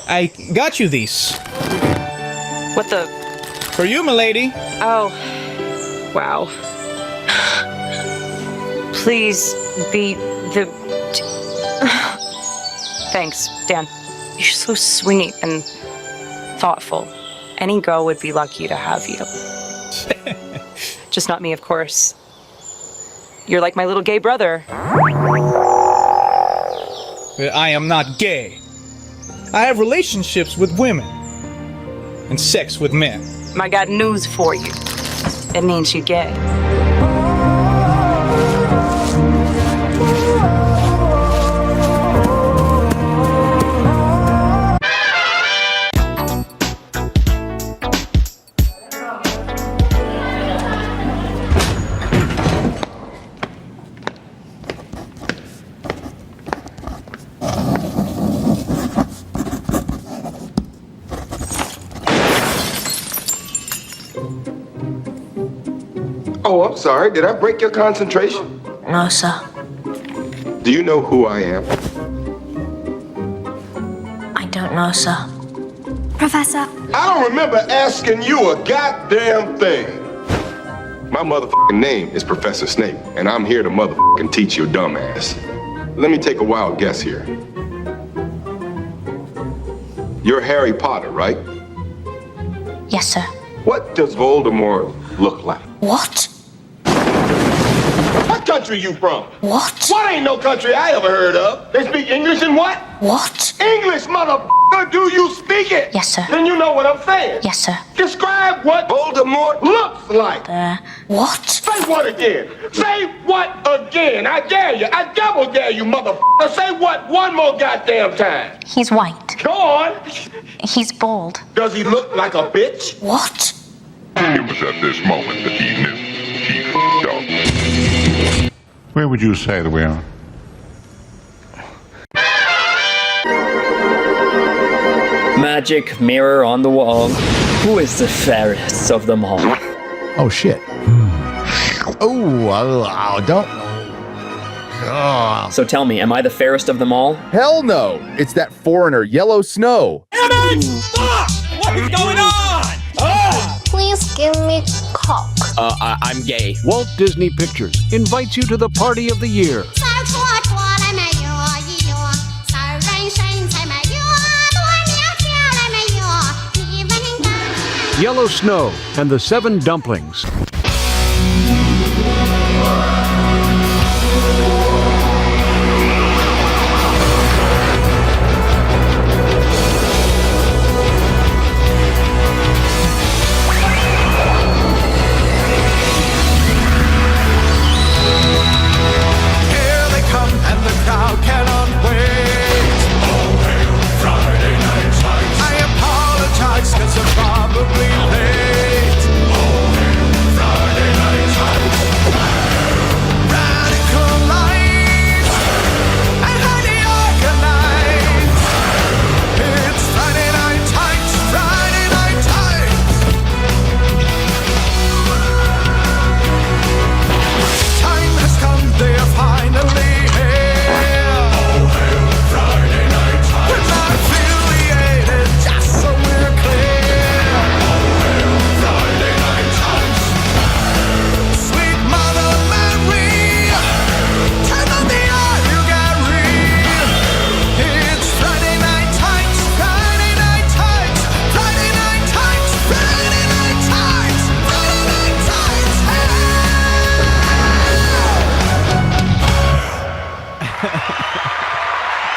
I got you these. What the? For you, milady. Oh. Wow. Please be the... Thanks, Dan. You're so sweet and thoughtful. Any girl would be lucky to have you. Just not me, of course. You're like my little gay brother. I am not gay. I have relationships with women. And sex with men. I got news for you. It means you're gay. Oh, I'm sorry. Did I break your concentration? No, sir. Do you know who I am? I don't know, sir. Professor. I don't remember asking you a goddamn thing. My motherfucking name is Professor Snape, and I'm here to motherfucking teach your dumb ass. Let me take a wild guess here. You're Harry Potter, right? Yes, sir. What does Voldemort look like? What? What country you from? What? What ain't no country I ever heard of? They speak English and what? What? English, motherfucker, do you speak it? Yes, sir. Then you know what I'm saying. Yes, sir. Describe what Voldemort looks like. What? Say what again? Say what again? I dare you. I double dare you, motherfucker. Say what one more goddamn time. He's white. Go on. He's bald. Does he look like a bitch? What? It was at this moment that he knew he f***ed up. Where would you say that we are? Magic mirror on the wall. Who is the fairest of them all? Oh, shit. Oh, don't. Oh. So tell me, am I the fairest of them all? Hell no! It's that foreigner, Yellow Snow. Damn it! Fuck! What is going on? Please give me cock. I'm gay. Walt Disney Pictures invites you to the party of the year. Yellow Snow and the Seven Dumplings.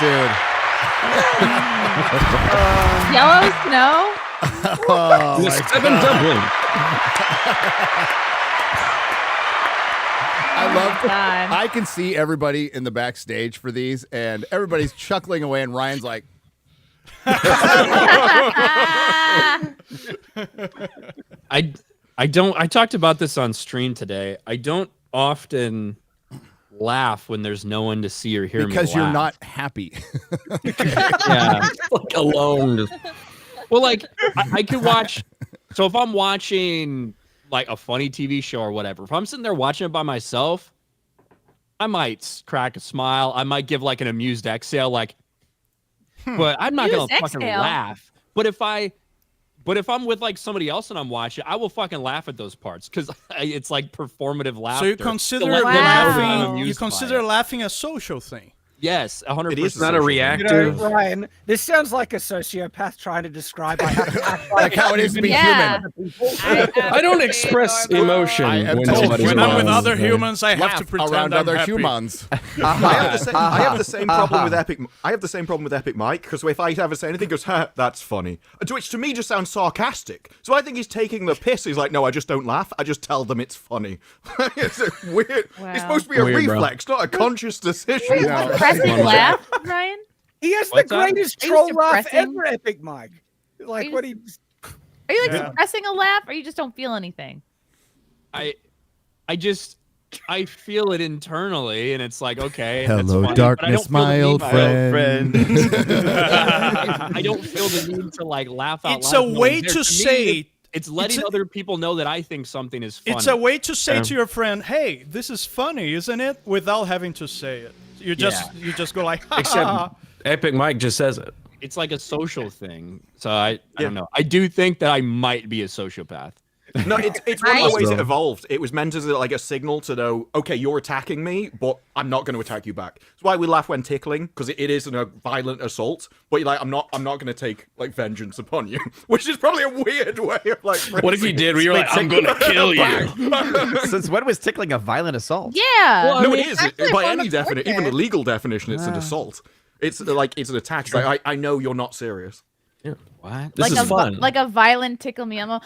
Dude. Yellow Snow? Oh, the Seven Dumplings. I love I can see everybody in the backstage for these, and everybody's chuckling away, and Ryan's like, I talked about this on stream today. I don't often laugh when there's no one to see or hear me because you're laugh. not happy. Yeah, like alone. Well, like I could watch. So if I'm watching like a funny TV show or whatever, if I'm sitting there watching it by myself, I might crack a smile. I might give like an amused exhale, like but I'm not Use gonna fucking exhale. laugh. But if I'm with like somebody else and I'm watching, I will fucking laugh at those parts because it's like performative laughter. So you consider to let them know that I'm Wow. you amused by consider it. laughing a social thing. Yes, 100%. It is Not a social. reactive. Ryan, this sounds like a sociopath trying to describe I have to act Like how it is to be Yeah. human. I don't express emotion I am when told somebody's When I'm with around. other humans, I have Laugh to pretend around I'm other happy. humans. I have the same problem with Epic. I have the same problem with Epic Mike because if I ever say anything, he goes, "Ha, that's funny," which to me just sounds sarcastic. So I think he's taking the piss. He's like, "No, I just don't laugh. I just tell them it's funny." It's a weird. Wow. It's supposed to be a Weird, bro. reflex, not a conscious decision. No. Pressing laugh, Ryan? He has What's the that? greatest Are you troll laugh suppressing? ever, Epic Mike. Like you what he. Are you like Yeah. suppressing a laugh, or you just don't feel anything? I feel it internally, and it's like, okay, Hello, that's funny, but I darkness, don't feel my the old need- friend. I don't feel the need to like laugh out It's loud. a knowing way there. to me, say. it's letting it's a- other people know that I think something is funny. It's a way to say to your friend, "Hey, this is funny, isn't it?" Without having to say it. You just go like, Except Epic Mike just says it. It's like a social thing. So I don't know. I do think that I might be a sociopath. No, it's one of the Right? ways it evolved. It was meant as like a signal to know, okay, you're attacking me, but I'm not going to attack you back. That's why we laugh when tickling, because it is a violent assault. But you're like, I'm not going to take like vengeance upon you, which is probably a weird way of like. What if you did? Where you're like, I'm gonna kill you. Since when was tickling a violent assault? Yeah. No, it is actually by one any of- definition, even the okay. legal definition. It's an assault. It's like it's an attack. It's like I know you're not serious. Yeah. What? This is fun. Like a violent tickle me. I'm all,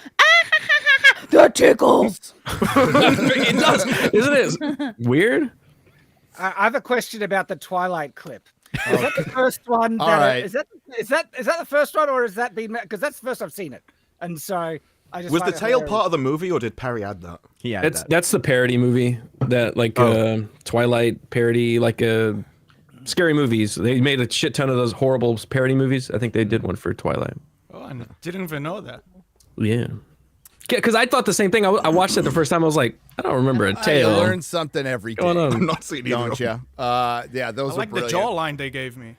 that tickles. It does. Isn't it weird? I have a question about the Twilight clip. Is that the first one? All That right. is that the first one, or has that been? Because that's the first I've seen it, and so I just Was the find it tail hilarious. part of the movie, or did Perry add that? Yeah, That's the parody movie that like Twilight parody, like scary movies. They made a shit ton of those horrible parody movies. I think they did one for Twilight. "Oh, I didn't even know that." Yeah. Because I thought the same thing. I watched it the first time. I was like, I don't remember a You tail. learn something every day. Going on. I'm not seeing either. Don't you? Yeah, those I are like the brilliant. jawline they gave me.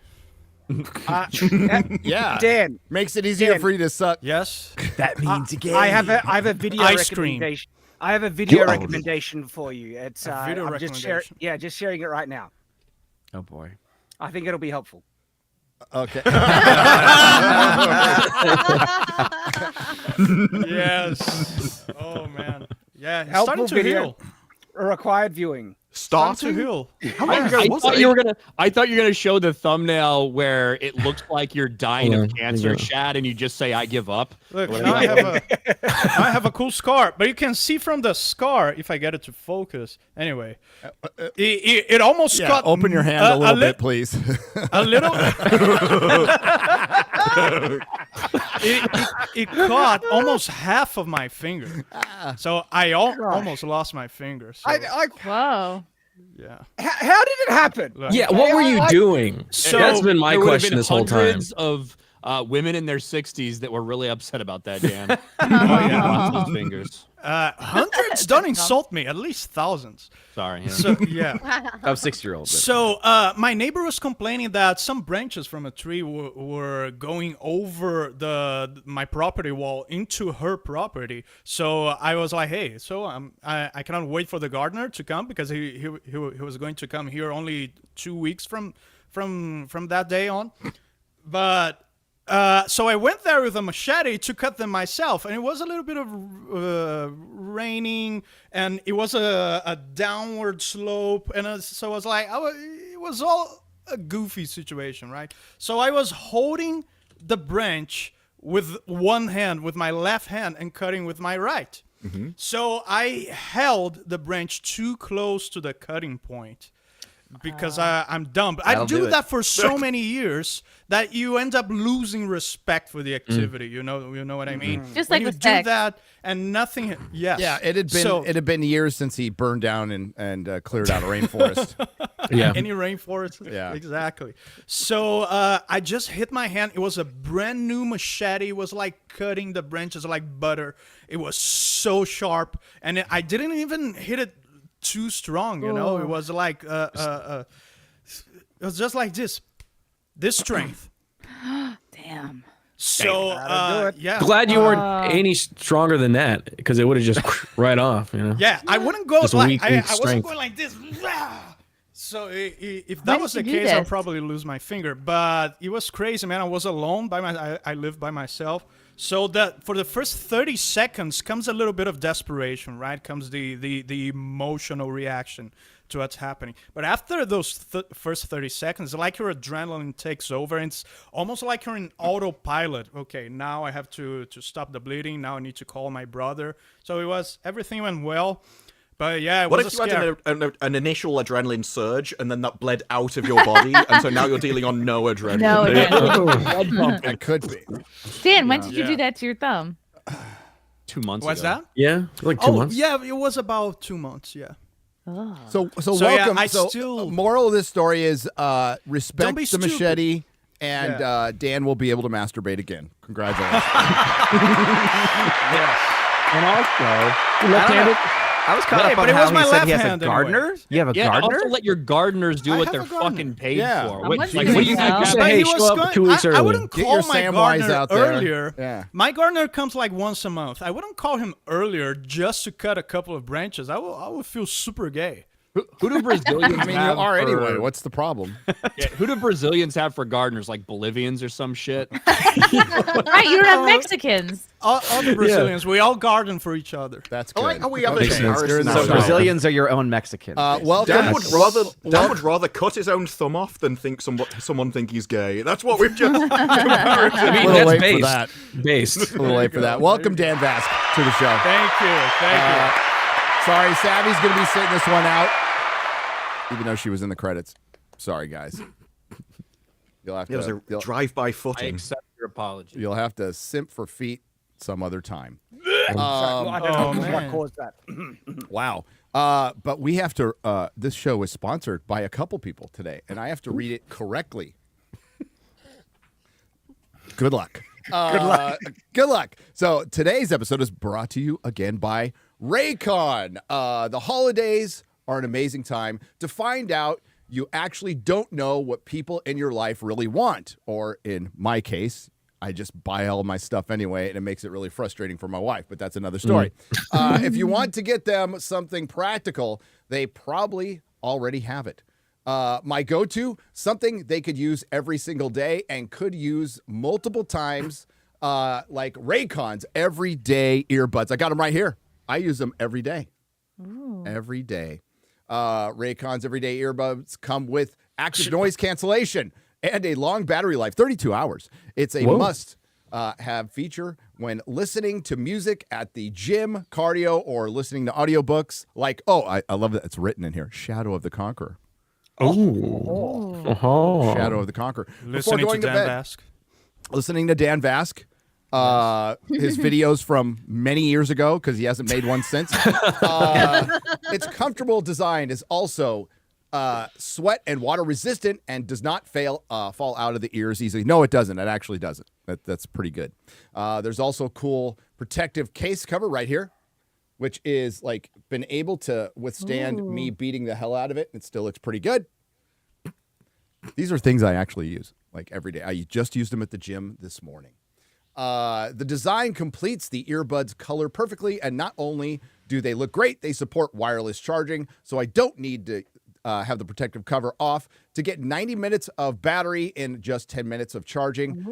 Yeah, Dan, makes it easier Dan. for you to suck. Yes. that means again. I have a video Ice cream. recommendation. I have a video You- recommendation for you. It's A video I'm just sharing. recommendation. Yeah, just sharing it right now. Oh boy. I think it'll be helpful. Okay. Yes. Oh man. Yeah, it's Helpful starting to video. heal. Required viewing. Starting to heal. How long ago I was thought it? you were gonna show the thumbnail where it looks like you're dying Hold of on, cancer, yeah. Chad, and you just say, "I give up." Look, What now about- I have a cool scar, but you can see from the scar if I get it to focus. Anyway, it almost Yeah, cut. open your hand a little bit, please. A little. it caught almost half of my finger, so I almost lost my finger. So, Whoa. yeah. How did it happen? Look. Yeah, what were you doing? So- That's been my There would have question been this whole time. hundreds of women in their 60s that were really upset about that, Dan. Oh, yeah. Lost those fingers. Hundreds don't insult me, at least thousands. Sorry. Yeah. So yeah. Of 6-year-old. So my neighbor was complaining that some branches from a tree were going over my property wall into her property. So I was like, hey, so I cannot wait for the gardener to come because he was going to come here only 2 weeks from that day on. But so I went there with a machete to cut them myself, and it was a little bit of raining, and it was a downward slope, and so I was like, it was all a goofy situation, right? So I was holding the branch with one hand, with my left hand, and cutting with my right. Mm-hmm. So I held the branch too close to the cutting point. Because I'm dumb. But I That'll do do it. that for so many years that you end up losing respect for the activity. You know what I mean? Just When like you with do sex. that and nothing. Yes. Yeah, it had been years since he burned down and cleared out a rainforest. Yeah. Any rainforest. Yeah. Exactly. So I just hit my hand. It was a brand new machete. It was like cutting the branches like butter. It was so sharp, and I didn't even hit it too strong, you know. It was like it was just like this strength, Damn. So yeah. Glad you weren't any stronger than that, because it would have just right off. You know. Yeah, I wouldn't go Just like weak I wasn't strength. going like this. So if Why that did was you the do case, I'd this? probably lose my finger. But it was crazy, man. I was alone I lived by myself. So that for the first 30 seconds comes a little bit of desperation, right? Comes the emotional reaction to what's happening. But after those first 30 seconds, it's like your adrenaline takes over, and it's almost like you're in autopilot. Okay, now I have to stop the bleeding. Now I need to call my brother. So everything went well. But yeah, it What was if you had an initial adrenaline surge and then that bled out of your body, and so now you're dealing on no adrenaline? No adrenaline. It could be. Dan, when did you do that to your thumb? 2 months What's ago. that? Yeah, like 2 months. Yeah, it was about 2 months. Yeah. Oh. So yeah, welcome. Moral of this story is respect Don't be the stupid. machete, and Dan will be able to masturbate again. Congratulations. And also, left-handed. I was caught Hey, up but on it how was my he said left he has a hand gardener. anyway. You have a gardener? also let your gardeners do I what have they're a gardener. fucking paid Yeah. for. How What, much like, do what do you you think? sell? that- But Hey, he show was up going, 2 weeks I early. wouldn't Get call your my Samwise gardener out there. earlier. Yeah. My gardener comes like once a month. I wouldn't call him earlier just to cut a couple of branches. I would feel super gay. Who do Brazilians I mean, you have are for, anyway. What's the problem? Yeah, who do Brazilians have for gardeners? Like Bolivians or some shit? Right, you don't have Mexicans. All the Brazilians, we all garden for each other. That's I good. like how we have a Okay. comparison. So now. Brazilians are your own Mexicans. Welcome. Dan would rather cut his own thumb off than think someone think he's gay. That's what we've just compared. I mean, A little that's late based. for that. Based. A little late for that. Welcome, Dan Vasc, to the show. Thank you. Sorry, Savvy's going to be sitting this one out, even though she was in the credits. Sorry, guys. You'll have It was to. a drive-by I footing. accept your apology. You'll have to simp for feet some other time. I don't know what man. caused that. Wow. But we have to. This show is sponsored by a couple people today, and I have to read it correctly. Good luck. Good luck. Good luck. So today's episode is brought to you again by Raycon. The holidays are an amazing time to find out you actually don't know what people in your life really want. Or in my case, I just buy all my stuff anyway, and it makes it really frustrating for my wife, but that's another story. If you want to get them something practical, they probably already have it. My go-to, something they could use every single day and could use multiple times, like Raycon's everyday earbuds. I got them right here. I use them every day. Every day. Raycon's everyday earbuds come with active noise cancellation and a long battery life, 32 hours. It's a must have feature when listening to music at the gym, cardio, or listening to audiobooks. Like, I love that it's written in here, Shadow of the Conqueror. Shadow of the Conqueror. Before Listening to going Dan bed, Vasc. listening to Dan Vasc. His videos from many years ago, because he hasn't made one since. Its comfortable design is also sweat and water resistant and does not fall out of the ears easily. No, it doesn't. It actually doesn't. That's pretty good. There's also a cool protective case cover right here, which is like been able to withstand me beating the hell out of it. It still looks pretty good. These are things I actually use like every day. I just used them at the gym this morning. The design completes the earbuds color perfectly, and not only do they look great, they support wireless charging, so I don't need to have the protective cover off to get 90 minutes of battery in just 10 minutes of charging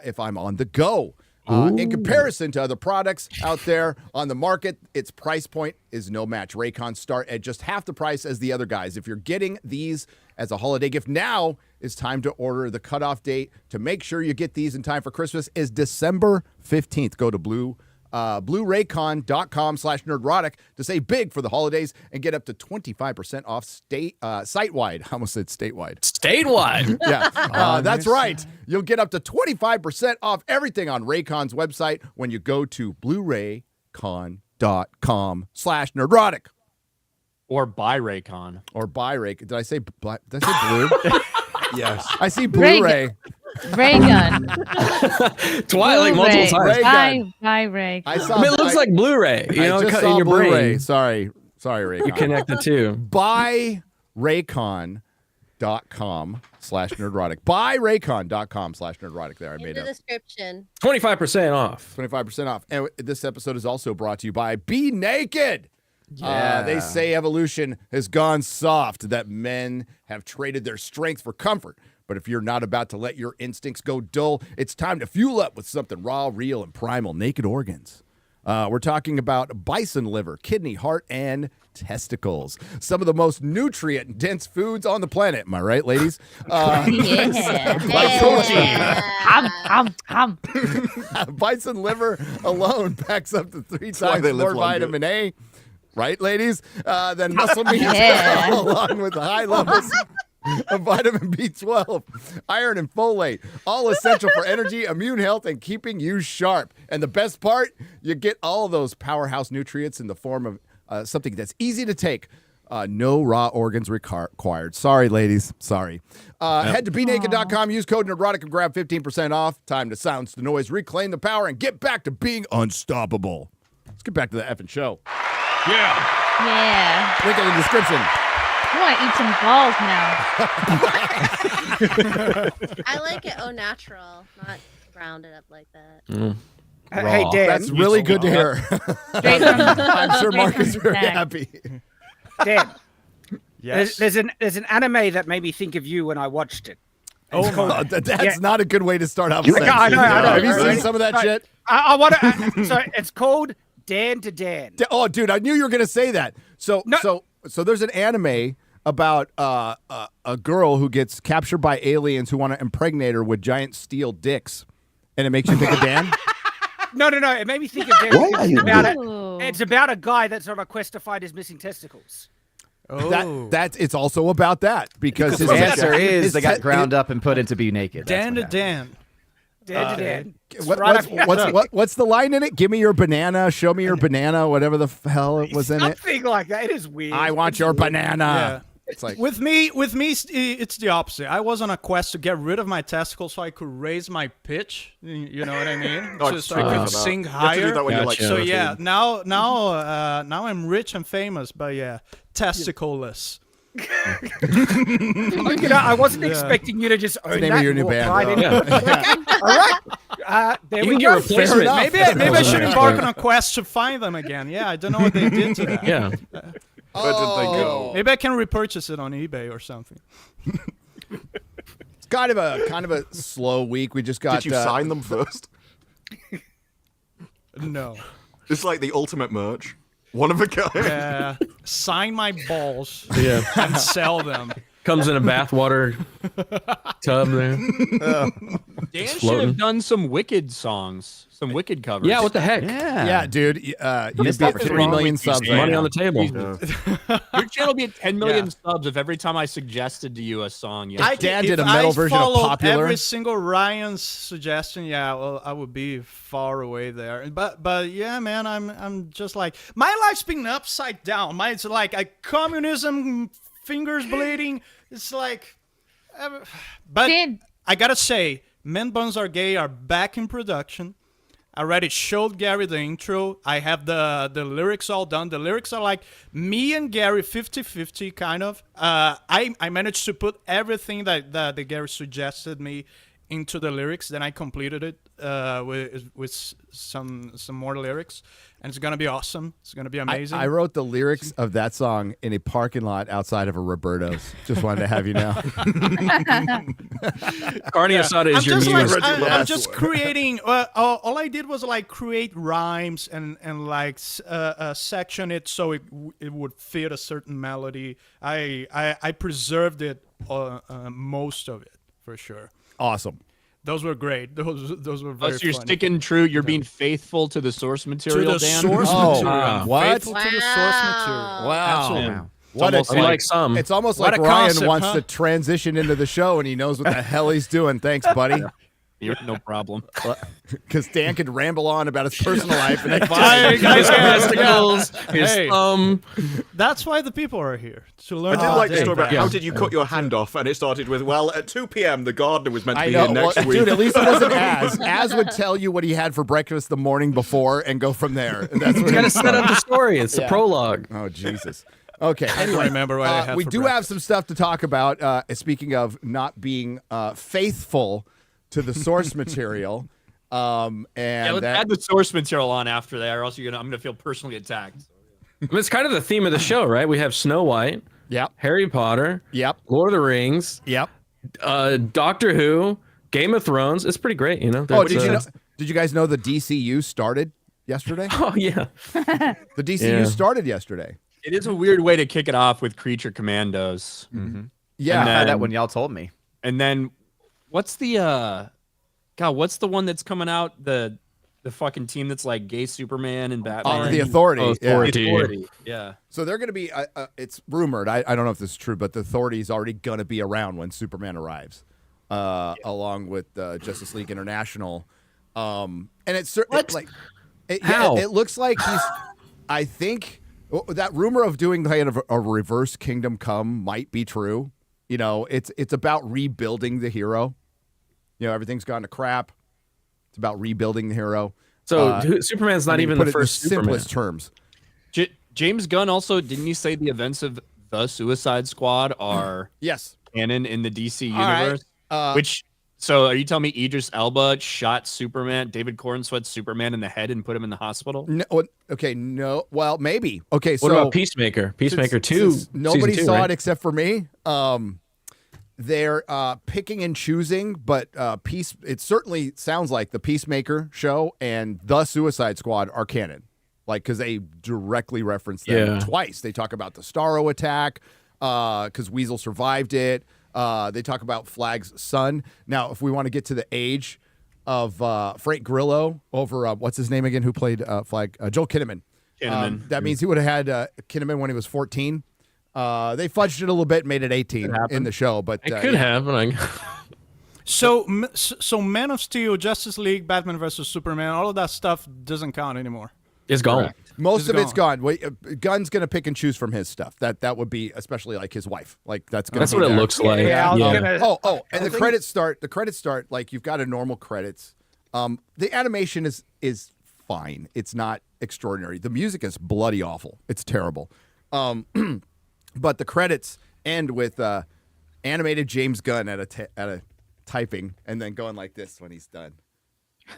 if I'm on the go. In comparison to other products out there on the market, its price point is no match. Raycons start at just half the price as the other guys. If you're getting these as a holiday gift, now is time to order. The cutoff date to make sure you get these in time for Christmas is December 15th. Go to blueraycon.com/nerdrotic to save big for the holidays and get up to 25% off site-wide. I almost said statewide. Statewide. Yeah, that's right. You'll get up to 25% off everything on Raycon's website when you go to blueraycon.com/nerdrotic. Or buy Raycon. Or buy Raycon. Did I say blue? Yes. I see Blu-ray. Ray gun. Twilight multiple times. Bye, Ray. I saw. I mean, it looks like Blu-ray. You know, just in saw your Blu-ray. brain. Sorry, Raycon. You connect the two. Buy Raycon. BuyRaycon.com/nerdrotic. BuyRaycon.com/nerdrotic. There, I In made the it. description. 25% off. 25% off. And this episode is also brought to you by Be Naked. Yeah. They say evolution has gone soft, that men have traded their strength for comfort. But if you're not about to let your instincts go dull, it's time to fuel up with something raw, real, and primal. Naked organs. We're talking about bison liver, kidney, heart, and testicles. Some of the most nutrient-dense foods on the planet. Am I right, ladies? Bison liver alone packs up to 3 times more vitamin A. Right, ladies? Than muscle meat, along with high levels of vitamin B12, iron, and folate, all essential for energy, immune health, and keeping you sharp. And the best part, you get all of those powerhouse nutrients in the form of something that's easy to take. No raw organs required. Sorry, ladies. Sorry. Head to BeNaked.com, use code Nerdrotic, and grab 15% off. Time to silence the noise, reclaim the power, and get back to being unstoppable. Let's get back to the effing show. Yeah. Link in the description. I want to eat some balls now. I like it au natural, not rounded up like that. Hey, Dan. That's really good to hear. I'm sure Mark is very happy. Dan. Yes. There's an anime that made me think of you when I watched it. That's not a good way to start off. I know. Have you seen some of that shit? I want to. So it's called Dan to Dan. Oh, dude, I knew you were going to say that. So there's an anime about a girl who gets captured by aliens who want to impregnate her with giant steel dicks, and it makes you think of Dan. No. It made me think of Dan. It's about a guy that's on a quest to find his missing testicles. It's also about that because his answer is they got ground up and put into Be Naked. Dan to Dan. Dan to Dan. What's the line in it? Give me your banana. Show me your banana. Whatever the hell it was in it. Something like that. It is weird. I want your banana. Yeah. It's like with me, it's the opposite. I was on a quest to get rid of my testicles so I could raise my pitch. You know what I mean? So I could sing higher. So yeah, now I'm rich and famous, but yeah, testicleless. I wasn't expecting you to just own name that of your new walk band. right in. All right. There we get go. replacement. Maybe I should embark on a quest to find them again. Yeah, I don't know what they did to that. Yeah. Where did they go? Maybe I can repurchase it on eBay or something. It's kind of a slow week. We just got. Did you sign them first? No. It's like the ultimate merch. One of a kind. Yeah. Sign my balls. Yeah. And sell them. Comes in a bathwater tub there. Dan should have done some Wicked songs, some Wicked covers. Yeah, what the heck? Yeah, dude. You beat 3 million subs. Money on the table. Your channel would be at 10 million subs if every time I suggested to you a song. Dan did a metal version of Popular. Every single Ryan's suggestion, well, I would be far away there. But yeah, man, I'm just like, my life's been upside down. It's like a communism, fingers bleeding. It's like, but I gotta say, Men Buns Are Gay are back in production. I already showed Gary the intro. I have the lyrics all done. The lyrics are like me and Gary 50-50 kind of. I managed to put everything that Gary suggested me into the lyrics. Then I completed it with some more lyrics, and it's gonna be awesome. It's gonna be amazing. I wrote the lyrics of that song in a parking lot outside of a Roberto's. Just wanted to have you know. Carne asada is your muse. I'm just creating. All I did was like create rhymes and like section it so it would fit a certain melody. I preserved it, most of it for sure. Awesome. Those were great. Those were very So you're funny. sticking true. You're being faithful to the source material, Dan? Source material. What? Faithful to the source material. Wow. Absolutely. Yeah. What almost like some. It's almost What like a Ryan concept, wants huh? to transition into the show and he knows what the hell he's doing. Thanks, buddy. You're no problem. Because Dan could ramble on about his personal life and then His testicles, his thumb. That's why the people are here, to learn. I did like the story about Yeah. how did you cut your hand off, and it started with, well, at 2 p.m. the gardener was meant to I be know. here next Well, week. dude, at least it wasn't Az. Az would tell you what he had for breakfast the morning before and go from there. And that's You got to set up the story. It's the prologue. Oh, Jesus. Okay. I Anyway, don't remember what I had we for do breakfast. have some stuff to talk about. Speaking of not being faithful to the source material, and Yeah, let's add the source material on after that, or else I'm gonna feel personally attacked. It's kind of the theme of the show, right? We have Snow White. Yep. Harry Potter. Yep. Lord of the Rings. Yep. Doctor Who. Game of Thrones. It's pretty great, you know. Oh, did you guys know the DCU started yesterday? Oh yeah. The DCU started yesterday. It is a weird way to kick it off with Creature Commandos. Yeah, I found out when y'all told me. And then, what's the what's the one that's coming out? The fucking team that's like gay Superman and Batman. The Authority. Oh, Yeah. The Authority. Yeah. So they're going to be. It's rumored. I don't know if this is true, but the Authority is already going to be around when Superman arrives, along with Justice League International. And it's like, it looks like he's. I think that rumor of doing kind of a reverse Kingdom Come might be true. You know, it's about rebuilding the hero. You know, everything's gone to crap. It's about rebuilding the hero. So Superman's not even the first simplest Superman. terms. James Gunn also, didn't you say the events of the Suicide Squad are canon in the DC universe? So are you telling me Idris Elba shot Superman, David Cornsweat's Superman in the head and put him in the hospital? No, okay, no. Well, maybe. Okay, What about Peacemaker? Peacemaker 2. Nobody season 2, saw right? it except for me. They're picking and choosing, but it certainly sounds like the Peacemaker show and the Suicide Squad are canon. Like, because they directly reference them twice. They talk about the Starro attack because Weasel survived it. They talk about Flag's son. Now, if we want to get to the age of Frank Grillo over, what's his name again, who played Flag? Joel Kinnaman. That means he would have had Kinnaman when he was 14. They fudged it a little bit and made it 18 in the show. But It could happen. So Man of Steel, Justice League, Batman versus Superman, all of that stuff doesn't count anymore. It's gone. Most of it's gone. Gunn's going to pick and choose from his stuff. That would be especially like his wife. Like that's what it looks like. Yeah. Yeah. And the credits start. The credits start like you've got a normal credits. The animation is fine. It's not extraordinary. The music is bloody awful. It's terrible. But the credits end with animated James Gunn at a typing and then going like this when he's done.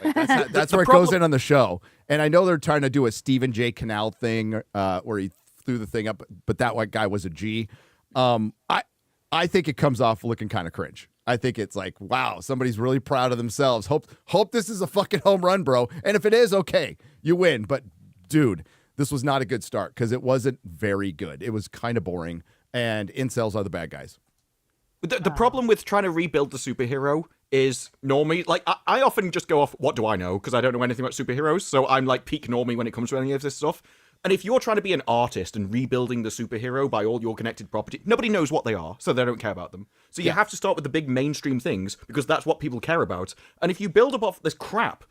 Like that's where it goes in on the show. And I know they're trying to do a Stephen J. Canal thing where he threw the thing up, but that white guy was a G. I think it comes off looking kind of cringe. I think it's like, wow, somebody's really proud of themselves. Hope this is a fucking home run, bro. And if it is, okay, you win. But dude, this was not a good start because it wasn't very good. It was kind of boring. And incels are the bad guys. The problem with trying to rebuild the superhero is normie. Like, I often just go off, what do I know? Because I don't know anything about superheroes. So I'm like peak normie when it comes to any of this stuff. And if you're trying to be an artist and rebuilding the superhero by all your connected property, nobody knows what they are, so they don't care about them. So you have to start with the big mainstream things because that's what people care about. And if you build up off this crap,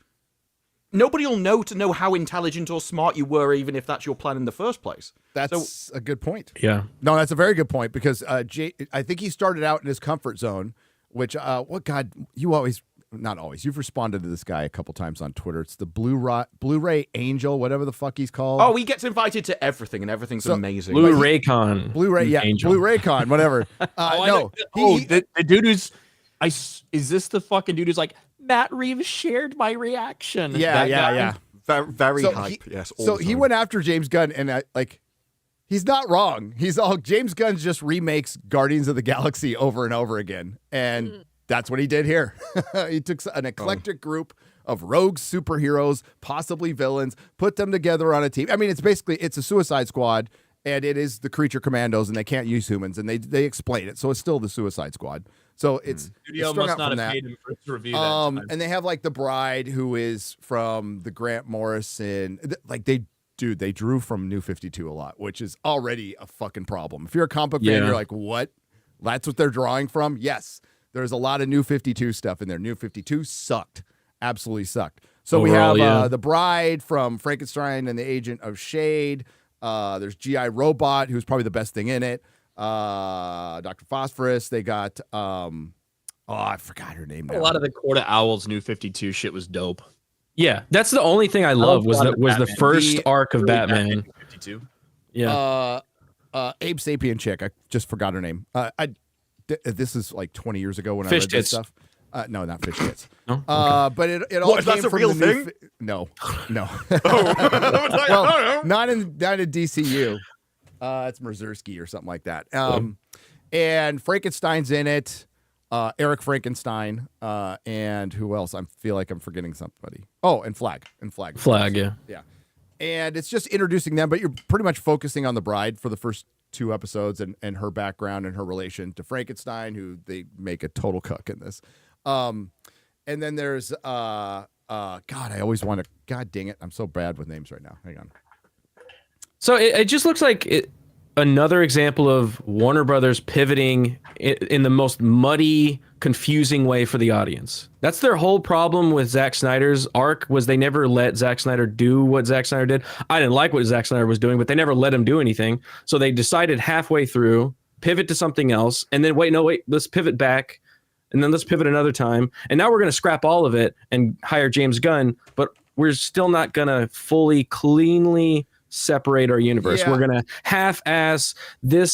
nobody will know how intelligent or smart you were, even if that's your plan in the first place. That's a good point. Yeah. No, that's a very good point because I think he started out in his comfort zone, which, not always. You've responded to this guy a couple times on Twitter. It's the Blu-ray Angel, whatever the fuck he's called. Oh, he gets invited to everything, and everything's amazing. Blu-ray Con. Blu-ray, yeah, Angel. Blu-ray Con, whatever. The dude who's, is this the fucking dude who's like, Matt Reeves shared my reaction? Yeah. Very hype. Yes. So he went after James Gunn, and he's not wrong. James Gunn just remakes Guardians of the Galaxy over and over again, and that's what he did here. He took an eclectic group of rogue superheroes, possibly villains, put them together on a team. I mean, it's a Suicide Squad, and it is the Creature Commandos, and they can't use humans, and they explain it, so it's still the Suicide Squad. So it's Studio strung must out not from have that. paid him for to review that. And they have like the Bride, who is from the Grant Morrison. They drew from New 52 a lot, which is already a fucking problem. If you're a comic book fan, you're like, what? That's what they're drawing from? Yes. There's a lot of New 52 stuff in there. New 52 sucked. Absolutely sucked. So Overall, we have the Bride from Frankenstein and the Agent of Shade. There's G.I. Robot, who's probably the best thing in it. Dr. Phosphorus. They got I forgot her name now. A lot of the Court of Owls New 52 shit was dope. Yeah, that's the only thing I love was the first arc of Batman. 52. Yeah. Abe Sapien chick. I just forgot her name. This is like 20 years ago when I Fish read this tits. stuff. No, not fish tits. No? But it all What, came that's a from real the new thing? no. Oh. Well, not in DCU. It's Mazursky or something like that. And Frankenstein's in it. Eric Frankenstein. And who else? I feel like I'm forgetting somebody. Oh, and Flag. Flag, yeah. Yeah. And it's just introducing them, but you're pretty much focusing on the bride for the first 2 episodes and her background and her relation to Frankenstein, who they make a total cuck in this. And then there's God, I always want to, God dang it, I'm so bad with names right now. Hang on. So it just looks like another example of Warner Brothers pivoting in the most muddy, confusing way for the audience. That's their whole problem with Zack Snyder's arc, was they never let Zack Snyder do what Zack Snyder did. I didn't like what Zack Snyder was doing, but they never let him do anything. So they decided halfway through, pivot to something else, and then wait, let's pivot back, and then let's pivot another time. And now we're going to scrap all of it and hire James Gunn, but we're still not going to fully, cleanly separate our universe. Yeah. We're gonna half-ass. This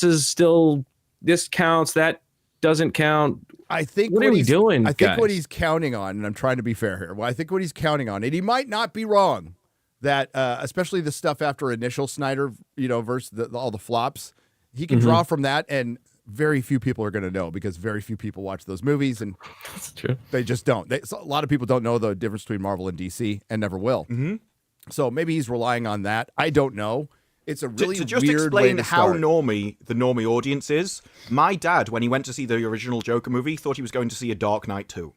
counts. That doesn't count. I think what are we doing? I think what he's counting on, and I'm trying to be fair here. Well, I think what he's counting on, and he might not be wrong, that especially the stuff after initial Snyder, versus all the flops, he can draw from that, and very few people are going to know because very few people watch those movies, and that's true. They just don't. A lot of people don't know the difference between Marvel and DC, and never will. Mm-hmm. So maybe he's relying on that. I don't know. It's a really to just weird explain way to how start. the normie audience is. My dad, when he went to see the original Joker movie, thought he was going to see a Dark Knight 2.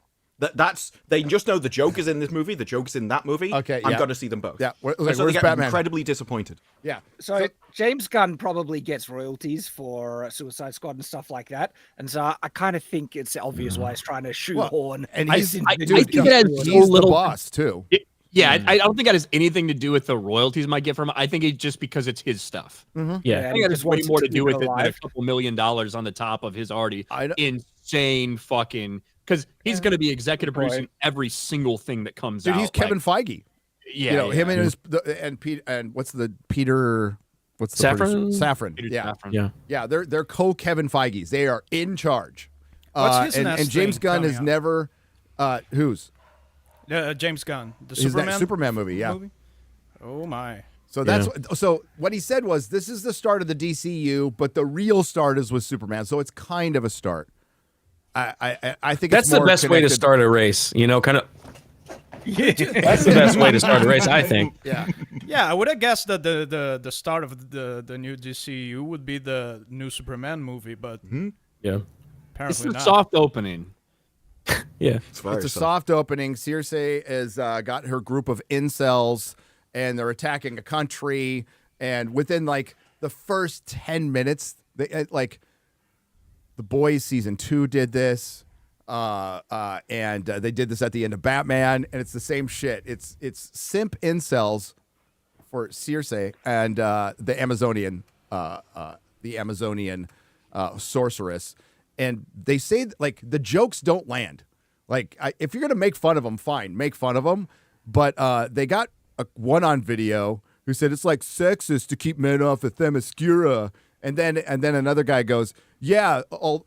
They just know the Joker's in this movie, the Joker's in that movie. Okay, I'm yeah. going to see them both. Yeah, So they where's get Batman? incredibly disappointed. Yeah. So James Gunn probably gets royalties for Suicide Squad and stuff like that, and so I kind of think it's obvious why he's trying to shoehorn. And I he's, think it has so little the boss too. I don't think that has anything to do with the royalties might get from it. I think it's just because it's his stuff. Yeah, I think that has way more to do with it than a couple $1 million on the top of his already insane fucking. Because he's going to be executive producing every single thing that comes out. Dude, he's Kevin Feige. Yeah, him and his and Pete and what's the Peter? What's the Safran? Safran. Peter Yeah, Safran. yeah. They're co-Kevin Feiges. They are in charge. What's his next and James thing Gunn has coming never. Whose? James Gunn, the Is that Superman Superman movie? Yeah. Oh my. So so what he said was, this is the start of the DCU, but the real start is with Superman. So it's kind of a start. I think that's it's the more best way to connected. start a race. Kind of. That's the best way to start a race, I think. Yeah. Yeah, I would have guessed that the start of the new DCU would be the new Superman movie, but Yeah. apparently It's a not. soft opening. Yeah. It's a soft opening. Circe has got her group of incels, and they're attacking a country. And within like the first 10 minutes, they The Boys season 2 did this, and they did this at the end of Batman, and it's the same shit. It's simp incels for Circe and the Amazonian sorceress, and they say the jokes don't land. If you're gonna make fun of them, fine, make fun of them. But they got one on video who said it's sexist to keep men off of Themyscira. And then another guy goes, yeah, all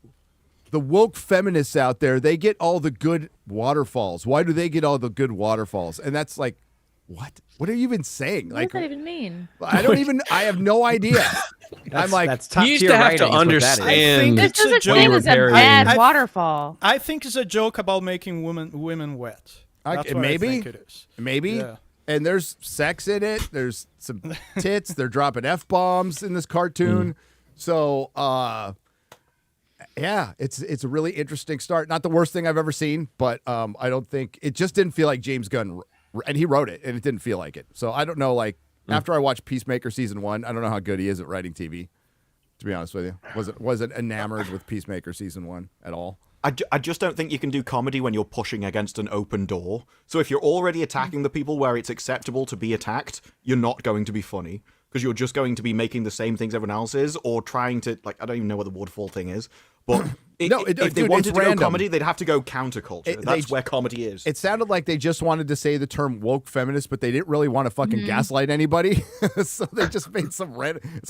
the woke feminists out there, they get all the good waterfalls. Why do they get all the good waterfalls? And that's what? What are you even saying? What does that even mean? I have no idea. That's top you used tier to have to writing is what that is. understand. This doesn't joke. seem as a bad I- waterfall. I think it's a joke about making women wet. That's what maybe I think it is. Maybe. Yeah. And there's sex in it. There's some tits. They're dropping F-bombs in this cartoon. So, yeah, it's a really interesting start. Not the worst thing I've ever seen, but I don't think it just didn't feel like James Gunn, and he wrote it, and it didn't feel like it. So I don't know. After I watched Peacemaker season 1, I don't know how good he is at writing TV. To be honest with you, wasn't enamored with Peacemaker season 1 at all. I just don't think you can do comedy when you're pushing against an open door. So if you're already attacking the people where it's acceptable to be attacked, you're not going to be funny. Because you're just going to be making the same things everyone else is, or trying to, I don't even know what the waterfall thing is. But if they wanted to go comedy, they'd have to go counterculture. That's where comedy is. It sounded like they just wanted to say the term woke feminist, but they didn't really want to fucking gaslight anybody. So they just made some red. It's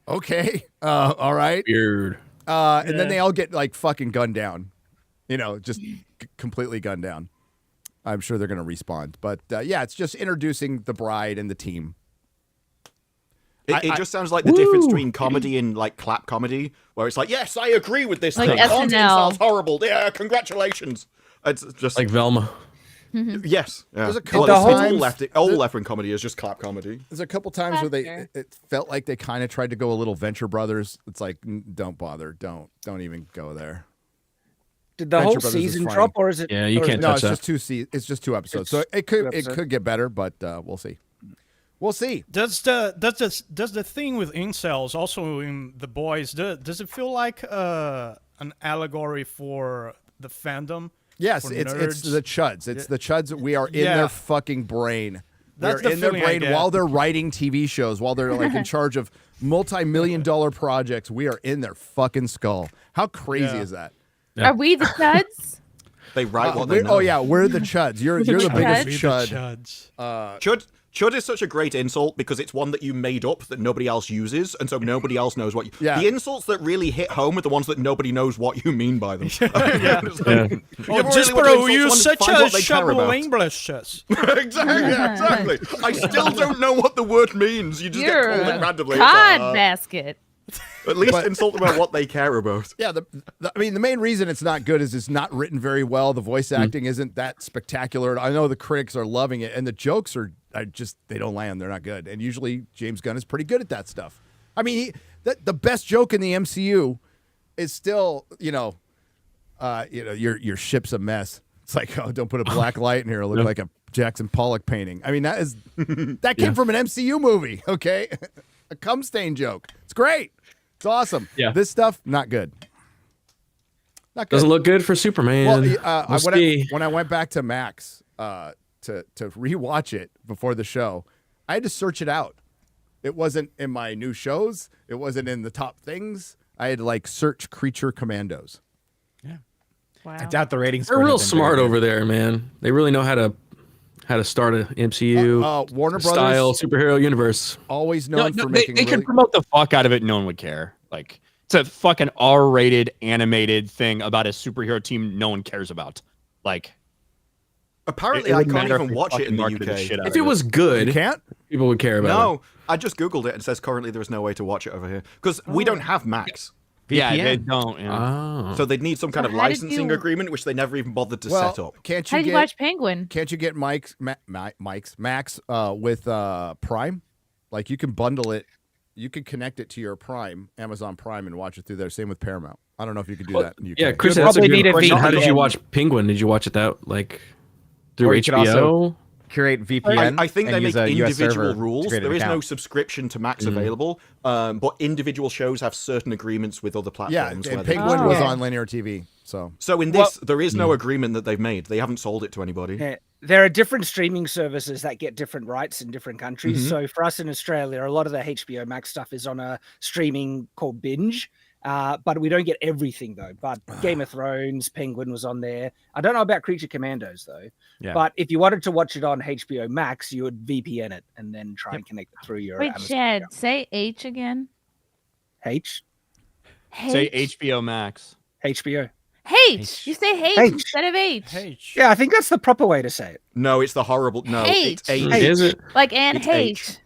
Okay. All right. Weird. And then they all get like fucking gunned down. Just completely gunned down. I'm sure they're going to respond. But yeah, it's just introducing the bride and the team. It just sounds like the difference between comedy and like clap comedy, where it's like, yes, I agree with this Like thing. SNL. Content sounds horrible. Yeah, congratulations. It's just Like Velma. Yes. Yeah. There's a couple times all left-wing comedy is just clap comedy. There's a couple times where it felt like they kind of tried to go a little Venture Brothers. It's like, don't bother. Don't even go there. Did the Venture whole Brothers is season funny. drop, or is it? Yeah, you can't No, touch it's that. just two episodes. So It's it could two episodes. get better, but we'll see. We'll see. Does the thing with incels also in The Boys? Does it feel like an allegory for the fandom? Yes, for it's nerds? the chuds. It's the chuds. We are in Yeah. their fucking brain. That's We're the in their feeling I brain get. while they're writing TV shows, while they're like in charge of multi-million-dollar projects. We are in their fucking skull. How crazy is that? Are we the chuds? They write what they know. Oh yeah, we're the chuds. You're the biggest Chuds. chud. Chud is such a great insult because it's one that you made up that nobody else uses, and so nobody else knows what you... Yeah. The insults that really hit home are the ones that nobody knows what you mean by them. Disparu, you such a shallow English. Exactly. I still don't know what the word means. You just You're get called a it randomly. cod basket. At least insult them about what they care about. Yeah, I mean, the main reason it's not good is it's not written very well. The voice acting isn't that spectacular. I know the critics are loving it, and the jokes are just, they don't land. They're not good. And usually James Gunn is pretty good at that stuff. I mean, the best joke in the MCU is still, your ship's a mess. It's like, oh, don't put a black light in here. It'll look like a Jackson Pollock painting. I mean, that came from an MCU movie, okay? A cum stain joke. It's great. It's awesome. Yeah. This stuff, not good. Not good. Doesn't look good for Superman. Well, when I went back to Max to rewatch it before the show, I had to search it out. It wasn't in my new shows. It wasn't in the top things. I had to search Creature Commandos. Yeah. Wow. I doubt the ratings. They're real smart over there, man. They really know how to start an MCU Warner style Brothers superhero universe. Always known for making. They could promote the fuck out of it. No one would care. Like, it's a fucking R-rated animated thing about a superhero team no one cares about. Like, apparently, it I wouldn't can't matter even if they watch it in the fucking marketed the shit UK. out If of it was good, You can't? people would care about it. No, I just googled it and it says currently there is no way to watch it over here because we don't have Max. Yeah, VPN? they don't. Yeah. Oh. So they'd need some kind of how did licensing you- agreement, which they never even bothered to Well, set up. can't How you did you get watch Penguin? Can't you get Max with Prime? Like you can bundle it. You can connect it to your Prime, Amazon Prime, and watch it through there. Same with Paramount. I don't know if you could do that. In UK. Yeah, Chris, You'll that's a probably need good a question. How did VPN. you watch Penguin? Did you watch it through Or you could HBO? also curate VPN. I think they and make use a US individual server to rules. create an There is no account. subscription to Max available, but individual shows have certain agreements with other Yeah, platforms. and where they- Penguin was Oh. on linear TV. So in this, there is no agreement that they've made. They haven't sold it to anybody. Yeah. There are different streaming services that get different rights in different countries. Mhm. So for us in Australia, a lot of the HBO Max stuff is on a streaming called Binge. But we don't get everything though. But Game of Thrones, Penguin was on there. I don't know about Creature Commandos though. Yeah. But if you wanted to watch it on HBO Max, you would VPN it and then try and connect it through your Wait, Amazon Chad, account. say H again. H. Say HBO Max. HBO. H. You say H, H. instead of H. Yeah, I think that's the proper way to say it. No, it's the horrible. No, H. it's H. Is it? Like Anne It's H.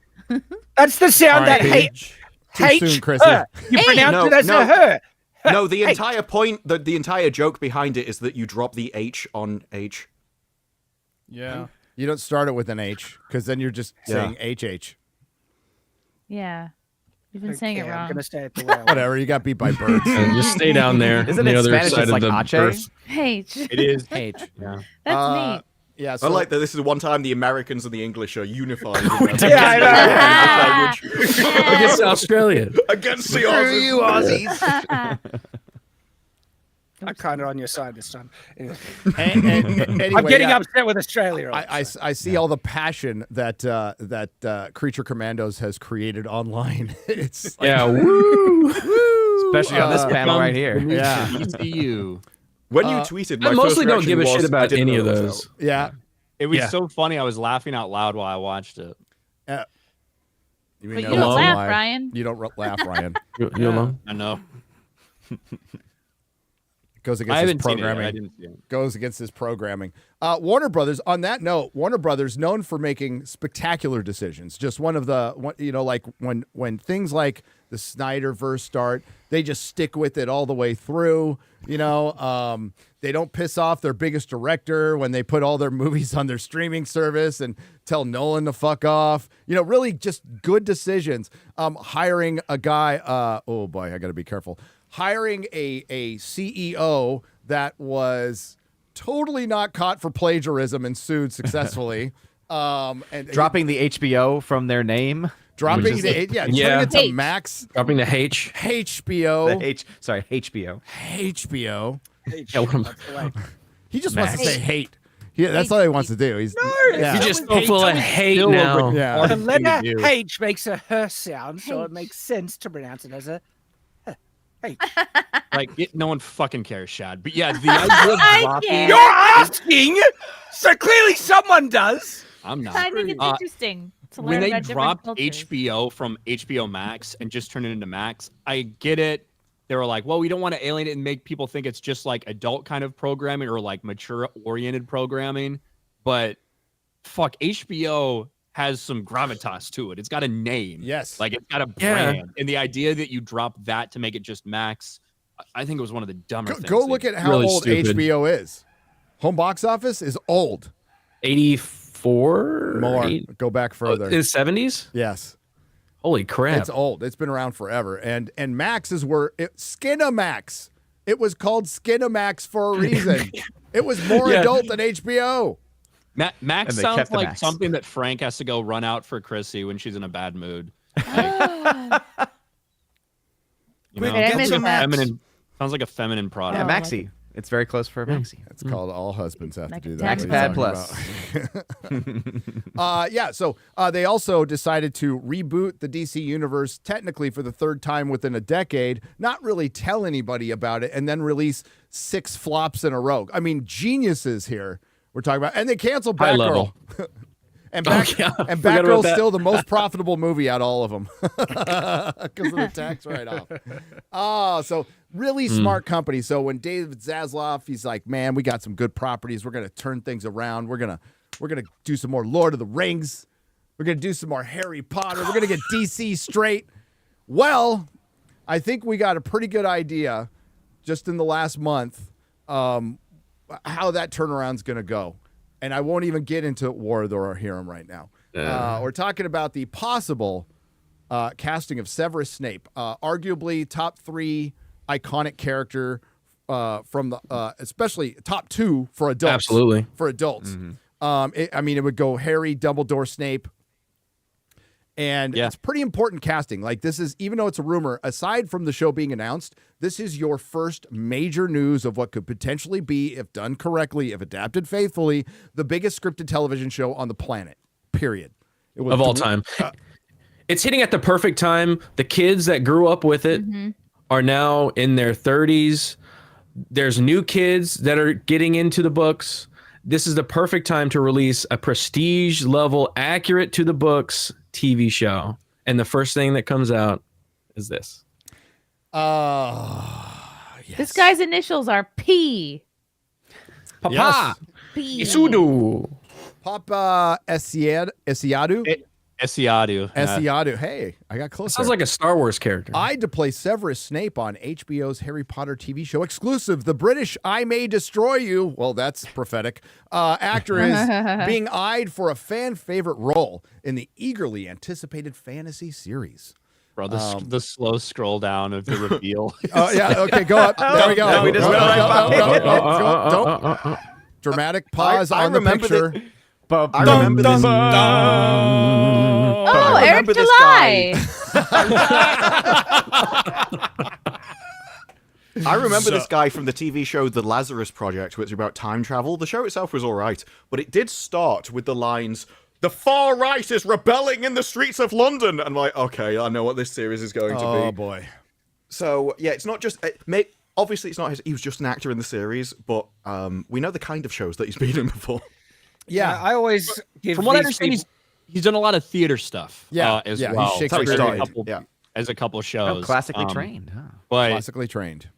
That's the sound that H. Too soon, Chrissy. You H. pronounce it as No. a her. No, the H. entire point, the entire joke behind it is that you drop the H on H. Yeah. you don't start it with an H because then you're just saying HH. Yeah. You've been saying it Okay, wrong. I'm gonna say it the way I want. Whatever. You got beat by birds. Just stay down there. Isn't on the it other Spanish side just of like the Ache? earth. H. It is. H. Yeah. That's neat. Yeah. I So like that this is one time the Americans and the English are unified. Yeah, I know. Against Australia. Against the Aussies. I'm kind of on your side this time. Anyway. anyway, I'm getting yeah, upset with Australia. I see all the passion that Creature Commandos has created online. It's like, Yeah. Woo. Especially on this panel right here. Yeah. ECU. When you tweeted, my I mostly first don't give a reaction shit was, I about didn't any know of that was those. out. yeah. It was Yeah. so funny. I was laughing out loud while I watched it. You But you know don't that's a laugh, lie. Ryan. You don't laugh, Ryan. You alone? I know. Goes I against his haven't seen it yet. programming. I didn't see it. Goes against his programming. Warner Brothers. On that note, Warner Brothers known for making spectacular decisions. Just one of the, like when things like the Snyderverse start, they just stick with it all the way through. They don't piss off their biggest director when they put all their movies on their streaming service and tell Nolan to fuck off. Really just good decisions. Hiring a guy. Oh boy, I got to be careful. Hiring a CEO that was totally not caught for plagiarism and sued successfully. And dropping the HBO from their name. Dropping turning it to Max. Dropping the H. HBO. HBO. HBO. He just Max. wants to say hate. Yeah, that's all he wants to do. He's just so full of hate now. Yeah. The letter H makes a her sound, so it makes sense to pronounce it as a H. No one fucking cares, Shad. But yeah, the idea of dropping. You're asking, so clearly someone does. I'm not. I think it's interesting to learn When they about different dropped cultures. HBO from HBO Max and just turned it into Max, I get it. They were like, well, we don't want to alienate and make people think it's just like adult kind of programming or like mature oriented programming. But fuck, HBO has some gravitas to it. It's got a name. Yes. Like it's got a brand. And the idea that you drop that to make it just Max, I think it was one of the dumber things. Go look at how really old stupid. HBO is. Home box office is old. 84? More. Go back further. Is 70s? Yes. Holy crap. It's old. It's been around forever. And Max is where Skinamax. It was called Skinamax for a reason. It was more adult than HBO. Max they sounds kept the like Max. something that Frank has to go run out for Chrissy when she's in a bad mood. Feminine. Sounds like a feminine product. Yeah, Maxi. It's very close for a Maxi. It's called All Husbands Have to Do That. Max What are you Pad talking about? So they also decided to reboot the DC universe technically for the third time within a decade, not really tell anybody about it, and then release 6 flops in a row. I mean, geniuses here we're talking about. And they canceled High Batgirl. level. And Forgot about Batgirl's that. still the most profitable movie out of all of them because of the tax write-off. So really smart company. So when David Zaslav, he's like, man, we got some good properties. We're gonna turn things around. We're gonna do some more Lord of the Rings. We're gonna do some more Harry Potter. We're gonna get DC straight. Well, I think we got a pretty good idea just in the last month how that turnaround's gonna go. And I won't even get into War of the Rohirrim right now. We're talking about the possible casting of Severus Snape, arguably top 3 iconic character from the, especially top 2 for adults. Absolutely. For adults. It would go Harry, Dumbledore, Snape. And it's pretty important casting. Like this is, even though it's a rumor, aside from the show being announced, this is your first major news of what could potentially be, if done correctly, if adapted faithfully, the biggest scripted television show on the planet, period. Of all time. It's hitting at the perfect time. The kids that grew up with it are now in their 30s. There's new kids that are getting into the books. This is the perfect time to release a prestige level, accurate to the books TV show. And the first thing that comes out is this. Yes. This guy's initials are P. Papa. Yes. P. Isudu. Papa Esiadu. Esiadu. Esiadu. Hey, I got close. Sounds like a Star Wars character. I had to play Severus Snape on HBO's Harry Potter TV show exclusive. The British I May Destroy You. Well, that's prophetic. Actor is being eyed for a fan favorite role in the eagerly anticipated fantasy series. Bro, the slow scroll down of the reveal. Oh, yeah. Okay, go up. There we go. No, we just went right by. Don't. Dramatic pause on the picture. I remember this. Oh, Eric July. I remember this guy from the TV show The Lazarus Project, which is about time travel. The show itself was all right, but it did start with the lines, "The far right is rebelling in the streets of London." And I'm like, okay, I know what this series is going to be. Oh, boy. So, yeah, it's not just... obviously, it's not he was just an actor in the series, but we know the kind of shows that he's been in before. Yeah, I always give From what I these understand, people... he's done a lot of theater stuff. As well. He's Shakespeare. As a couple shows. Classically trained. Huh. But classically trained.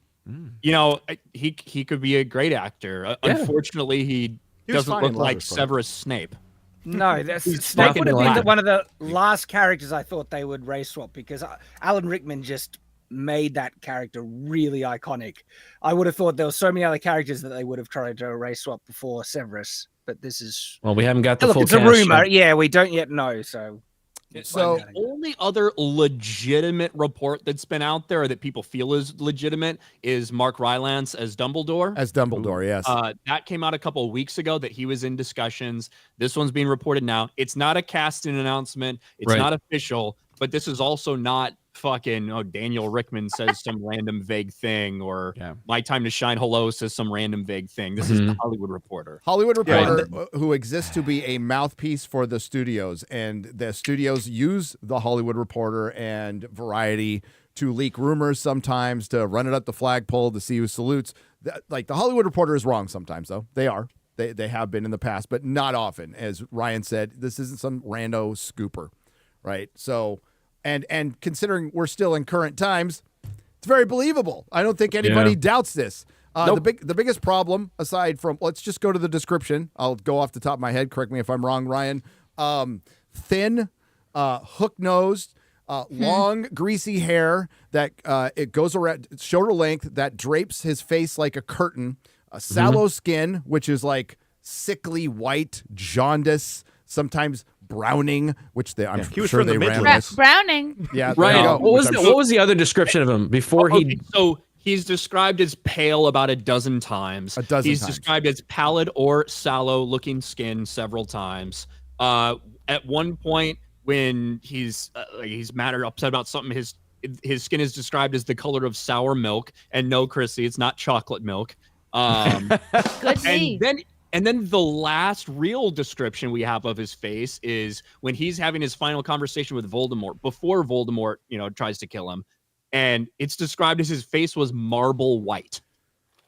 You know, he could be a great actor. Unfortunately, he doesn't look like Severus Snape. No, Snape would have been one of the last characters I thought they would race swap, because Alan Rickman just made that character really iconic. I would have thought there were so many other characters that they would have tried to race swap before Severus, but this is... Well, we haven't got the full cast. It's a rumor. Yeah, we don't yet know, so... So the only other legitimate report that's been out there that people feel is legitimate is Mark Rylance as Dumbledore. As Dumbledore, yes. That came out a couple of weeks ago that he was in discussions. This one's being reported now. It's not a casting announcement. It's not official, but this is also not fucking Daniel Rickman says some random vague thing, or My Time to Shine Hello says some random vague thing. This is the Hollywood Reporter. Hollywood Reporter, who exists to be a mouthpiece for the studios, and the studios use the Hollywood Reporter and Variety to leak rumors sometimes, to run it up the flagpole to see who salutes. Like, the Hollywood Reporter is wrong sometimes, though. They are. They have been in the past, but not often. As Ryan said, this isn't some rando scooper, right? So... And considering we're still in current times, it's very believable. I don't think anybody doubts this. The biggest problem, aside from, let's just go to the description. I'll go off the top of my head. Correct me if I'm wrong, Ryan. Thin, hook-nosed, long, greasy hair that it goes around shoulder length, that drapes his face like a curtain. A sallow skin, which is like sickly white, jaundice, sometimes browning, which I'm sure they ran this. Browning. Yeah, right. What was the other description of him before he? So he's described as pale about a dozen times. He's described as pallid or sallow-looking skin several times. At one point, when he's mad or upset about something, his skin is described as the color of sour milk. And no, Chrissy, it's not chocolate milk. Good. And then the last real description we have of his face is when he's having his final conversation with Voldemort, before Voldemort, tries to kill him. And it's described as his face was marble white.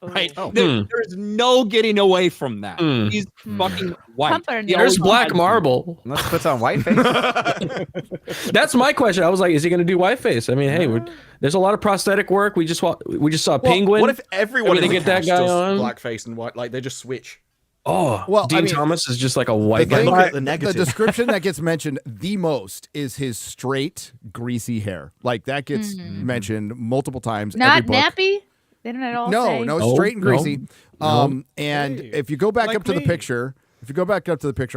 Right? There's no getting away from that. He's fucking white. There's black marble. Let's put on white face. That's my question. I was like, is he going to do white face? I mean, hey, there's a lot of prosthetic work. We just saw Penguin. What if everyone to get that guy on blackface and white? Like, they just switch. Oh, well, Dean Thomas is just like a white guy. The description that gets mentioned the most is his straight, greasy hair. Like, that gets mentioned multiple times. Not nappy? They don't at all say. No, straight and greasy. And if you go back up to the picture,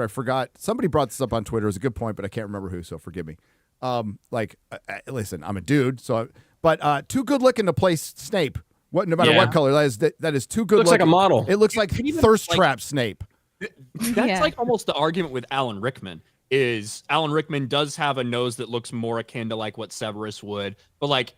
I forgot. Somebody brought this up on Twitter. It was a good point, but I can't remember who, so forgive me. Listen, I'm a dude, but too good looking to play Snape. No matter what color that is too good. Looks like a model. It looks like thirst trap Snape. That's like almost the argument with Alan Rickman. Is Alan Rickman does have a nose that looks more akin to like what Severus would, but like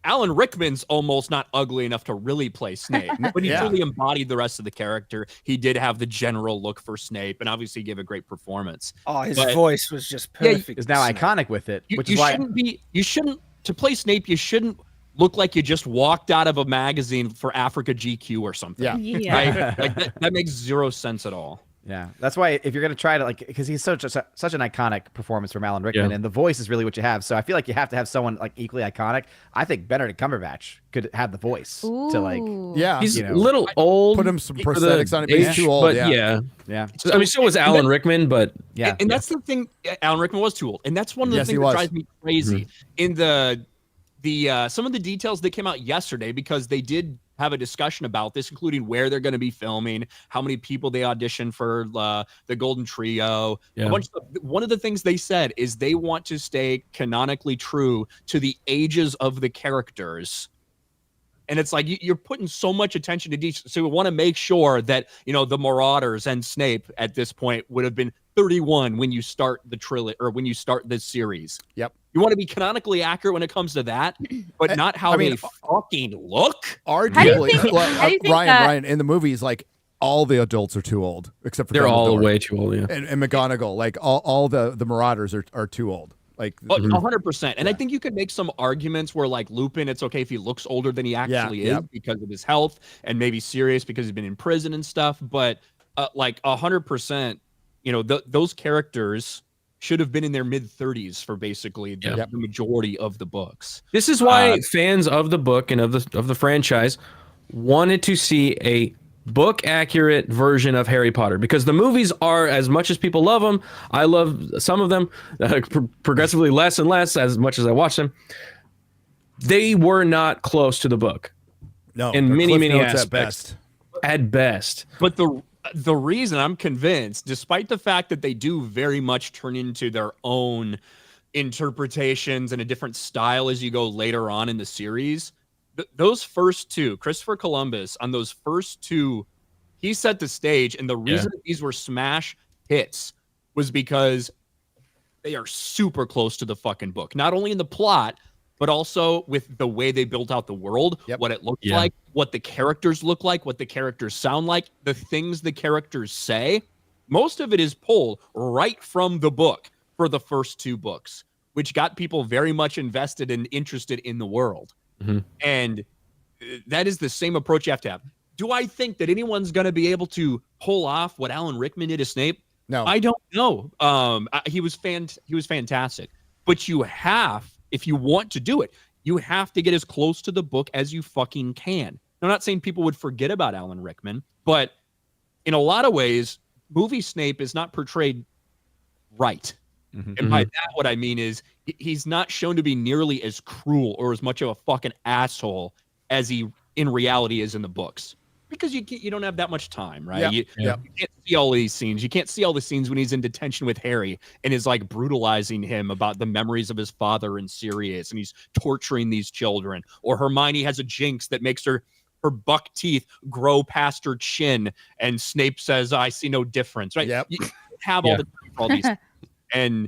Alan Rickman's almost not ugly enough to really play Snape. But he truly embodied the rest of the character. He did have the general look for Snape, and obviously gave a great performance. Oh, his voice was just perfect. Is now iconic with it. You shouldn't to play Snape. You shouldn't look like you just walked out of a magazine for Africa GQ or something. Right? Like that makes zero sense at all. Yeah, that's why if you're gonna try to because he's such an iconic performance from Alan Rickman, and the voice is really what you have. So I feel like you have to have someone like equally iconic. I think Benedict Cumberbatch could have the voice to like. Yeah, he's a little old. Put him some prosthetics on it. He's too old. But yeah. I mean, so was Alan Rickman, but and that's the thing. Alan Rickman was too old, and that's one of the things that drives me crazy in the some of the details that came out yesterday, because they did have a discussion about this, including where they're going to be filming, how many people they auditioned for the Golden Trio. A bunch of, one of the things they said is they want to stay canonically true to the ages of the characters. And it's like you're putting so much attention to detail. So we want to make sure that, the Marauders and Snape at this point would have been 31 when you start the trilogy or when you start this series. Yep. You want to be canonically accurate when it comes to that, but not how they fucking look. Arguably, Ryan, in the movies, like all the adults are too old, except for they're all Dumbledore. way too old. Yeah, and McGonagall, like all the Marauders are too old. Like 100%. And I think you could make some arguments where like Lupin, it's okay if he looks older than he actually is because of his health, and maybe Sirius because he's been in prison and stuff. But like 100%, those characters should have been in their mid-30s for basically the majority of the books. This is why fans of the book and of the franchise wanted to see a book accurate version of Harry Potter, because the movies are, as much as people love them, I love some of them progressively less and less as much as I watch them. They were not close to the book. No, in many aspects. At best. But the reason I'm convinced, despite the fact that they do very much turn into their own interpretations and a different style as you go later on in the series, those first two, Christopher Columbus, on those first two, he set the stage. And the reason these were smash hits was because they are super close to the fucking book, not only in the plot, but also with the way they built out the world, what it looked like, what the characters look like, what the characters sound like, the things the characters say. Most of it is pulled right from the book for the first two books, which got people very much invested and interested in the world. And that is the same approach you have to have. Do I think that anyone's going to be able to pull off what Alan Rickman did to Snape? No, I don't know. He was fantastic, but you have, if you want to do it, you have to get as close to the book as you fucking can. I'm not saying people would forget about Alan Rickman, but in a lot of ways, movie Snape is not portrayed right. And by that, what I mean is he's not shown to be nearly as cruel or as much of a fucking asshole as he in reality is in the books. Because you don't have that much time, right? You can't see all these scenes. You can't see all the scenes when he's in detention with Harry and is like brutalizing him about the memories of his father in Sirius, and he's torturing these children. Or Hermione has a jinx that makes her buck teeth grow past her chin, and Snape says, "I see no difference." Right? You have all the time for all these. And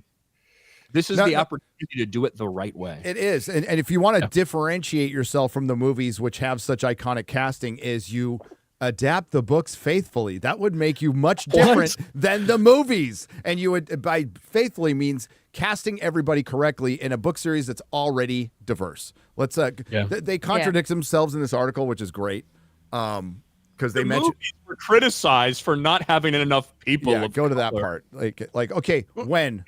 this is the opportunity to do it the right way. It is. And if you want to differentiate yourself from the movies, which have such iconic casting, is you adapt the books faithfully. That would make you much different than the movies. And you would, by faithfully means casting everybody correctly in a book series that's already diverse. Let's they contradict themselves in this article, which is great. Because they mentioned movies were criticized for not having enough people. Yeah, go to that part. Like, okay, when,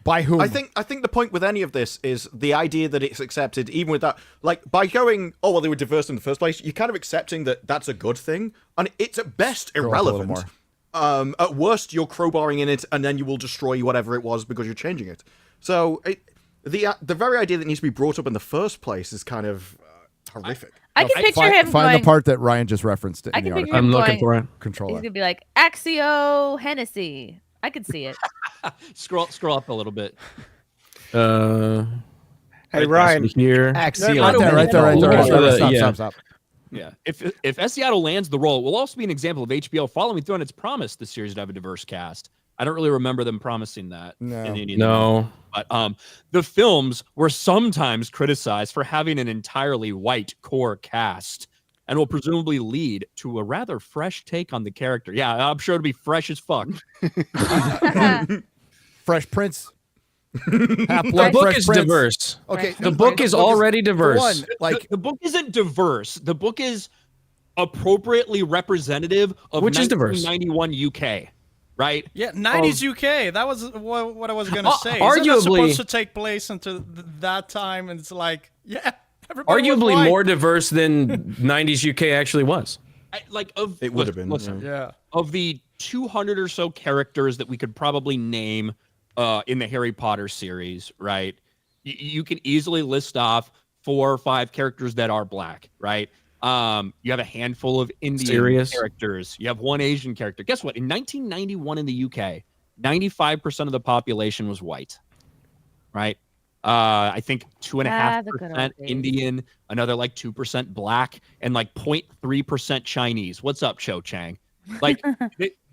by whom? I think the point with any of this is the idea that it's accepted, even with that, like by going, oh well, they were diverse in the first place. You're kind of accepting that that's a good thing, and it's at best irrelevant. At worst, you're crowbarring in it, and then you will destroy whatever it was because you're changing it. So the very idea that needs to be brought up in the first place is kind of horrific. I can picture him find going, the part that Ryan just referenced in the article. I'm looking for it. Controller. He's gonna be like Axio Hennessy. I could see it. Scroll up a little bit. Hey Ryan, here. Axio. Right there. Stop. Yeah. If Seattle lands the role, it will also be an example of HBO following through on its promise this series to have a diverse cast. I don't really remember them promising that. No. But the films were sometimes criticized for having an entirely white core cast and will presumably lead to a rather fresh take on the character. Yeah, I'm sure it'll be fresh as fuck. Fresh Prince. The book is diverse. Okay, the book is already diverse. The book isn't diverse. The book is appropriately representative of 1991 UK. Right? Yeah, 90s UK. That was what I was going to say. Arguably, isn't that supposed to take place into that time? And it's like, everybody arguably was more diverse than 90s UK actually was. It would have been. Listen, of the 200 or so characters that we could probably name in the Harry Potter series, right? You can easily list off 4 or 5 characters that are black, right? You have a handful of Indian characters. You have 1 Asian character. Guess what? In 1991 in the UK, 95% of the population was white, right? I think 2.5% Indian, another like 2% black, and like 0.3% Chinese. What's up, Cho Chang? Like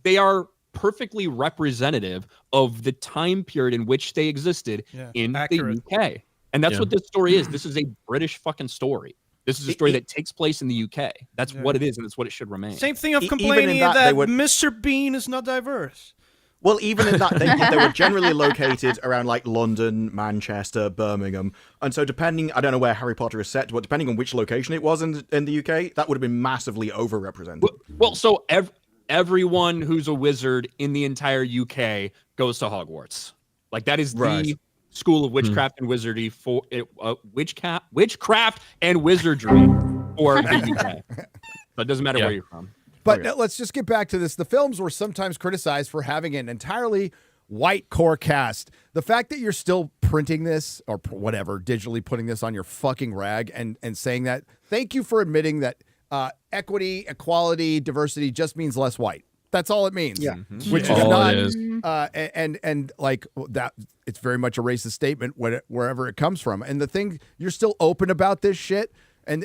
they are perfectly representative of the time period in which they existed in the UK. And that's what this story is. This is a British fucking story. This is a story that takes place in the UK. That's what it is, and it's what it should remain. Same thing of complaining that Mr. Bean is not diverse. Well, even in that, they were generally located around like London, Manchester, Birmingham. And so depending, I don't know where Harry Potter is set, but depending on which location it was in the UK, that would have been massively overrepresented. Well, so everyone who's a wizard in the entire UK goes to Hogwarts. Like that is Right. the school of witchcraft and wizardry for witchcraft and wizardry for the UK. So it doesn't matter where you're from. But let's just get back to this. The films were sometimes criticized for having an entirely white core cast. The fact that you're still printing this or whatever, digitally putting this on your fucking rag and saying that, thank you for admitting that equity, equality, diversity just means less white. That's all it means. Yeah. Which is All not, it is. and like that, it's very much a racist statement wherever it comes from. And the thing, you're still open about this shit. And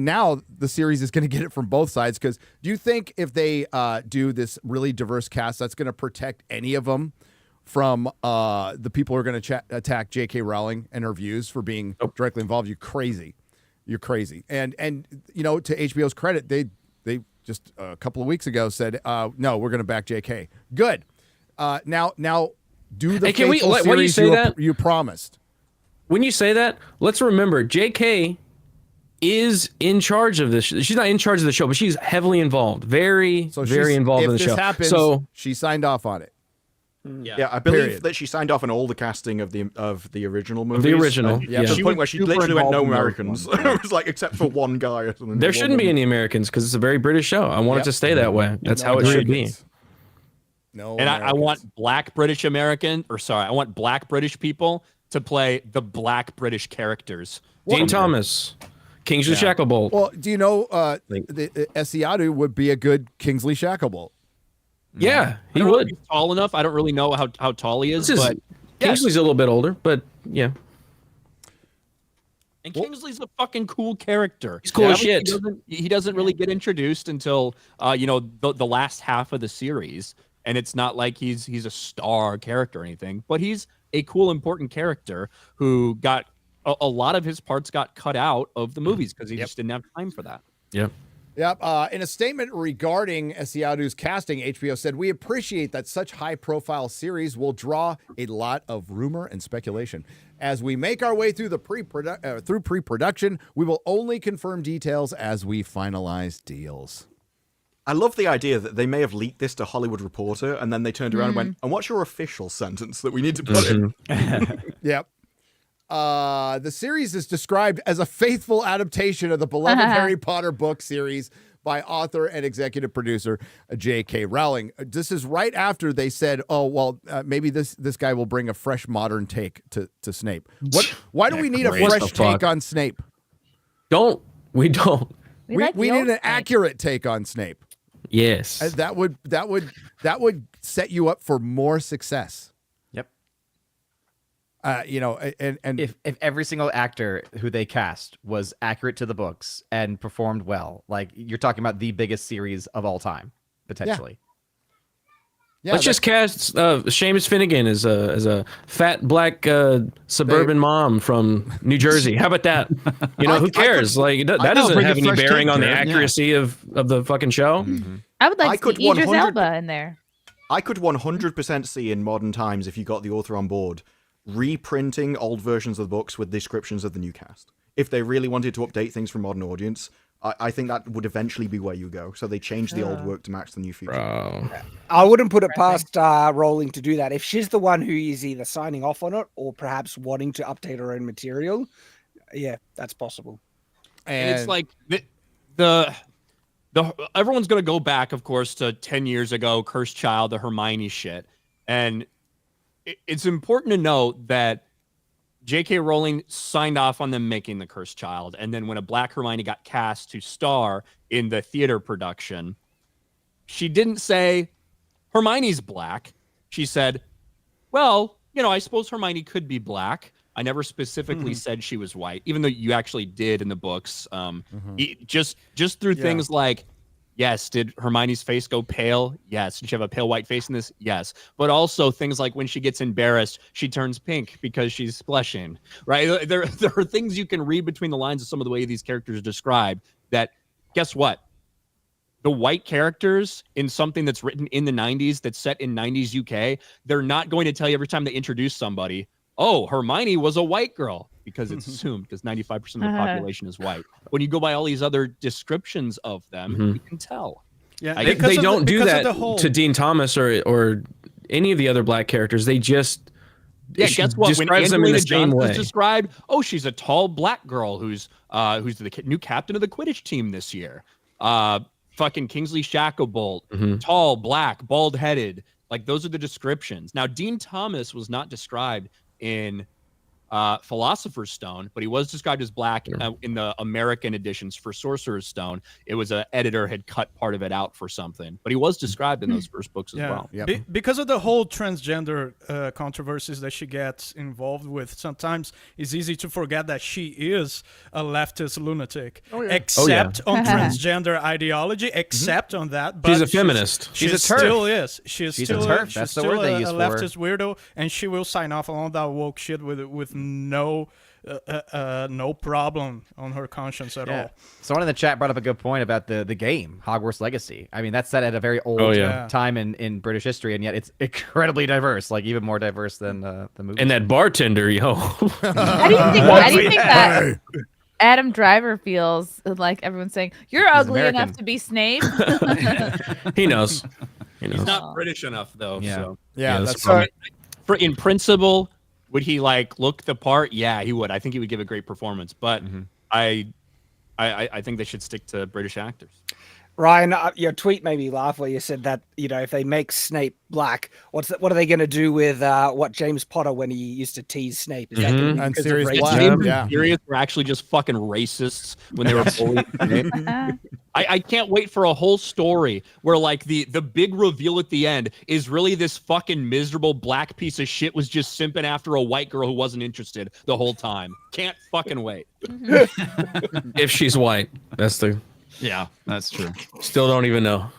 now the series is going to get it from both sides. Because do you think if they do this really diverse cast, that's going to protect any of them from the people who are going to attack J.K. Rowling and her views for being directly involved? You're crazy. And you know, to HBO's credit, they just a couple of weeks ago said, no, we're going to back J.K. Good. Now do the faithful series you promised. When you say that, let's remember J.K. is in charge of this. She's not in charge of the show, but she's heavily involved, very involved in the show. Happens, so she signed off on it. Yeah, I believe that she signed off on all the casting of the original movies. The original, to the point where she literally went, no Americans. It was like, except for one guy or something. There shouldn't be any Americans because it's a very British show. I want it to stay that way. That's how it should be. No, and I want black British I want black British people to play the black British characters. Dean Thomas, Kingsley Shacklebolt. Well, do you know the Esiadu would be a good Kingsley Shacklebolt? Yeah, he would. He's tall enough. I don't really know how tall he is, but Kingsley's a little bit older, but yeah. And Kingsley's a fucking cool character. He's cool as shit. He doesn't really get introduced until the last half of the series, and it's not like he's a star character or anything, but he's a cool, important character who got a lot of his parts got cut out of the movies because he just didn't have time for that. Yep. Yep. In a statement regarding Esiadu's casting, HBO said, "We appreciate that such high-profile series will draw a lot of rumor and speculation. As we make our way through pre-production, we will only confirm details as we finalize deals." I love the idea that they may have leaked this to Hollywood Reporter, and then they turned around and went, "And what's your official sentence that we need to put in?" Yep. The series is described as a faithful adaptation of the beloved Harry Potter book series by author and executive producer J.K. Rowling. This is right after they said, "Oh, well, maybe this guy will bring a fresh, modern take to Snape." Why do we need a fresh take on Snape? We don't. We need an accurate take on Snape. Yes, that would set you up for more success. And if every single actor who they cast was accurate to the books and performed well, like you're talking about the biggest series of all time, potentially. Yeah, let's just cast Seamus Finnegan as a fat black suburban mom from New Jersey. How about that? Who cares? That doesn't have any bearing on the accuracy of the fucking show. Mm-hmm. I would like to see Idris Elba in there. I could 100% see in modern times, if you got the author on board, reprinting old versions of the books with descriptions of the new cast. If they really wanted to update things for a modern audience, I think that would eventually be where you go. So they change the old work to match the new future. I wouldn't put it past Rowling to do that. If she's the one who is either signing off on it or perhaps wanting to update her own material, yeah, that's possible. And it's like the everyone's going to go back, of course, to 10 years ago, Cursed Child, the Hermione shit. And it's important to note that J.K. Rowling signed off on them making the Cursed Child, and then when a black Hermione got cast to star in the theater production, she didn't say Hermione's black. She said, "Well, I suppose Hermione could be black. I never specifically said she was white, even though you actually did in the books." Just through things like, yes, did Hermione's face go pale? Yes. Did she have a pale white face in this? Yes. But also things like when she gets embarrassed, she turns pink because she's blushing, right? There are things you can read between the lines of some of the way these characters are described that, guess what? The white characters in something that's written in the 90s, that's set in 90s UK, they're not going to tell you every time they introduce somebody, "Oh, Hermione was a white girl," because it's assumed, because 95% of the population is white. When you go by all these other descriptions of them, you can tell. Yeah, they don't do that to Dean Thomas or any of the other black characters. They just Yeah, she guess what? When describes them in the Angelina same Jones way. was described, oh, she's a tall black girl who's the new captain of the Quidditch team this year. Fucking Kingsley Shacklebolt, tall, black, bald-headed. Like, those are the descriptions. Now, Dean Thomas was not described in Philosopher's Stone, but he was described as black in the American editions for Sorcerer's Stone. It was an editor had cut part of it out for something, but he was described in those first books as well. Because of the whole transgender controversies that she gets involved with, sometimes it's easy to forget that she is a leftist lunatic, except on transgender ideology, except on that. But She's a feminist. She She's a TERF. still is. She's She's still a TERF. she's That's the still word they use a for her. leftist weirdo, and she will sign off on all that woke shit with no problem on her conscience at all. Someone in the chat brought up a good point about the game Hogwarts Legacy. I mean, that's set at a very old time in British history, and yet it's incredibly diverse, like even more diverse than the movie. And that bartender, yo. How do you think that Adam Driver feels? Like everyone's saying, you're ugly American. enough to be Snape. He knows. He's not British enough, though. Yeah. So. That's In principle, would he like look the part? Yeah, he would. I think he would give a great performance. But I think they should stick to British actors. Ryan, your tweet made me laugh where you said that, if they make Snape black, what are they going to do with what James Potter when he used to tease Snape? Is that going to be And because of Sirius racism? Black. James Yeah. and Sirius were actually just fucking racists when they were bullied. I can't wait for a whole story where like the big reveal at the end is really this fucking miserable black piece of shit was just simping after a white girl who wasn't interested the whole time. Can't fucking wait. If she's white, that's the. Yeah, that's true. Still don't even know.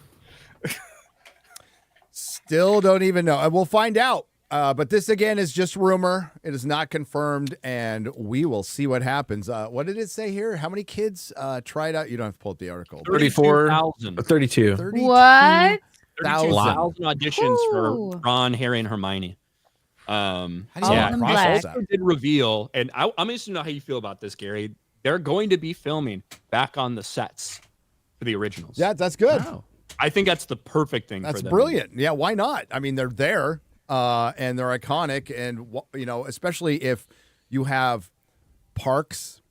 Still don't even know. We'll find out. But this, again, is just rumor. It is not confirmed, and we will see what happens. What did it say here? How many kids tried out? You don't have to pull up the article. 32,000. 32. 32,000 What? 32,000 auditions for Ron, Harry, and Hermione. All of them black. Also did reveal, and I'm interested to know how you feel about this, Gary. They're going to be filming back on the sets for the originals. Yeah, that's good. Wow. I think that's the perfect thing. That's for them. brilliant. Yeah, why not? I mean, they're there, and they're iconic, and especially if you have parks,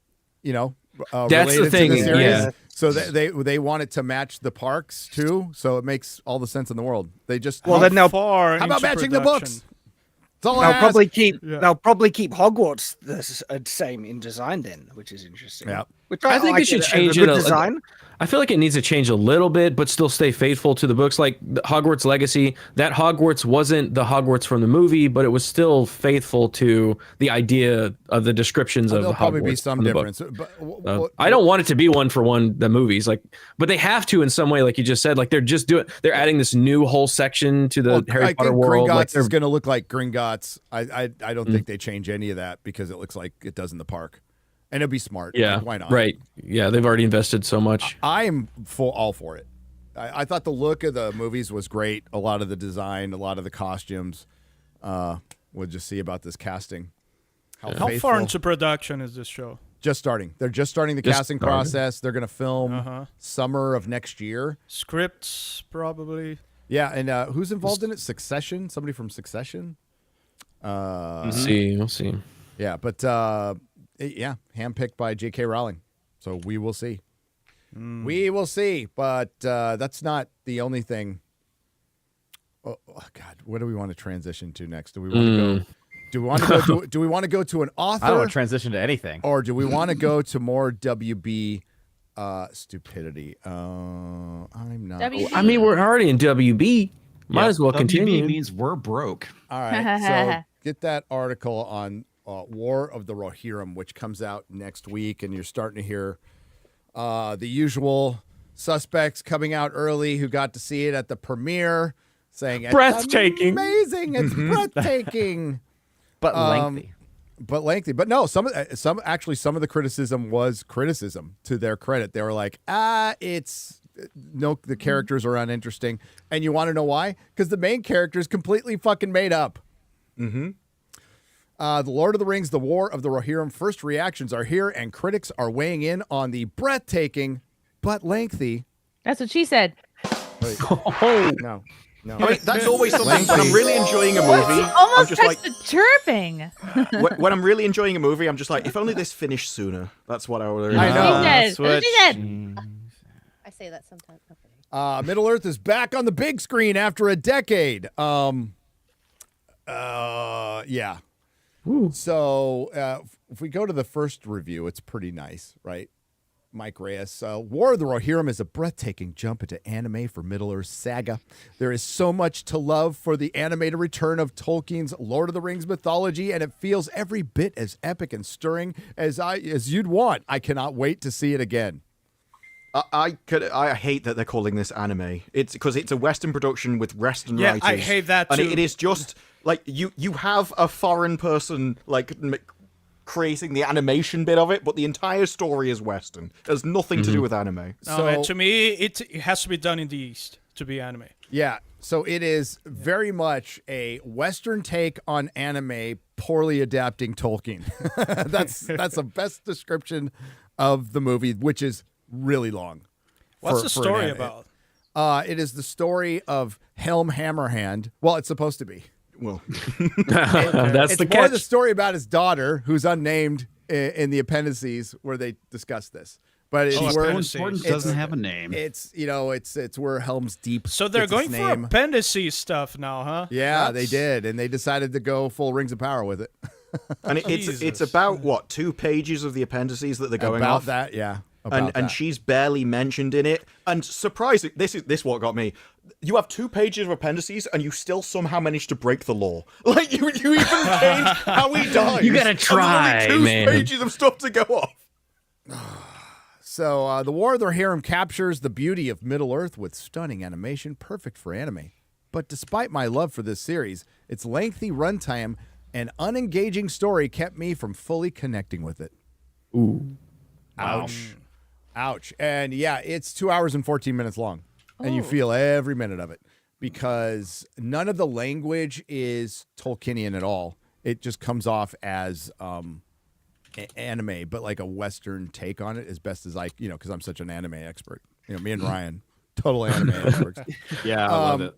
that's the related thing. to the series. Yeah. So they want it to match the parks too. So it makes all the sense in the world. They just Well, then they'll far how about into matching the production? books? That's all I They'll probably ask. keep Hogwarts the same in design then, which is interesting. Yeah. Which I think like it should as a change good it. design. I feel like it needs to change a little bit, but still stay faithful to the books. Like the Hogwarts Legacy, that Hogwarts wasn't the Hogwarts from the movie, but it was still faithful to the idea of the descriptions of There'll Hogwarts. probably be some from the book. difference. But I don't want it to be one for one the movies, but they have to in some way, like you just said. Like they're adding this new whole section to the Harry Potter think world. Gringotts Like is going to look like Gringotts. I don't think they change any of that because it looks like it does in the park. And it'd be smart. Yeah, Like, why not? right. Yeah, they've already invested so much. I'm all for it. I thought the look of the movies was great. A lot of the design, a lot of the costumes. We'll just see about this casting. How far into production is this show? Just starting. They're just starting the casting process. They're going to film summer of next year. Scripts, probably. Yeah, and who's involved in it? Succession? Somebody from Succession? We'll see. Yeah, but handpicked by J.K. Rowling. So we will see. We will see, but that's not the only thing. Oh God, what do we want to transition to next? Do we want to go? Do we want to go? Do we want to go to an author? I don't want to transition to anything. Or do we want to go to more WB stupidity? I'm not. WB. I mean, we're already in WB. Might as well continue. WB means we're broke. All right, so get that article on War of the Rohirrim, which comes out next week, and you're starting to hear the usual suspects coming out early who got to see it at the premiere, saying it's breathtaking, amazing, it's breathtaking, but lengthy. But no, some of the criticism was criticism. To their credit, they were like, the characters are uninteresting, and you want to know why? Because the main character is completely fucking made up. Mm-hmm. The Lord of the Rings, The War of the Rohirrim first reactions are here, and critics are weighing in on the breathtaking but lengthy. That's what she said. Wait, no. No. I mean, that's always something when I'm really enjoying a movie. I'm Almost just like, touched the chirping. when I'm really enjoying a movie, I'm just like, if only this finished sooner. That's what I would. I know. That's what she said. I say that sometimes. Okay. Middle Earth is back on the big screen after a decade. Yeah. So if we go to the first review, it's pretty nice, right? Mike Reyes. War of the Rohirrim is a breathtaking jump into anime for Middle-earth saga. There is so much to love for the animated return of Tolkien's Lord of the Rings mythology, and it feels every bit as epic and stirring as you'd want. I cannot wait to see it again. I hate that they're calling this anime. It's because it's a Western production with Western writers. I hate that too. And it is just like you have a foreign person like creating the animation bit of it, but the entire story is Western. It has nothing to do with anime. So to me, it has to be done in the East to be anime. Yeah, so it is very much a Western take on anime, poorly adapting Tolkien. That's the best description of the movie, which is really long. What's the story about? It is the story of Helm Hammerhand. Well, it's supposed to be. Well, that's the catch. It's more the story about his daughter, who's unnamed in the appendices where they discuss this. But it's where important doesn't have a name. It's it's where Helm's Deep. So they're gets going its for name. appendices stuff now, huh? Yeah, they did, and they decided to go full Rings of Power with it. And it's about what, 2 pages of the appendices that they're going about off. That, yeah. And she's barely mentioned in it. And surprising, this what got me. You have 2 pages of appendices, and you still somehow managed to break the law. Like you even changed how he dies. You gotta try, and there's only 2 man. pages of stuff to go off. So the War of the Rohirrim captures the beauty of Middle Earth with stunning animation, perfect for anime. But despite my love for this series, its lengthy runtime and unengaging story kept me from fully connecting with it. Ooh. Ouch. Ouch. And yeah, it's 2 hours and 14 minutes long. And you feel every minute of it because none of the language is Tolkienian at all. It just comes off as anime, but like a Western take on it as best as because I'm such an anime expert. Me and Ryan, total anime experts. Yeah, I love it.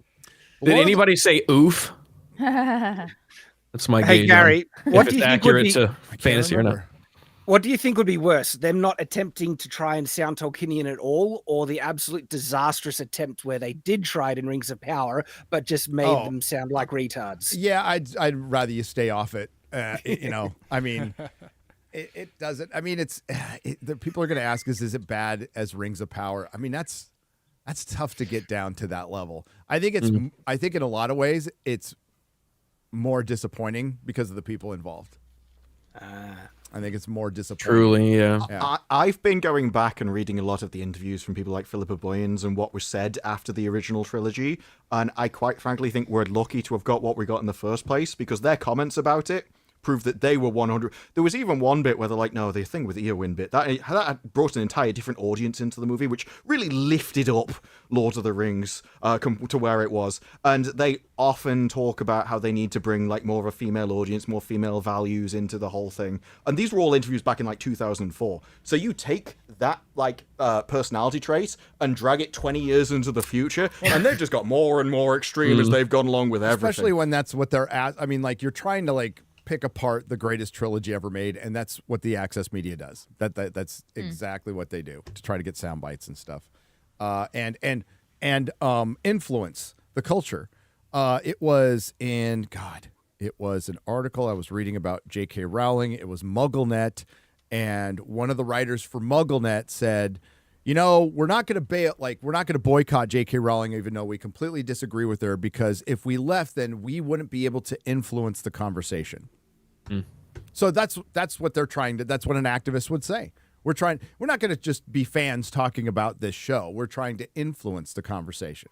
Did anybody say oof? That's my Hey, gauge Gary, on what if do you it's think would accurate be- to fantasy or not. What do you think would be worse, them not attempting to try and sound Tolkienian at all, or the absolute disastrous attempt where they did try it in Rings of Power, but just made them sound like retards? Yeah, I'd rather you stay off it. I mean, it doesn't. I mean, the people are going to ask is it bad as Rings of Power? I mean, that's tough to get down to that level. I think it's. I think in a lot of ways it's more disappointing because of the people involved. I think it's more disappointing. Truly, yeah. I've been going back and reading a lot of the interviews from people like Philippa Boyens and what was said after the original trilogy, and I quite frankly think we're lucky to have got what we got in the first place because their comments about it proved that they were 100. There was even one bit where they're like, no, the thing with the Eowyn bit, that brought an entire different audience into the movie, which really lifted up Lord of the Rings to where it was. And they often talk about how they need to bring like more of a female audience, more female values into the whole thing. And these were all interviews back in like 2004. So you take that like personality trait and drag it 20 years into the future, and they've just got more and more extreme as they've gone along with everything. Especially when that's what they're at. I mean, like you're trying to like pick apart the greatest trilogy ever made, and that's what the Access Media does. That's exactly what they do to try to get sound bites and stuff, and influence the culture. It was an article I was reading about J.K. Rowling. It was MuggleNet, and one of the writers for MuggleNet said, we're not going to boycott J.K. Rowling, even though we completely disagree with her, because if we left, then we wouldn't be able to influence the conversation. So that's what they're trying to. That's what an activist would say. We're not going to just be fans talking about this show. We're trying to influence the conversation.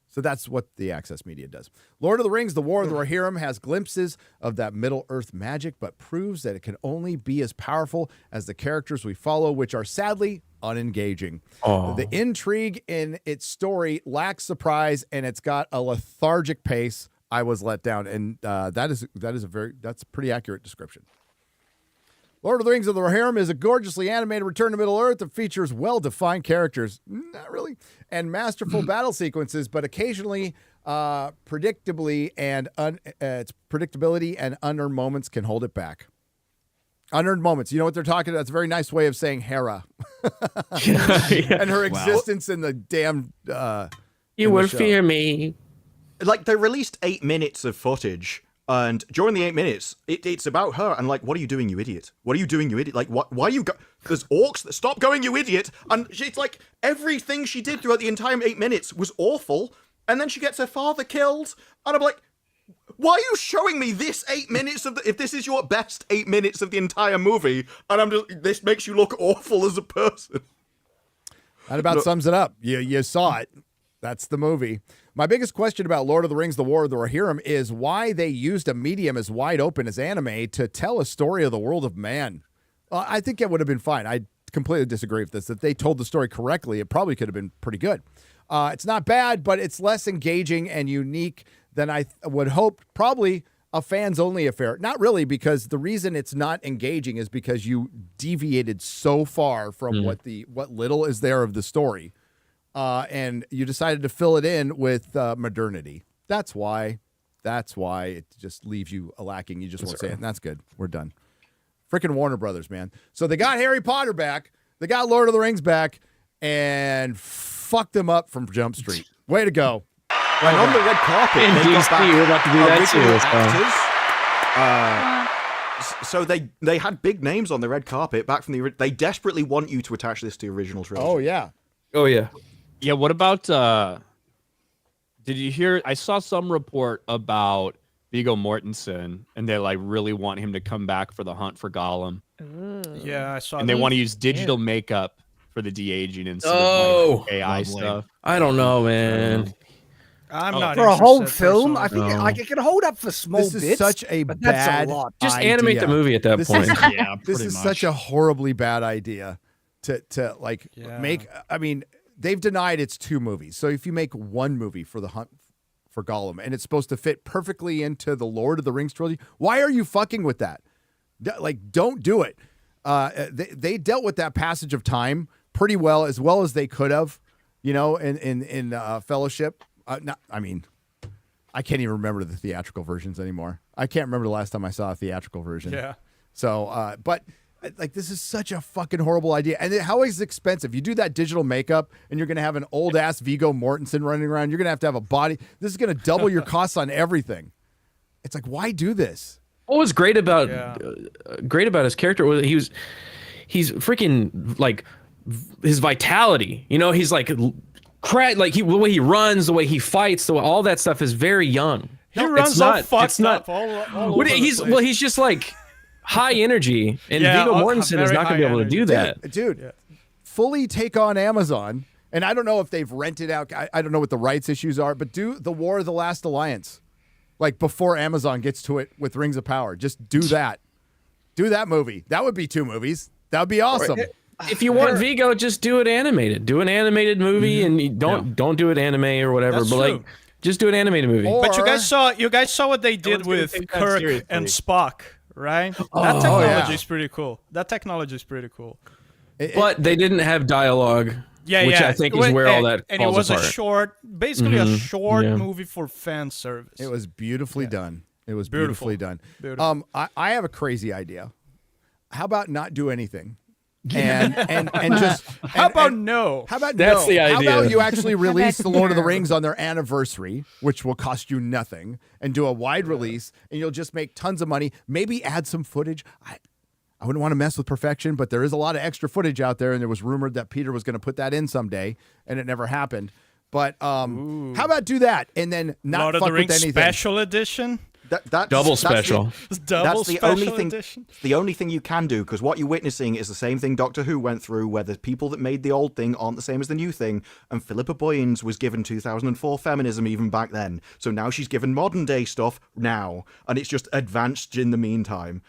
So that's what the Access Media does. Lord of the Rings, The War of the Rohirrim has glimpses of that Middle-earth magic, but proves that it can only be as powerful as the characters we follow, which are sadly unengaging. The intrigue in its story lacks surprise, and it's got a lethargic pace. I was let down, and that's a pretty accurate description. Lord of the Rings of the Rohirrim is a gorgeously animated return to Middle-earth that features well-defined characters, not really, and masterful battle sequences, but occasionally predictably and its predictability and unearned moments can hold it back. Unearned moments. You know what they're talking about? That's a very nice way of saying Hera. And her existence in the damn you will fear me. Like, they released 8 minutes of footage, and during the 8 minutes, it's about her, and like, what are you doing, you idiot? What are you doing, you idiot? Like, why are you there's orcs that stop going, you idiot, and it's like, everything she did throughout the entire 8 minutes was awful, and then she gets her father killed, and I'm like, why are you showing me this 8 minutes if this is your best 8 minutes of the entire movie, and this makes you look awful as a person? That about sums it up. You saw it. That's the movie. My biggest question about Lord of the Rings, The War of the Rohirrim is why they used a medium as wide open as anime to tell a story of the world of man. I think it would have been fine. I completely disagree with this. If they told the story correctly, it probably could have been pretty good. It's not bad, but it's less engaging and unique than I would hope. Probably a fans-only affair. Not really, because the reason it's not engaging is because you deviated so far from what little is there of the story. And you decided to fill it in with modernity. That's why it just leaves you lacking. You just won't say it, and that's good. We're done. Freaking Warner Brothers, man. So they got Harry Potter back, they got Lord of the Rings back, and fucked them up from Jump Street. Way to go. And on the red carpet, in they DC, got back we're about to do that too. So they had big names on the red carpet back from the. They desperately want you to attach this to the original trilogy. Oh yeah. Oh yeah. Yeah, what about did you hear I saw some report about Viggo Mortensen and they like really want him to come back for the hunt for Gollum. Yeah, I saw and that. they want to use digital makeup for the de-aging instead Oh, of like AI stuff. I don't know, man. I'm not for a whole interested, film. I personally. think like it can hold up for small This is bits. such a but that's bad a lot. Just animate the movie at that point. Yeah, This pretty is much. such a horribly bad idea to like make. I mean, they've denied it's 2 movies. So if you make 1 movie for the hunt for Gollum and it's supposed to fit perfectly into the Lord of the Rings trilogy, why are you fucking with that? Like, don't do it. They dealt with that passage of time pretty well as they could have, you know, in Fellowship. I mean, I can't even remember the theatrical versions anymore. I can't remember the last time I saw a theatrical version. Yeah. So, but like, this is such a fucking horrible idea. And how is it expensive? You do that digital makeup and you're going to have an old ass Viggo Mortensen running around. You're going to have a body. This is going to double your costs on everything. It's like, why do this? What was great about his character was he's freaking like his vitality. You know, he's like the way he runs, the way he fights, all that stuff is very young. He runs all fucked up all over the place. He's just like high energy, and Viggo Mortensen is not going to be able to do that. Dude, fully take on Amazon, and I don't know if they've rented out, I don't know what the rights issues are, but do the War of the Last Alliance, like before Amazon gets to it with Rings of Power. Just do that. Do that movie. That would be 2 movies. That would be awesome. If you want Viggo, just do it animated. Do an animated movie, and don't do it anime or whatever. That's but true. like, just do an animated movie. But you guys saw what they did with Kirk and Spock, right? That technology is pretty cool. But they didn't have dialogue. Which I think is where all that and falls it was apart. basically a short movie for fan service. It was beautifully done. It was Beautiful. beautifully done. Beautiful. I have a crazy idea. How about not do anything? And just How about no? How about That's no? the idea. How about you actually release The Lord of the Rings on their anniversary, which will cost you nothing, and do a wide release, and you'll just make tons of money. Maybe add some footage. I wouldn't want to mess with perfection, but there is a lot of extra footage out there, and there was rumored that Peter was going to put that in someday, and it never happened. But how about do that and then not Lord of fuck the Rings with anything? special edition. That's Double special. Double That's the special only thing. edition. The only thing you can do, because what you're witnessing is the same thing Doctor Who went through, where the people that made the old thing aren't the same as the new thing. And Philippa Boyens was given 2004 feminism even back then, so now she's given modern day stuff now, and it's just advanced in the meantime.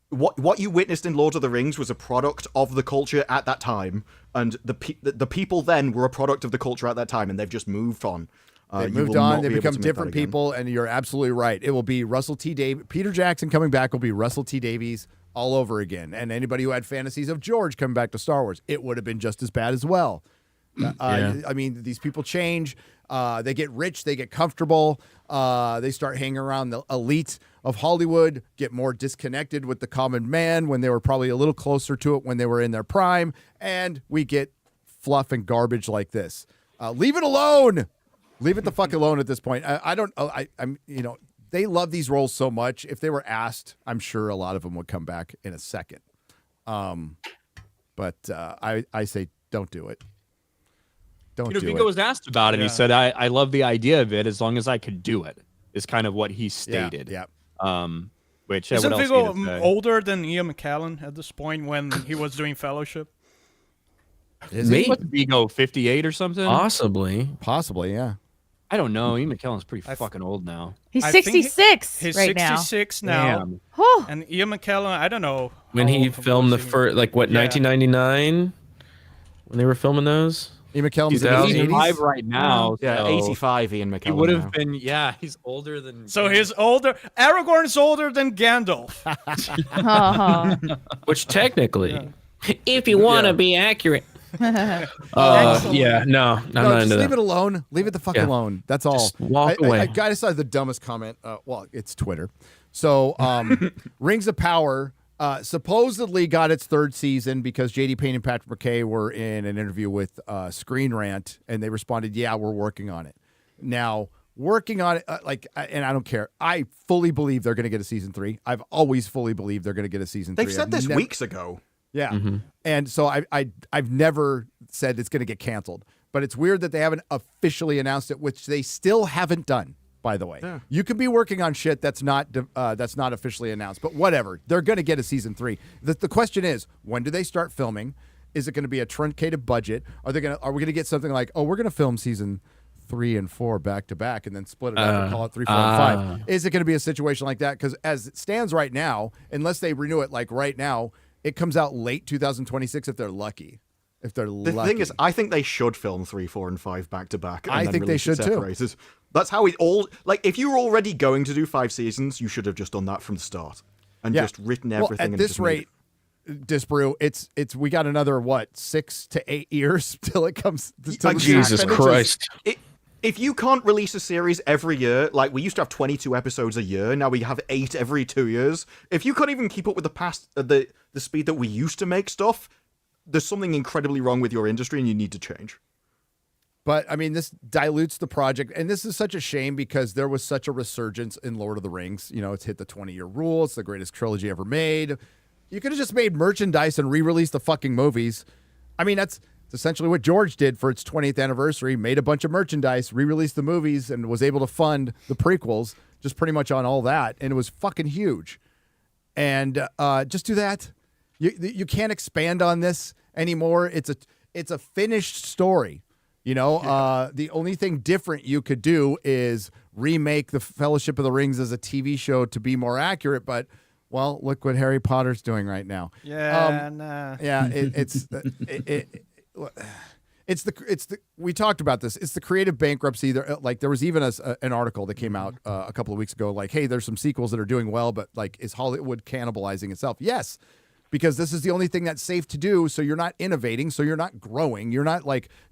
What you witnessed in Lord of the Rings was a product of the culture at that time, and the people then were a product of the culture at that time, and they've just moved on. They moved on. They become different people, and you're absolutely right. It will be Russell T. Davies. Peter Jackson coming back will be Russell T. Davies all over again. And anybody who had fantasies of George coming back to Star Wars, it would have been just as bad as well. I mean, these people change. They get rich, they get comfortable, they start hanging around the elite of Hollywood, get more disconnected with the common man when they were probably a little closer to it when they were in their prime, and we get fluff and garbage like this. Leave it alone. Leave it the fuck alone at this point. I'm they love these roles so much. If they were asked, I'm sure a lot of them would come back in a second. But I say don't do it. Don't do it. Vigo was asked about it. He said, I love the idea of it as long as I could do it, is kind of what he stated. Yeah. Which Isn't what else Vigo do you say? older than Ian McKellen at this point when he was doing Fellowship? Is he? What, Vigo 58 or something? Possibly, yeah. I don't know. Ian McKellen's pretty fucking old now. He's I think 66 He's right now. 66 now. Damn. And Ian McKellen, I don't know. When he filmed the first, 1999? When they were filming those? Ian McKellen's He's 85 right now. Yeah, so 85 Ian McKellen. He would have now. been, he's older than... So he's older. Aragorn's older than Gandalf. Which technically, if you want to be accurate. No, I'm not just into leave that. it alone. Leave it the fuck alone. That's all. Just walk away. I gotta say the dumbest comment. Well, it's Twitter. So, Rings of Power supposedly got its third season because J.D. Payne and Patrick McKay were in an interview with Screen Rant, and they responded, "Yeah, we're working on it." Now, working on it, and I don't care. I fully believe they're going to get a season 3. I've always fully believed they're going to get a season 3. They've said this weeks ago. Yeah. And so I've never said it's going to get canceled, but it's weird that they haven't officially announced it, which they still haven't done, by the way. Yeah. You can be working on shit that's not officially announced, but whatever. They're going to get a season 3. The question is, when do they start filming? Is it going to be a truncated budget? Are we going to get something like, we're going to film season 3 and 4 back to back and then split it up and call it 3, 4, and 5? Is it going to be a situation like that? Because as it stands right now, unless they renew it like right now, it comes out late 2026 if they're lucky. The thing is, I think they should film 3, 4, and 5 back to back. I think they should too. That's how it all. If you were already going to do 5 seasons, you should have just done that from the start and just written everything. Well, at this rate, Disparu, it's we got another 6 to 8 years till it comes. Jesus Christ! If you can't release a series every year, like we used to have 22 episodes a year, now we have 8 every 2 years. If you can't even keep up with the speed that we used to make stuff, there's something incredibly wrong with your industry and you need to change. But I mean, this dilutes the project, and this is such a shame because there was such a resurgence in Lord of the Rings. It's hit the 20-year rule. It's the greatest trilogy ever made. You could have just made merchandise and re-released the fucking movies. I mean, that's essentially what George did for its 20th anniversary, made a bunch of merchandise, re-released the movies, and was able to fund the prequels just pretty much on all that, and it was fucking huge. And just do that. You can't expand on this anymore. It's a finished story. The only thing different you could do is remake the Fellowship of the Rings as a TV show to be more accurate, but well, look what Harry Potter's doing right now. Yeah, Yeah, it's the we talked about this. It's the creative bankruptcy. There was even an article that came out a couple of weeks ago. Like, hey, there's some sequels that are doing well, but is Hollywood cannibalizing itself? Yes, because this is the only thing that's safe to do. So you're not innovating. So you're not growing. You're not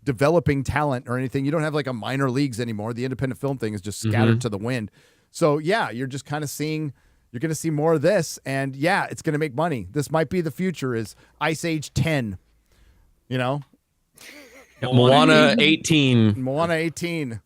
developing talent or anything. You don't have a minor leagues anymore. The independent film thing is just scattered to the wind. So yeah, you're just kind of seeing. You're going to see more of this, and yeah, it's going to make money. This might be the future. Is Ice Age 10? Moana 18. Moana 18.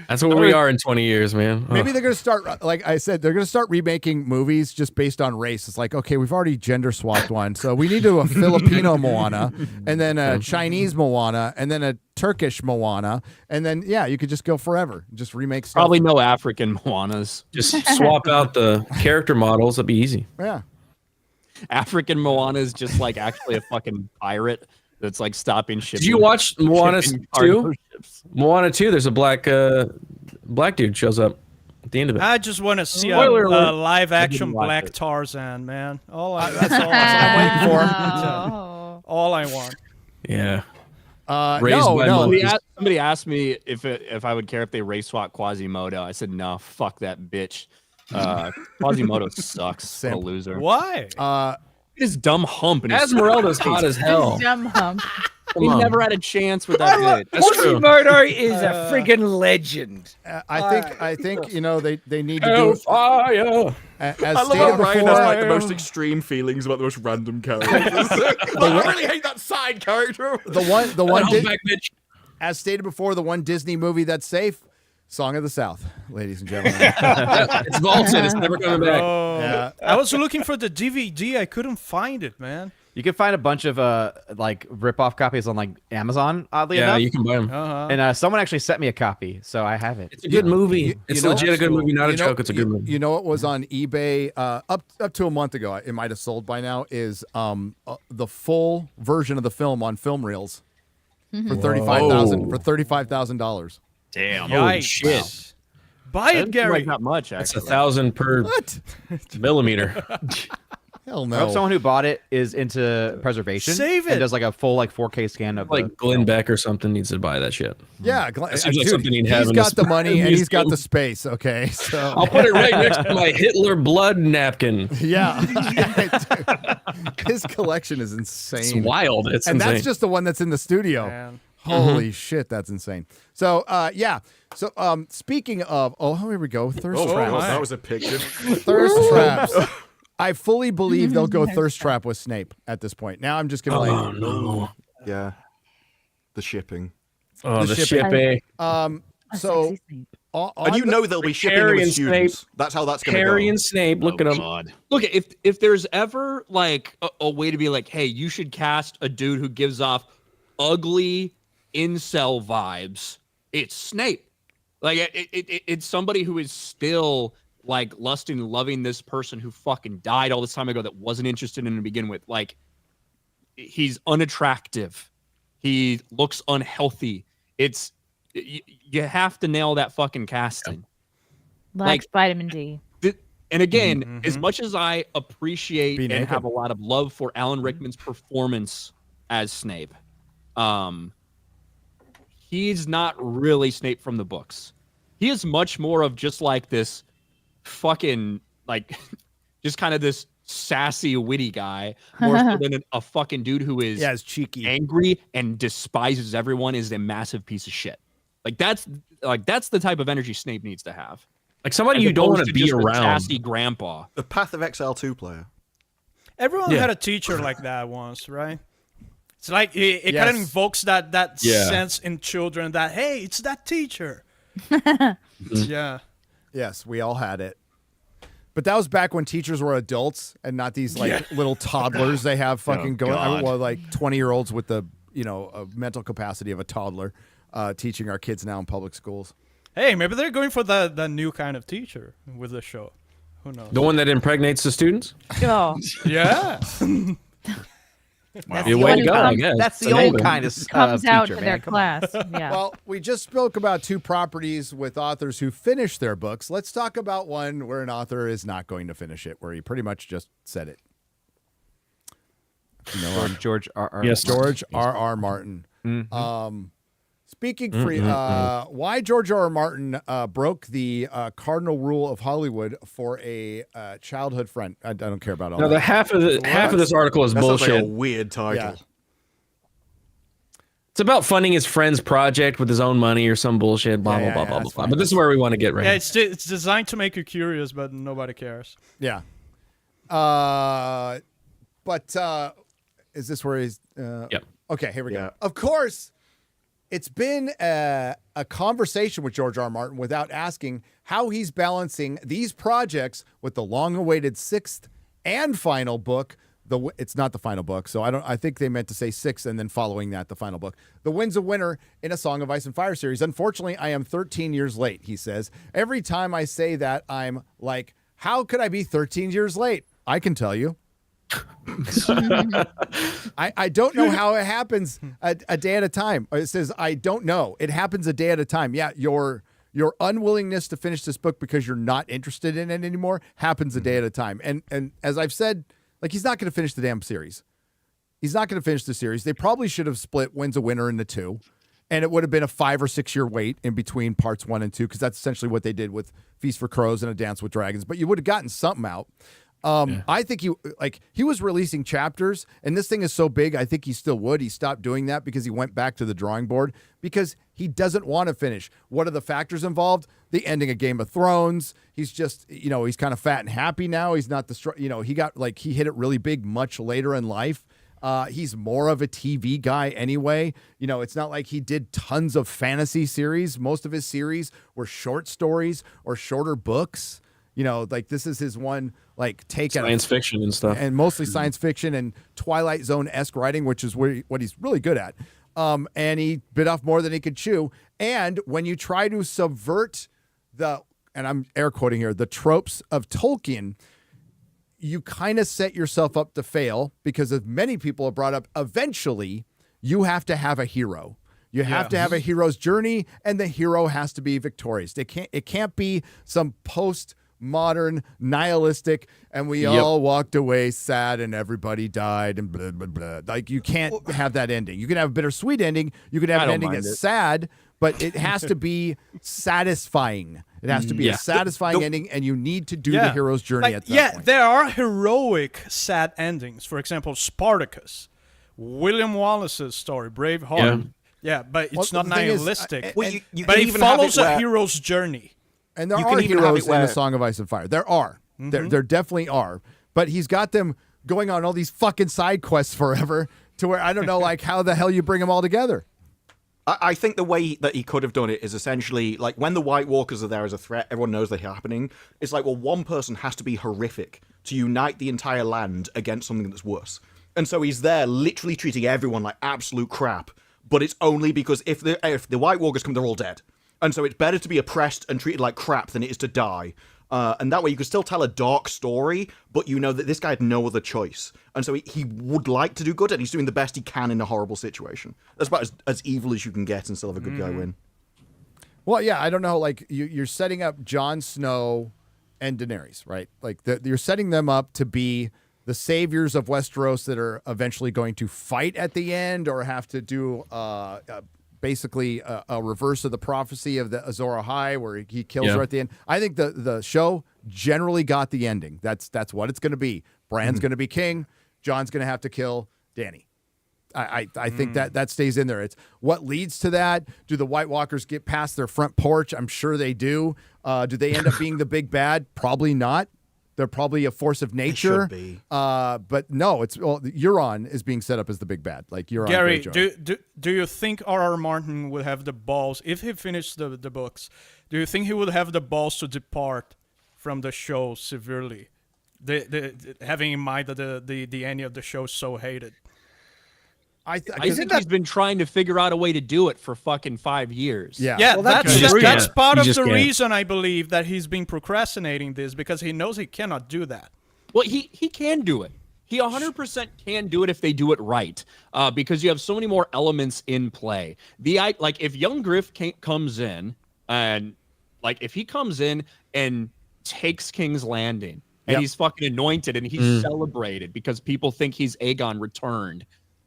That's where we are in 20 years, man. Maybe they're going to start, like I said, they're going to start remaking movies just based on race. It's like, okay, we've already gender swapped one, so we need to do a Filipino Moana, and then a Chinese Moana, and then a Turkish Moana, and then, yeah, you could just go forever. Just remake stuff. Probably no African Moanas. Just swap out the character models. That'd be easy. Yeah. African Moana is just actually a fucking pirate that's stopping shipping. Did you watch Moana 2? Moana 2, there's a black dude shows up at the end of it. I just want to see a live action Black Tarzan, man. That's all I'm waiting for. That's all I want. Yeah. Somebody asked me if I would care if they race swap Quasimodo. I said no, fuck that bitch. Quasimodo sucks. What a loser. Why? His dumb hump. And Esmeralda's hot as hell. Dumb hump. He never had a chance with that bit. Quasimodo is a friggin' legend. I think you know they need to do fire. As I love stated how Ryan has like the before, most extreme feelings about the most random characters. I really hate that side character. the one as stated before, the one Disney movie that's safe, Song of the South, ladies and gentlemen. It's vaulted. It's never coming back. Yeah. I was looking for the DVD. I couldn't find it, man. You can find a bunch of like rip-off copies on like Amazon, oddly enough. Yeah, you can buy them. And someone actually sent me a copy, so I have it. It's a good movie. It's legit a good movie, not a joke. It's a good movie. You know what was on eBay up to a month ago? It might have sold by now. Is the full version of the film on film reels for $35,000. Damn! Holy shit! Wow. Buy it, Gary. Like not much. That's Actually, $1,000 per millimeter. Hell I hope no! someone who bought it is into preservation. Save it. And does like a full like 4K scan of Like Glenn Beck or something needs to buy that shit. Yeah, That seems like something he'd have he's in got his the money and he's got museum. the space. Okay, so I'll put it right next to my Hitler blood napkin. yeah, his collection is insane. It's wild. It's and insane. that's just the one that's in the studio. Man. Holy shit, that's insane. So yeah. So speaking of, here we go. Thirst traps. That was a picture. Thirst traps. I fully believe they'll go thirst trap with Snape at this point. Now I'm just gonna no. Yeah. The shipping. Oh, the shipping. So And you know they'll be shipping them Harry with and students. Snape. That's how that's going to go. Harry and Snape, look at them. Look, if there's ever like a way to be like, hey, you should cast a dude who gives off ugly incel vibes, it's Snape. Like it's somebody who is still like lusting and loving this person who fucking died all this time ago that wasn't interested in him to begin with. Like, he's unattractive. He looks unhealthy. It's you have to nail that fucking casting. Like vitamin D. And again, as much as I appreciate and have a lot of love for Alan Rickman's performance as Snape, he's not really Snape from the books. He is much more of just like this fucking, like, just kind of this sassy, witty guy, more so than a fucking dude who is cheeky, angry, and despises everyone, is a massive piece of shit. Like that's the type of energy Snape needs to have. Like somebody you don't want to be just around. A sassy grandpa. The Path of Exile 2 player. Everyone had a teacher like that once, right? It's like it kind of invokes that sense in children that, hey, it's that teacher. Yeah. Yes, we all had it. But that was back when teachers were adults and not these like little toddlers they have fucking like 20-year-olds with the, mental capacity of a toddler teaching our kids now in public schools. Hey, maybe they're going for the new kind of teacher with the show. Who knows? The one that impregnates the students? Oh. Yeah. That's the way to go, I guess. That's the old kind of comes out teacher, to their man. class. Yeah. Well, we just spoke about two properties with authors who finished their books. Let's talk about one where an author is not going to finish it, where he pretty much just said it. George R. Yes, George R. Martin. Speaking free, why George R. Martin broke the cardinal rule of Hollywood for a childhood friend. I don't care about all that. No, half of this article is bullshit. Like a weird title. Yeah. It's about funding his friend's project with his own money or some bullshit. Blah blah blah blah blah. But this is where we want to get right. Yeah, it's designed to make you curious, but nobody cares. Yeah. But is this where he's? Yep. Okay, here we go. Of course. It's been a conversation with George R. Martin without asking how he's balancing these projects with the long-awaited sixth and final book. It's not the final book, so I think they meant to say sixth and then following that, the final book. The Winds of Winter in A Song of Ice and Fire series. Unfortunately, I am 13 years late, he says. Every time I say that, I'm like, how could I be 13 years late? I can tell you. I don't know how it happens a day at a time. It says, I don't know. It happens a day at a time. Yeah, your unwillingness to finish this book because you're not interested in it anymore happens a day at a time. And as I've said, like, he's not going to finish the damn series. He's not going to finish the series. They probably should have split Winds of Winter into two, and it would have been a 5 or 6 year wait in between parts 1 and 2, because that's essentially what they did with Feast for Crows and A Dance with Dragons. But you would have gotten something out. I think he was releasing chapters, and this thing is so big, I think he still would. He stopped doing that because he went back to the drawing board because he doesn't want to finish. What are the factors involved? The ending of Game of Thrones. He's just, he's kind of fat and happy now. He's not he hit it really big much later in life. He's more of a TV guy anyway. It's not like he did tons of fantasy series. Most of his series were short stories or shorter books. This is his one take on science fiction and stuff, and mostly science fiction and Twilight Zone-esque writing, which is what he's really good at. And he bit off more than he could chew. And when you try to subvert and I'm air quoting here, the tropes of Tolkien, you kind of set yourself up to fail because, as many people have brought up, eventually you have to have a hero. You have to have a hero's journey, and the hero has to be victorious. It can't be some post-modern nihilistic, and we all walked away sad and everybody died and blah, blah, blah. You can't have that ending. You can have a bittersweet ending. You can have an ending that's sad, but it has to be satisfying. It has to be a satisfying ending, and you need to do the hero's journey at that point. There are heroic sad endings. For example, Spartacus, William Wallace's story, Braveheart. Yeah, but it's not nihilistic. But it follows a hero's journey. And there are heroes in A Song of Ice and Fire. There are. There definitely are. But he's got them going on all these fucking side quests forever to where I don't know how the hell you bring them all together. I think the way that he could have done it is essentially when the White Walkers are there as a threat, everyone knows they're happening. It's one person has to be horrific to unite the entire land against something that's worse. And so he's there literally treating everyone like absolute crap, but it's only because if the White Walkers come, they're all dead. And so it's better to be oppressed and treated like crap than it is to die. And that way you can still tell a dark story, but you know that this guy had no other choice. And so he would like to do good, and he's doing the best he can in a horrible situation. That's about as evil as you can get and still have a good guy win. Well, yeah, I don't know. You're setting up Jon Snow and Daenerys, right? You're setting them up to be the saviors of Westeros that are eventually going to fight at the end or have to do basically a reverse of the prophecy of the Azor Ahai where he kills her at the end. I think the show generally got the ending. That's what it's going to be. Bran's going to be king. Jon's going to have to kill Dany. I think that stays in there. It's what leads to that. Do the White Walkers get past their front porch? I'm sure they do. Do they end up being the big bad? Probably not. They're probably a force of nature. Should be. But no, Euron is being set up as the big bad. Euron. Gary, do you think R.R. Martin would have the balls, if he finished the books, do you think he would have the balls to depart from the show severely? Having in mind that the ending of the show is so hated. I think he's been trying to figure out a way to do it for fucking 5 years. Yeah, that's part of the reason I believe that he's been procrastinating this, because he knows he cannot do that. Well, he can do it. He 100% can do it if they do it right, because you have so many more elements in play. If young Griff comes in and if he comes in and takes King's Landing and he's fucking anointed and he's celebrated because people think he's Aegon returned.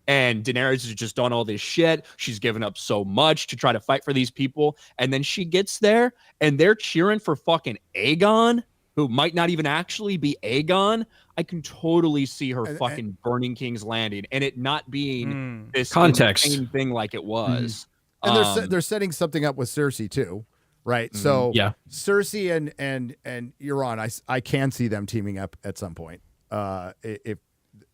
And Daenerys has just done all this shit. She's given up so much to try to fight for these people. And then she gets there and they're cheering for fucking Aegon, who might not even actually be Aegon. I can totally see her fucking burning King's Landing and it not being this insane thing like it was. And they're setting something up with Cersei too, right? So Cersei and Euron, I can see them teaming up at some point. If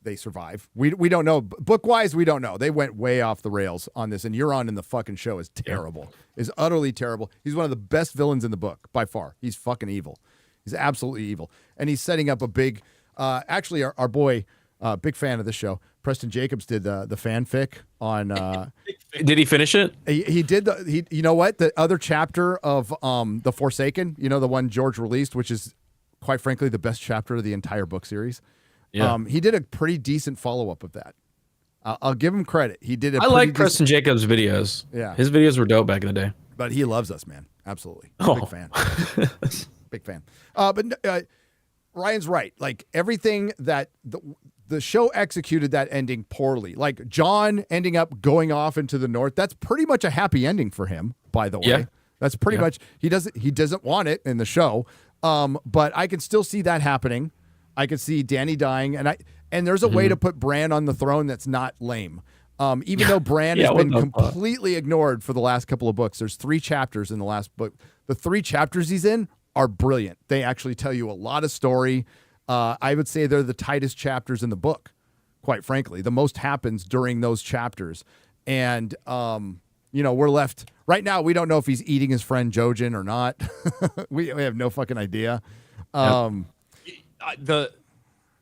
they survive. We don't know. Book-wise, we don't know. They went way off the rails on this, and Euron in the fucking show is terrible. Is utterly terrible. He's one of the best villains in the book, by far. He's fucking evil. He's absolutely evil. And he's setting up a big... actually, our boy, big fan of this show, Preston Jacobs did the fanfic on... Did he finish it? He did. You know what? The other chapter of The Forsaken, the one George released, which is, quite frankly, the best chapter of the entire book series. Yeah. He did a pretty decent follow-up of that. I'll give him credit. He did. I like Preston Jacobs' videos. Yeah, his videos were dope back in the day. But he loves us, man. Absolutely, big fan. Big fan. But Ryan's right. Everything that the show executed that ending poorly. Jon ending up going off into the north. That's pretty much a happy ending for him. By the way, that's pretty much he doesn't want it in the show. But I can still see that happening. I could see Dany dying, and there's a way to put Bran on the throne that's not lame. Even though Bran has been completely ignored for the last couple of books, there's 3 chapters in the last book. The 3 chapters he's in are brilliant. They actually tell you a lot of story. I would say they're the tightest chapters in the book, quite frankly. The most happens during those chapters. And, we're left right now. We don't know if he's eating his friend Jojen or not. we have no fucking idea.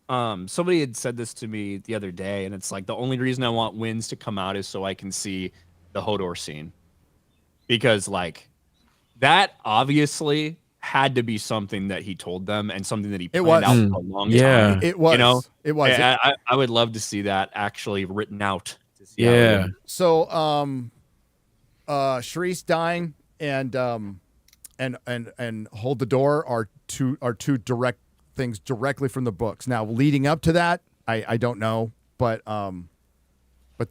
Somebody had said this to me the other day, and it's like the only reason I want Winds to come out is so I can see the Hodor scene, because like that obviously had to be something that he told them and something that he planned out for a long time. It was. It was. I would love to see that actually written out. To see So, Sharice dying and hold the door are two direct things directly from the books. Now, leading up to that, I don't know, but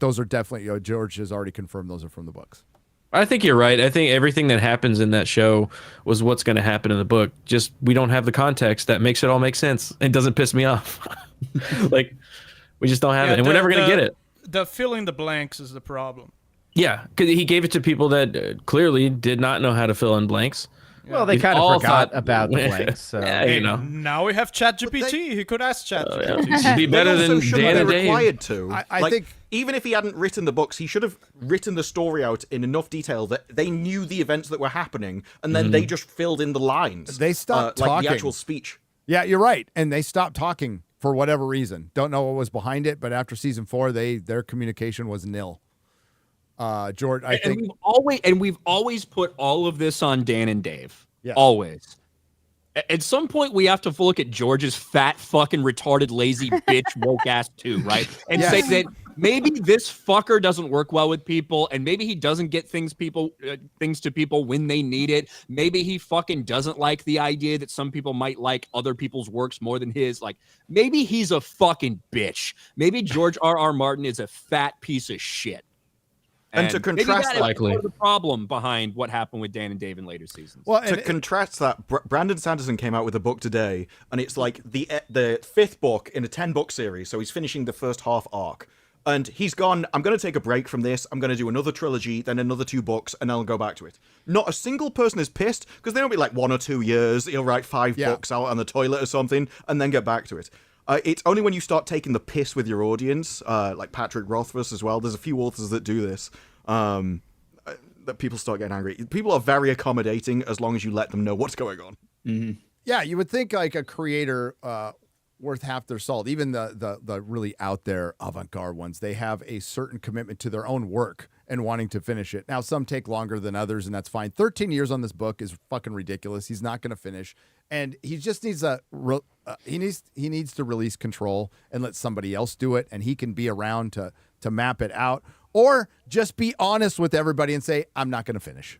those are definitely, George has already confirmed those are from the books. I think you're right. I think everything that happens in that show was what's going to happen in the book. Just we don't have the context that makes it all make sense. It doesn't piss me off. Like we just don't have it, and we're never going to get it. The fill in the blanks is the problem. Yeah, because he gave it to people that clearly did not know how to fill in blanks. Well, they kind of forgot about the blanks. So. Now we have ChatGPT. He could ask ChatGPT. It'd be better than Dan and Dave. Required to. I think even if he hadn't written the books, he should have written the story out in enough detail that they knew the events that were happening, and then they just filled in the lines. They stopped talking. Like the actual speech. Yeah, you're right. And they stopped talking for whatever reason. Don't know what was behind it, but after season 4, their communication was nil. George, I think we've always put all of this on Dan and Dave. Yes. Always. At some point, we have to look at George's fat, fucking retarded, lazy bitch, woke ass too, right? And say that maybe this fucker doesn't work well with people, and maybe he doesn't get things to people when they need it. Maybe he fucking doesn't like the idea that some people might like other people's works more than his. Like, maybe he's a fucking bitch. Maybe George R.R. Martin is a fat piece of shit. And to contrast that, likely the problem behind what happened with Dan and Dave in later seasons. Well, to contrast that, Brandon Sanderson came out with a book today, and it's like the 5th book in a 10-book series. So he's finishing the first half arc, and he's gone. I'm going to take a break from this. I'm going to do another trilogy, then another 2 books, and then I'll go back to it. Not a single person is pissed because they don't be like 1 or 2 years. He'll write 5 books out on the toilet or something, and then get back to it. It's only when you start taking the piss with your audience, like Patrick Rothfuss as well. There's a few authors that do this. That people start getting angry. People are very accommodating as long as you let them know what's going on. Mm-hmm. Yeah, you would think like a creator worth half their salt, even the really out there avant-garde ones, they have a certain commitment to their own work and wanting to finish it. Now, some take longer than others, and that's fine. 13 years on this book is fucking ridiculous. He's not going to finish, and he just needs he needs to release control and let somebody else do it, and he can be around to map it out. Or just be honest with everybody and say, I'm not going to finish.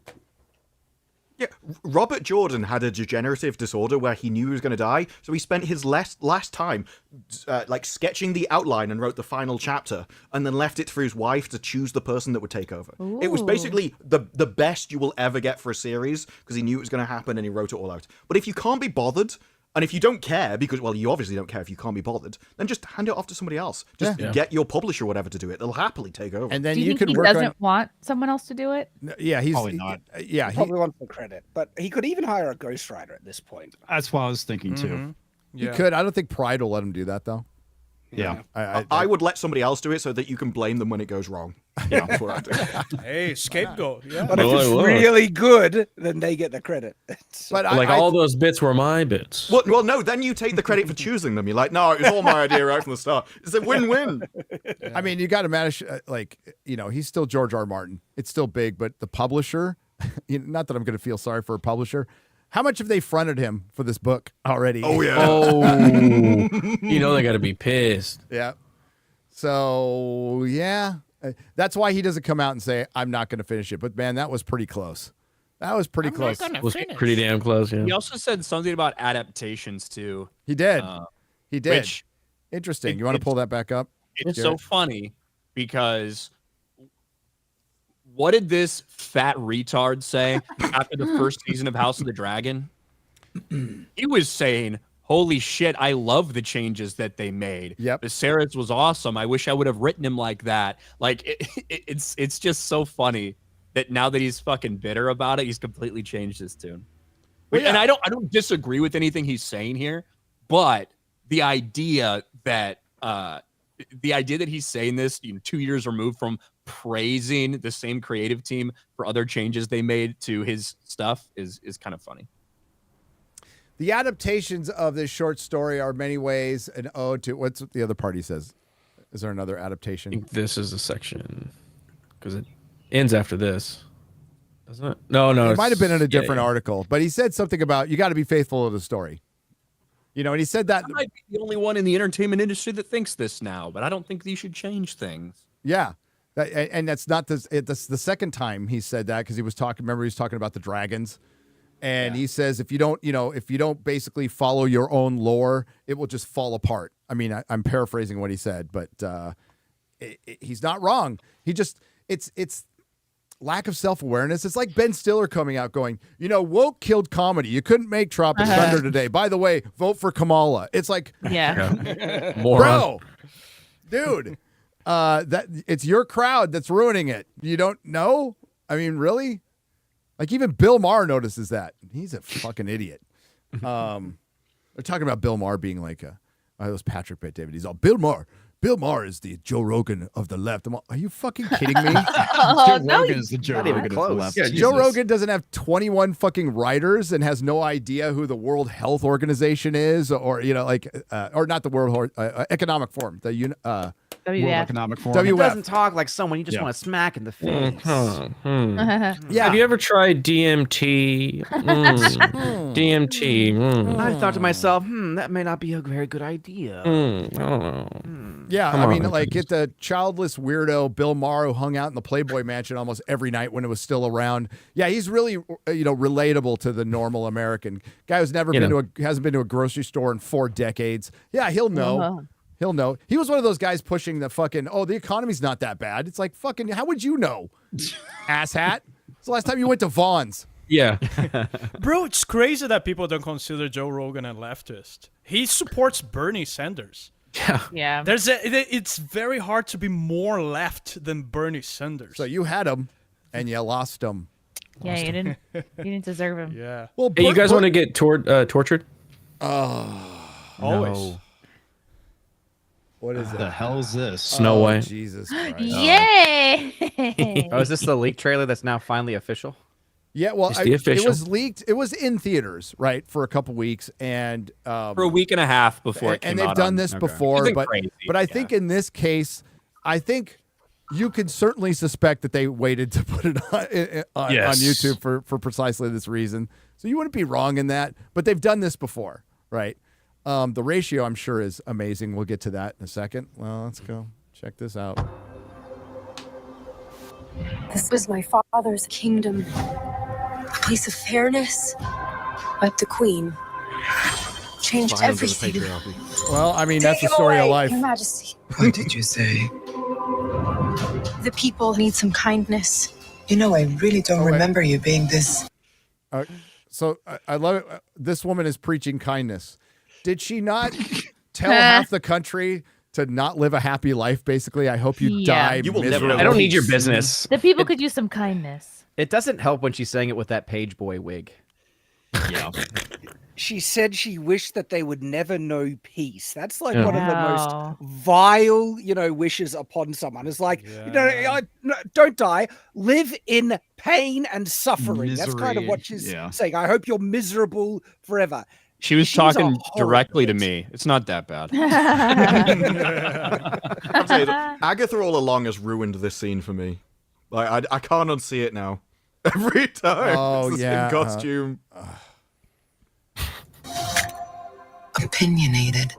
Yeah, Robert Jordan had a degenerative disorder where he knew he was going to die, so he spent his last time like sketching the outline and wrote the final chapter, and then left it for his wife to choose the person that would take over. Ooh. It was basically the best you will ever get for a series, because he knew it was going to happen and he wrote it all out. But if you can't be bothered, and if you don't care, because, well, you obviously don't care if you can't be bothered, then just hand it off to somebody else. Just get your publisher or whatever to do it. They'll happily take over. And then do you think he doesn't want someone else to do it? Yeah, he's probably not. Yeah, he probably wants the credit, but he could even hire a ghostwriter at this point. That's what I was thinking too. Mm-hmm. Yeah. He could. I don't think Pride will let him do that though. Yeah, I would let somebody else do it so that you can blame them when it goes wrong. Yeah, that's what I do. Hey, scapegoat. Yeah. But if it's really good, then they get the credit. But all those bits were my bits. Well, no, then you take the credit for choosing them. You're like, no, it was all my idea right from the start. It's a win-win. I mean, you got to manage, he's still George R. Martin. It's still big, but the publisher, not that I'm going to feel sorry for a publisher. How much have they fronted him for this book already? Oh, yeah. They got to be pissed. Yeah. So, yeah. That's why he doesn't come out and say, I'm not going to finish it. But, man, that was pretty close. That was pretty close. It was pretty damn close, yeah. He also said something about adaptations, too. He did. He did. Interesting. You want to pull that back up? It's so funny because what did this fat retard say after the first season of House of the Dragon? He was saying holy shit, I love the changes that they made. Yep. Viserys was awesome. I wish I would have written him like that. Like it's just so funny that now that he's fucking bitter about it, he's completely changed his tune. Well, yeah. And I don't disagree with anything he's saying here, but the idea that he's saying this 2 years removed from praising the same creative team for other changes they made to his stuff is kind of funny. The adaptations of this short story are in many ways an ode to what's the other party says. Is there another adaptation? I think this is a section because it ends after this, doesn't it? No. It might have been in a different article, but he said something about you got to be faithful to the story. And he said that I might be the only one in the entertainment industry that thinks this now, but I don't think you should change things. Yeah. And that's not that's the second time he said that because he was talking. Remember, he was talking about the dragons. And he says, if you don't basically follow your own lore, it will just fall apart. I mean, I'm paraphrasing what he said, but he's not wrong. He just, it's lack of self-awareness. It's like Ben Stiller coming out going, woke killed comedy. You couldn't make Tropic Thunder today. By the way, vote for Kamala. It's like, bro, dude, that it's your crowd that's ruining it. You don't know? I mean, really? Like even Bill Maher notices that. He's a fucking idiot. They're talking about Bill Maher being like that was Patrick Bet David. He's all Bill Maher. Bill Maher is the Joe Rogan of the left. I'm all, are you fucking kidding me? Joe Rogan is the Joe Rogan of the left. Yeah, Joe Rogan doesn't have 21 fucking writers and has no idea who the World Health Organization is, or or not the World Economic Forum, the World Economic Forum. He doesn't talk like someone you just want to smack in the face. Yeah. Have you ever tried DMT? DMT. I thought to myself, that may not be a very good idea. I don't know. Yeah, I mean, like get the childless weirdo Bill Maher who hung out in the Playboy Mansion almost every night when it was still around. Yeah, he's really relatable to the normal American guy who's never hasn't been to a grocery store in 4 decades. Yeah, he'll know. He'll know. He was one of those guys pushing the fucking, the economy's not that bad. It's like, fucking, how would you know? Asshat. It's the last time you went to Vaughn's. Yeah. Bro, it's crazy that people don't consider Joe Rogan a leftist. He supports Bernie Sanders. Yeah. It's very hard to be more left than Bernie Sanders. So you had him and you lost him. Yeah, you didn't deserve him. Yeah. Well, hey, you guys want to get tortured? Always. No. What is the hell's this? Snow White. Jesus Christ. Yay! Is this the leak trailer that's now finally official? Yeah, well, it was leaked. It was in theaters, right, for a couple weeks, and for a week and a half before it came and they've out done this before, but crazy. but I think in this case, I think you can certainly suspect that they waited to put it on YouTube for precisely this reason. So you wouldn't be wrong in that, but they've done this before, right? The ratio, I'm sure, is amazing. We'll get to that in a second. Well, let's go check this out. This was my father's kingdom, a place of fairness, but the queen changed everything. Well, I mean, that's the story of life. Your Majesty. What did you say? The people need some kindness. I really don't remember you being this. So I love it. This woman is preaching kindness. Did she not tell half the country to not live a happy life, basically? I hope you die miserably. I don't need your business. The people could use some kindness. It doesn't help when she's saying it with that page boy wig. Yeah. She said she wished that they would never know peace. That's like one of the most vile, wishes upon someone. It's like, don't die. Live in pain and suffering. That's kind of what she's saying. I hope you're miserable forever. She's talking directly to me. It's not that bad. I'll tell you, Agatha all along has ruined this scene for me. Like I can't unsee it now. Every time. Oh, it's the yeah. same costume. Opinionated.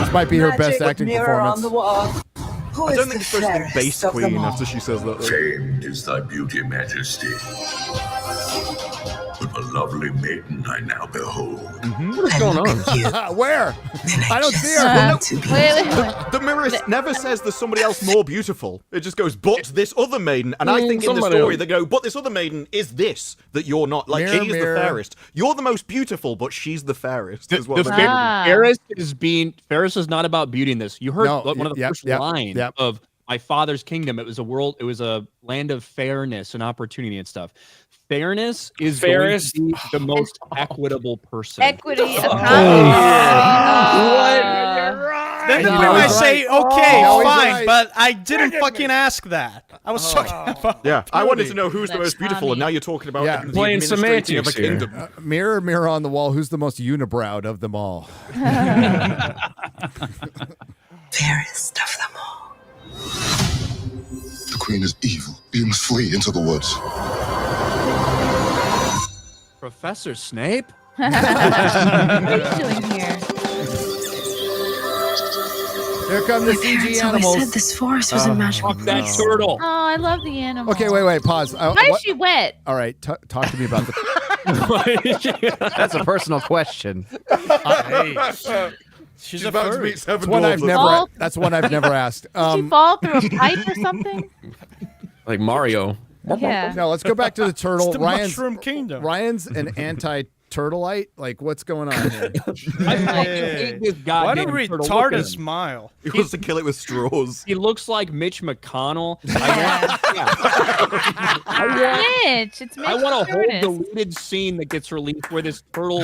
This might be her best acting performance. I don't think it's supposed to be base queen after she says that. Famed is thy beauty, Majesty. But A lovely maiden I now behold. What's going on? Where? I don't see her. Well, Wait. The mirror never says there's somebody else more beautiful. It just goes, but this other maiden. And I think in the story they go, but this other maiden is this that you're not. Like, Mirror, she's mirror. the fairest. You're the most beautiful, but she's the fairest as well. Ferris is not about beauty in this. You heard No, one of the first lines yep. of My Father's Kingdom. It was a land of fairness and opportunity and stuff. Fairness is going to be the most equitable person. Equity. What? Then No, I he's say, right. okay, No, he's fine, right. but I didn't fucking ask that. I was talking about Yeah, I wanted to beauty. know who's the most beautiful, and now you're talking about the Playing administrating of a semantics here. kingdom. Mirror, mirror on the wall, who's the most unibrowed of them all? Fairest of them all. The queen is evil. You must flee into the woods. Professor Snape? What are you doing here? Here come the My parents CG always animals. said this forest was a magical Fuck that turtle. Oh, I love the animal. Okay, wait, pause. Why is she wet? All right, talk to me about the. That's a personal question. She's about to meet That's seven one I've dwarves. never. That's one I've never asked. Did she fall through a pipe or something? Like Mario. Yeah. No, let's go back to the turtle. It's the Mushroom Kingdom. Ryan's an anti-turtleite. Like, what's going on here? What a retarded smile. He wants to kill it with straws. He looks like Mitch McConnell. Mitch, it's Mitch. I want a whole Curtis. deleted scene that gets released where this turtle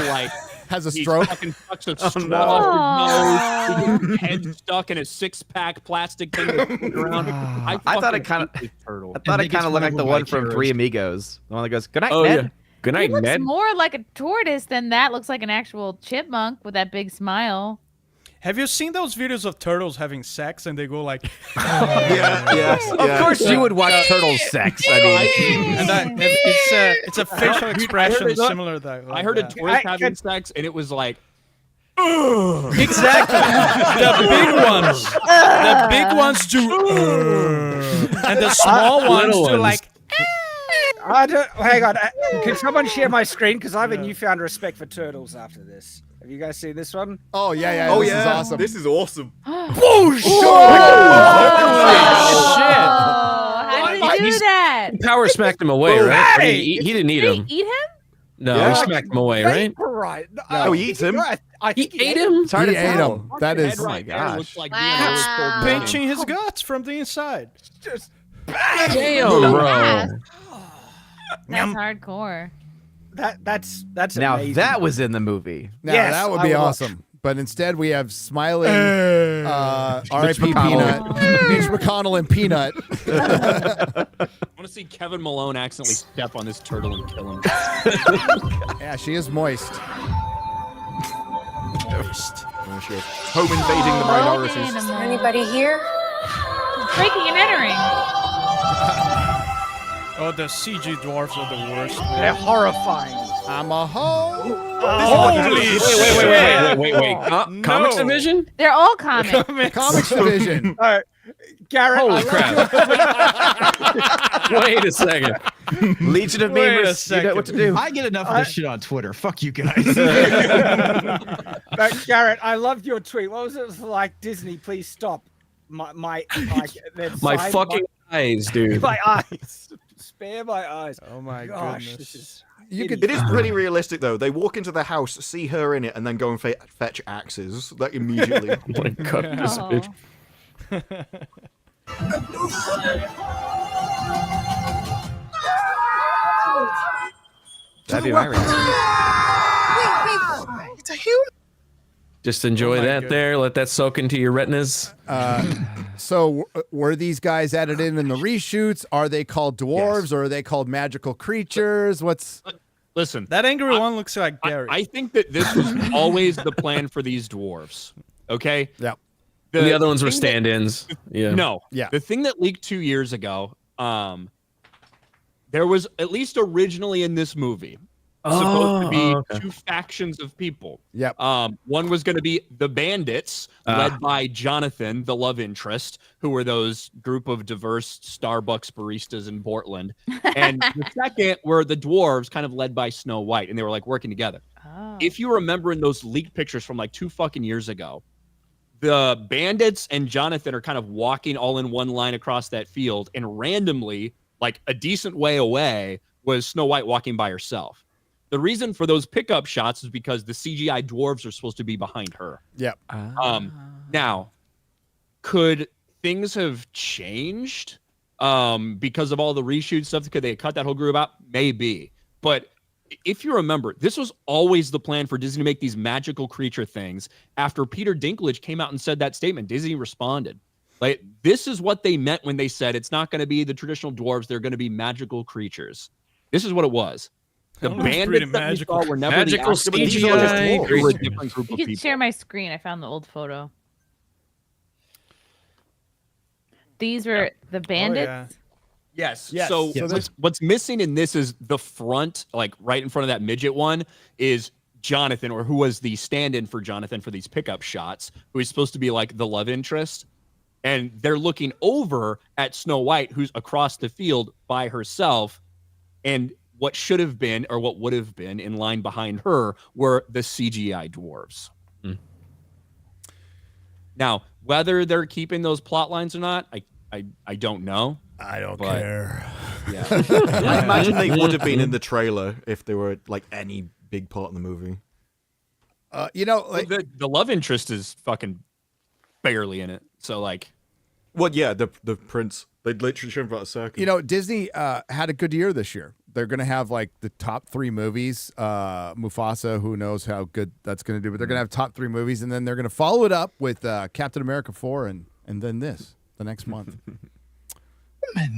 has a he stroke. Fucking sucks a straw in his nose. He gets his head stuck in a 6-pack plastic thing that's around. I thought it kind of. I thought And it they kind get of looked like the swallowed one by from terrorists. Three Amigos. The one that goes, "Good night, Oh Ned." yeah. Good He night, looks Ned. more like a tortoise than that. Looks like an actual chipmunk with that big smile. Have you seen those videos of turtles having sex and they go like, Of course, you would watch turtle sex. I mean, and it's a facial expression similar to that. I heard a tortoise having sex, and it was like, exactly. The big ones do, and the small ones Little do ones. like. Hang on. Can someone share my screen? Because I have a newfound respect for turtles after this. Have you guys seen this one? Oh yeah. Oh this yeah, is awesome. This is awesome. Oh shit! How did he do that? Power smacked him away, right? Or did he didn't eat Did him. he eat him? No, Yeah. he smacked him away, right? Right. No, he eats him. I think He ate him. it's hard He to ate tell. him. That is. head right there looks like Wow. Pinching his guts from the inside. just Damn, Ooh, bro. That's hardcore. that's Now amazing. that was in the movie. Now Yes, that would I be would watch. awesome. But instead, we have smiling R.I.P. Peanut, Mitch McConnell, and Peanut. I want to see Kevin Malone accidentally step on this turtle and kill him. Yeah, she is moist. Home invading the minorities. Animal. Anybody here? Breaking and entering. Oh, the CG dwarfs are the worst. They're horrifying. I'm a hoe. Holy shit! Wait. Comics division? They're all comic. Comics division. All right, Garrett. Holy I love crap. Wait a second. Legion of Wait a Memers. You know what to do. I get enough of this shit on Twitter. Fuck you guys. Garrett, I loved your tweet. What was it like? Disney, please stop. My fucking eyes, dude. My eyes. Spare my eyes. Oh my Gosh, goodness. this is. It is pretty realistic though. They walk into the house, see her in it, and then go and fetch axes. Like immediately. I'm gonna cut this bitch. That'd be my reaction. Wait. It's a human. Just enjoy my that goodness. there. Let that soak into your retinas. So were these guys added in the reshoots? Are they called dwarves or are they called magical creatures? What's Listen, That angry one looks like Gary. I think that this was always the plan for these dwarves. Okay? yeah? The other ones were thing that- stand-ins. Yeah. No. Yeah. The thing that leaked 2 years ago, there was at least originally in this movie, supposed to be okay. two factions of people. Yep. One was going to be the bandits, led by Jonathan, the love interest, who were those group of diverse Starbucks baristas in Portland. And the second were the dwarves, kind of led by Snow White, and they were like working together. Oh. If you remember in those leaked pictures from like 2 fucking years ago, the bandits and Jonathan are kind of walking all in one line across that field, and randomly, like a decent way away, was Snow White walking by herself. The reason for those pickup shots is because the CGI dwarves are supposed to be behind her. Yep. Now, could things have changed because of all the reshoot stuff? Could they cut that whole group out? Maybe. But if you remember, this was always the plan for Disney to make these magical creature things. After Peter Dinklage came out and said that statement, Disney responded. Like, this is what they meant when they said it's not going to be the traditional dwarves. They're going to be magical creatures. This is what it was. The bandits that we saw were never magical the CGI. They were a different group You of can people. share my screen. I found the old photo. These were the bandits. Yes. Yes. So what's missing in this is the front, like right in front of that midget one, is Jonathan, or who was the stand-in for Jonathan for these pickup shots, who is supposed to be like the love interest. And they're looking over at Snow White, who's across the field by herself. And what should have been, or what would have been in line behind her, were the CGI dwarves. Now, whether they're keeping those plot lines or not, I don't know. I don't care. Yeah. I imagine they would have been in the trailer if they were like any big part in the movie. You know, like the love interest is fucking barely in it. So like, well, yeah, the prince. They literally showed about a second. You know, Disney had a good year this year. They're going to have like the top 3 movies. Mufasa, who knows how good that's going to do, but they're going to have top 3 movies, and then they're going to follow it up with Captain America 4 and then this the next month.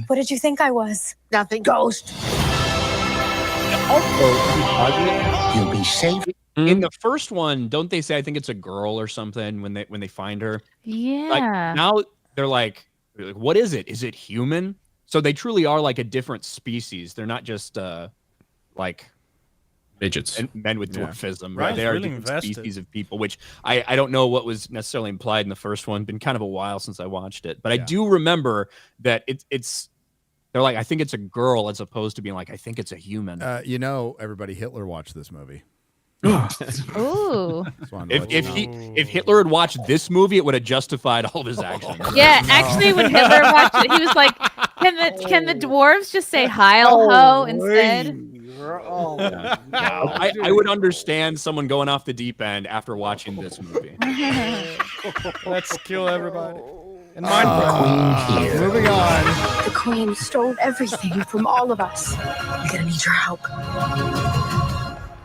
What did you think I was? Nothing. Ghost. You'll be safe. In the first one, don't they say, I think it's a girl or something when they find her? Yeah. Like, now they're like, what is it? Is it human? So they truly are like a different species. They're not just like midgets, men with dwarfism, Yeah. right? They are Really different invested. species of people, which I don't know what was necessarily implied in the first one. Been kind of a while since I watched it, but I do remember that it's they're like, I think it's a girl, as opposed to being like, I think it's a human. You know, everybody, Hitler watched this movie. Ooh. If Hitler had watched this movie, it would have justified all of his actions. Yeah, actually, when Hitler watched it, he was like, "Can the dwarves just say Heil Ho instead?" I would understand someone going off the deep end after watching this movie. Let's kill everybody. And Moving on. The Queen stole everything from all of us. We're gonna need your help.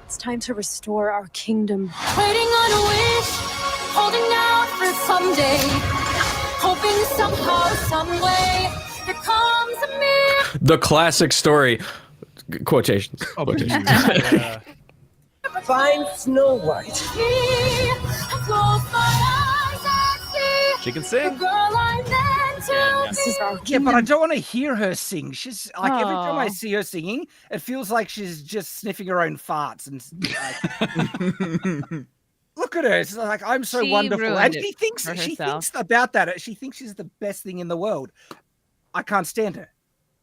It's time to restore our kingdom. Waiting on a wish, holding out for someday, hoping somehow, some way, there comes a miracle. The classic story. Quotations. Quotations. Find Snow White. She can sing. Yeah, but I don't want to hear her sing. She's like, every time I see her singing, it feels like she's just sniffing her own farts and like, look at her. It's like, I'm so She wonderful, and ruined she it thinks for she herself. thinks about that. She thinks she's the best thing in the world. I can't stand her.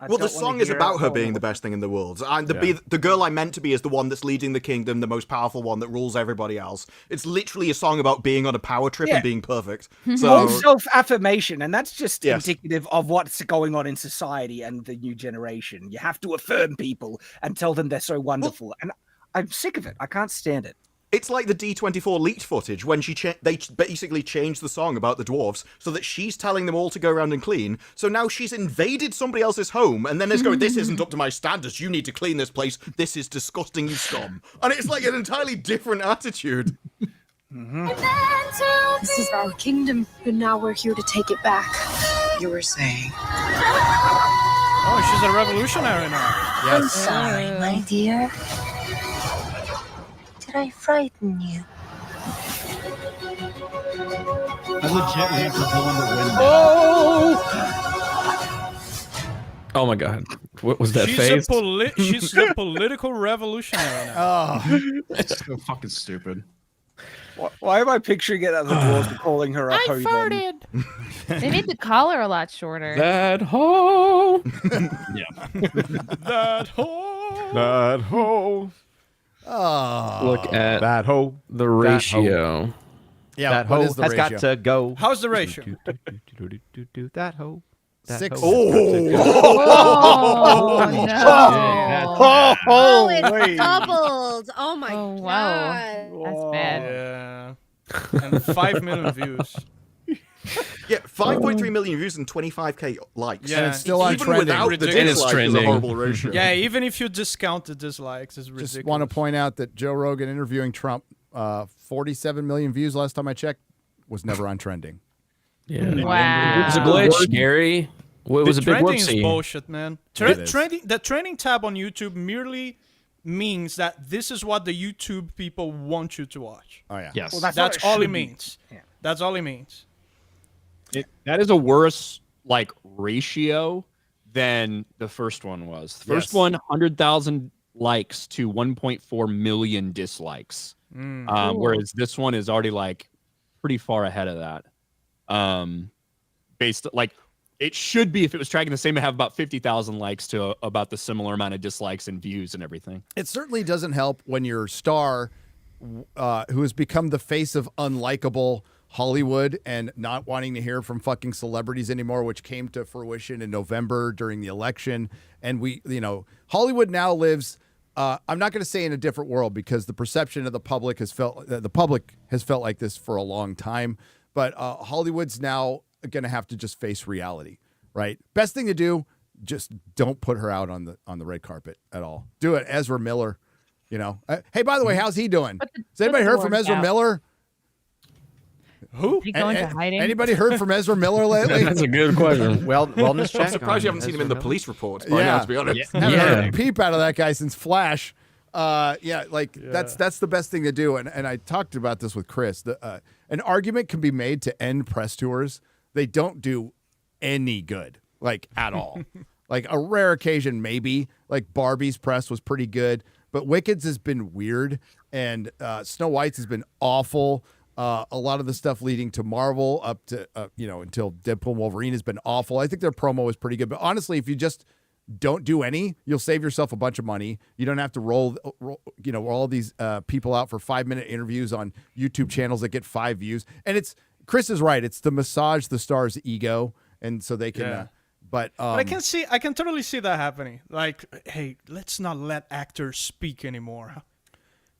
Well, the song is about her being the best thing in the world. And the girl I'm meant to be is the one that's leading the kingdom, the most powerful one that rules everybody else. It's literally a song about being on a power trip and being perfect. So All self-affirmation, and that's just indicative of what's going on in society and the new generation. You have to affirm people and tell them they're so wonderful. And I'm sick of it. I can't stand it. it's like the D24 leaked footage when they basically changed the song about the dwarves so that she's telling them all to go around and clean. So now she's invaded somebody else's home and then is going, this isn't up to my standards. You need to clean this place. This is disgusting, you scum. And it's like an entirely different attitude. This is our kingdom, and now we're here to take it back. You were saying. Oh, she's a revolutionary now. I'm sorry, my dear. Did I frighten you? I legit need to go in the window. Oh my god. What was that she's face? She's a political revolutionary now. Oh, it's so fucking stupid. Why am I picturing it as the dwarves calling her a I Odin? farted. They need the collar a lot shorter. That hole. Yeah. That hole. That hole. Oh, Look at that hole. The ratio. Yeah, that what hole is the has ratio? got to go. How's the ratio? That hole. That 6. hole. Oh, no. Oh, it's doubled. Oh my god. That's bad. Yeah. And 5 million views. Yeah, 5.3 million views and 25k likes. Yeah, And it's still on even trending. without the Ridiculous. dislike, is a trending. horrible ratio. Yeah, even if you discount the dislikes, it's ridiculous. Just want to point out that Joe Rogan interviewing Trump, 47 million views last time I checked, was never on trending. Yeah. Wow. It was a glitch, Gary. Well, it was a big trending is whoopsie. bullshit, man. It is. The trending tab on YouTube merely means that this is what the YouTube people want you to watch. Oh yeah. Yes. Well, That's all it means. Yeah. That's all it means. That is a worse ratio than the first one was. The first Yes. one, 100,000 likes to 1.4 million dislikes. Whereas this one is already pretty far ahead of that. Based it should be, if it was tracking the same, to have about 50,000 likes to about the similar amount of dislikes and views and everything. It certainly doesn't help when your star, who has become the face of unlikable Hollywood and not wanting to hear from fucking celebrities anymore, which came to fruition in November during the election. And Hollywood now lives, I'm not going to say in a different world, because the perception of the public has felt like this for a long time. But Hollywood's now going to have to just face reality, right? Best thing to do, just don't put her out on the red carpet at all. Do it, Ezra Miller. Hey, by the way, how's he doing? Has anybody heard from Ezra Miller? Who? Did he go into hiding? Anybody heard from Ezra Miller lately? That's a good question. Wellness check. I'm I'm surprised you haven't seen him in the police reports by now, to be honest. Haven't heard a peep out of that guy since Flash. That's the best thing to do. And I talked about this with Chris. An argument can be made to end press tours. They don't do any good, at all. A rare occasion, maybe. Barbie's press was pretty good, but Wicked's has been weird, and Snow White's has been awful. A lot of the stuff leading to Marvel up to until Deadpool and Wolverine has been awful. I think their promo was pretty good, but honestly, if you just don't do any, you'll save yourself a bunch of money. You don't have to roll all these people out for 5-minute interviews on YouTube channels that get 5 views. And Chris is right. It's to massage the star's ego, and so they can. Yeah. But I can totally see that happening. Hey, let's not let actors speak anymore.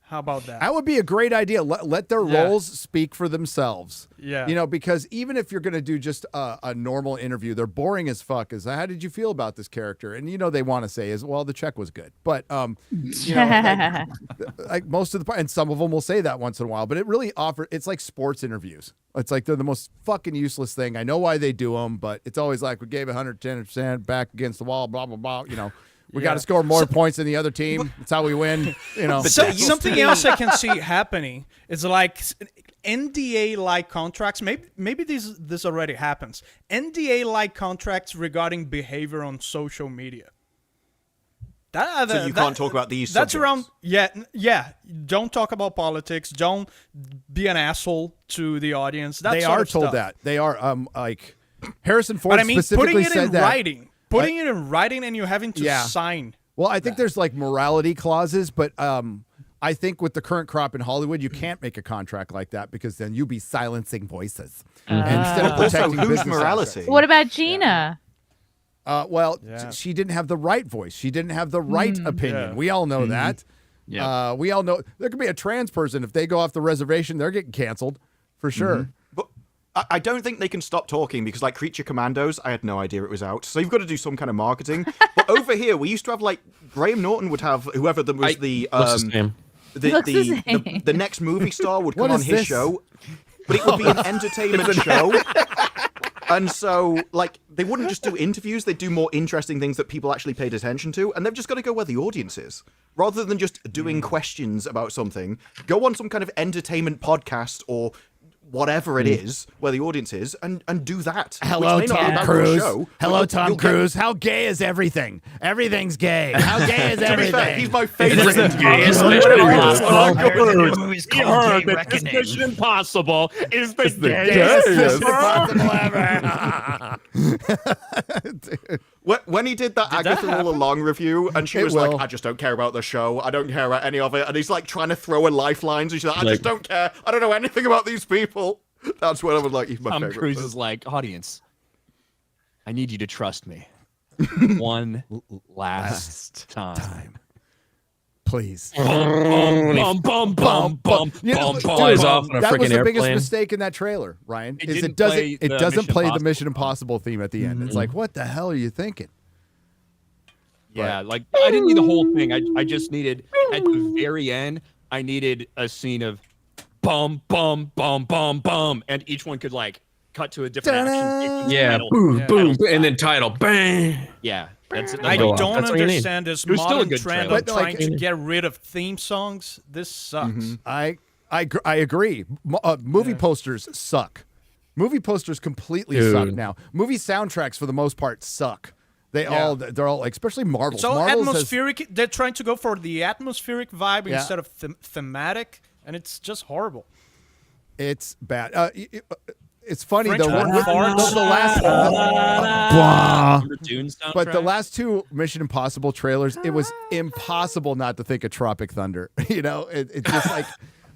How about that? That would be a great idea. Let their roles speak for themselves. Yeah. Because even if you're going to do just a normal interview, they're boring as fuck. How did you feel about this character? And they want to say well, the check was good. But most of and some of them will say that once in a while. But it really it's like sports interviews. It's they're the most fucking useless thing. I know why they do them, but it's always we gave 110% back against the wall, blah blah blah. We got to score more points than the other team. That's how we win. Something else I can see happening is NDA-like contracts. Maybe this already happens. NDA-like contracts regarding behavior on social media. So you can't talk about these That's subjects. around. Yeah. Don't talk about politics. Don't be an asshole to the audience. They are told stuff. that. They are Harrison Ford But specifically putting it said in that. writing. Putting it in writing and you having to sign. Well, I think there's morality clauses, but I think with the current crop in Hollywood, you can't make a contract like that because then you'll be silencing voices instead of protecting whose business morality? assets. What about Gina? She didn't have the right voice. She didn't have the right opinion. Yeah. We all know that. Yeah. We all know there could be a trans person. If they go off the reservation, they're getting canceled for sure. But I don't think they can stop talking because, Creature Commandos, I had no idea it was out. So you've got to do some kind of marketing. But over here, we used to have Graham Norton would have whoever was What's his name? the next movie star would come on his show, but it would be an entertainment show. And so, they wouldn't just do interviews, they'd do more interesting things that people actually paid attention to, and they've just got to go where the audience is. Rather than just doing questions about something, go on some kind of entertainment podcast or whatever it is, where the audience is, and do that. Hello, which may not be Tom about your Cruise. show, Hello, but Tom you'll get- Cruise. How gay is everything? Everything's gay. How gay is To be everything? fair, he's my favorite. Mission Impossible is the gayest gayest. When he did that Agatha All Along review, and she was like, I just don't care about the show. I don't care about any of it. And he's like trying to throw in lifelines. And she's like, I just don't care. I don't know anything about these people. That's what I was like. He's my Tom favorite. Cruise is like, audience, I need you to trust me. One last time. Please. Flies off on a That was freaking the biggest airplane. mistake in that trailer, Ryan. It Is didn't it doesn't play it the doesn't Mission play the Impossible. Mission Impossible theme at the end. It's like, what the hell are you thinking? Yeah, like I didn't need the whole thing. I just needed at the very end. I needed a scene of bum bum bum bum bum, and each one could like cut to a different action. Yeah, boom, boom, and then title, bang. Yeah, that's I go off. don't That's what you need. understand this It was still a modern good trend trailer. of trying to get rid of theme songs. This sucks. I agree. Movie posters suck. Movie posters completely suck now. Movie soundtracks for the most part suck. They're all like, especially Marvel's. So Marvel's atmospheric. They're trying to go for the atmospheric vibe instead of thematic, and it's just horrible. It's bad. It's funny French though. horn with farts. the last, Remember Dune's soundtrack? but the last two Mission Impossible trailers, it was impossible not to think of Tropic Thunder. You know, it's just like.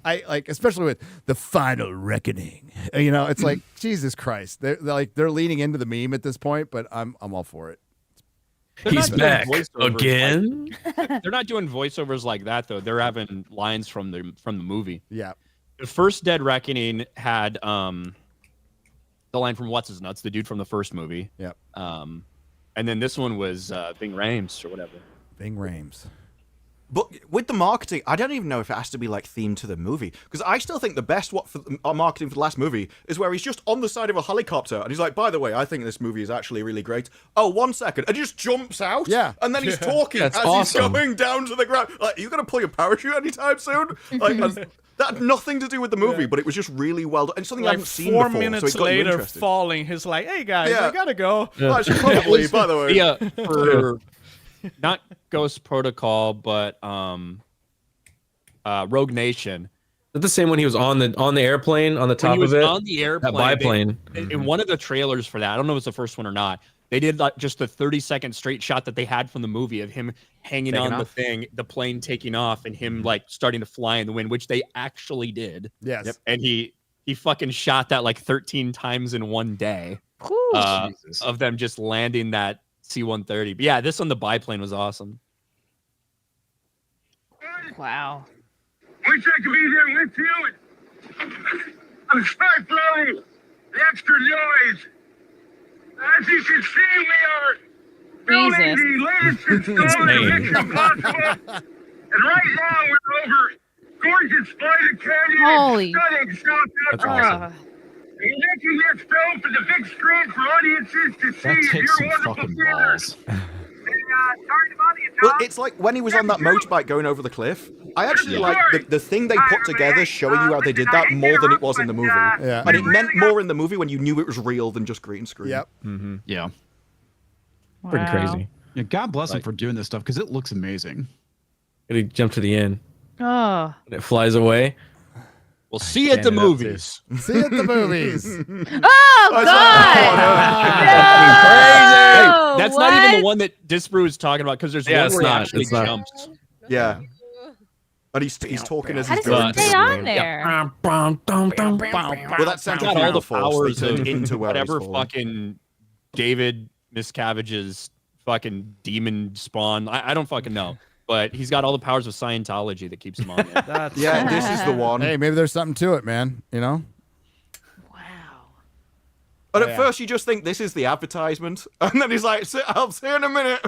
I like, especially with the final reckoning. You know, it's like Jesus Christ. They're leaning into the meme at this point, but I'm all for it. He's back voiceovers again. They're not doing voiceovers like that though. They're having lines from the movie. Yeah. The first Dead Reckoning had the line from What's His Nuts, the dude from the first movie. Yep. And then this one was Bing Rames or whatever. Bing Rames. But with the marketing, I don't even know if it has to be like themed to the movie, because I still think the best marketing for the last movie is where he's just on the side of a helicopter and he's like, by the way, I think this movie is actually really great. Oh, 1 second, and he just jumps out. Yeah, and then he's talking as he's going down to the ground. Like, are you gonna pull your parachute anytime soon? Like, that had nothing to do with the movie, but it was just really well done. And something I Like haven't seen 4 before. minutes so it got you later, interested. falling. He's like, "Hey guys, I gotta go." Yeah. I should probably, by the way. Yeah, for not Ghost Protocol, but Rogue Nation. Is that the same when he was on the airplane on the top When he was of it? on the airplane, That biplane. In one of the trailers for that, I don't know if it's the first one or not. They did like just the 30-second straight shot that they had from the movie of him hanging Taking on off? the thing, the plane taking off, and him like starting to fly in the wind, which they actually did. Yes. And he fucking shot that like 13 times in one day. Of them just landing that C-130. But yeah, this on the biplane was awesome. Wow. Wish I could be there with you. I'm sorry for all the extra noise. As you can see, we are building the latest installment of Mission Impossible. And right now we're over gorgeous Spider Canyon Holy. and stunning South Africa. We're making this film for the big screen for audiences to see in your wonderful theaters. Well, it's like when he was on that motorbike going over the cliff. I actually like the thing they put together showing you how they did that more than it was in the movie. Yeah. And it meant more in the movie when you knew it was real than just green screen. Yep. Mm-hmm. Yeah. Pretty crazy. Yeah, God bless him for doing this stuff because it looks amazing. And he jumped to the end. Oh. And it flies away. We'll see you at the movies. See you at the movies. Oh God! Hey, No! that's not even the one that Disparu is talking about because there's one where he actually jumps. Yeah. And he's talking as How he's does going. it stay on there? Well, that sounds got like all the force. powers They of turned into where whatever he's falling. fucking David Miscavige's fucking demon spawn. I don't fucking know. But he's got all the powers of Scientology that keeps him on there. Yeah, this is the one. Hey, maybe there's something to it, man. You know? And at first you just think this is the advertisement. And then he's like, I'll see you in a minute.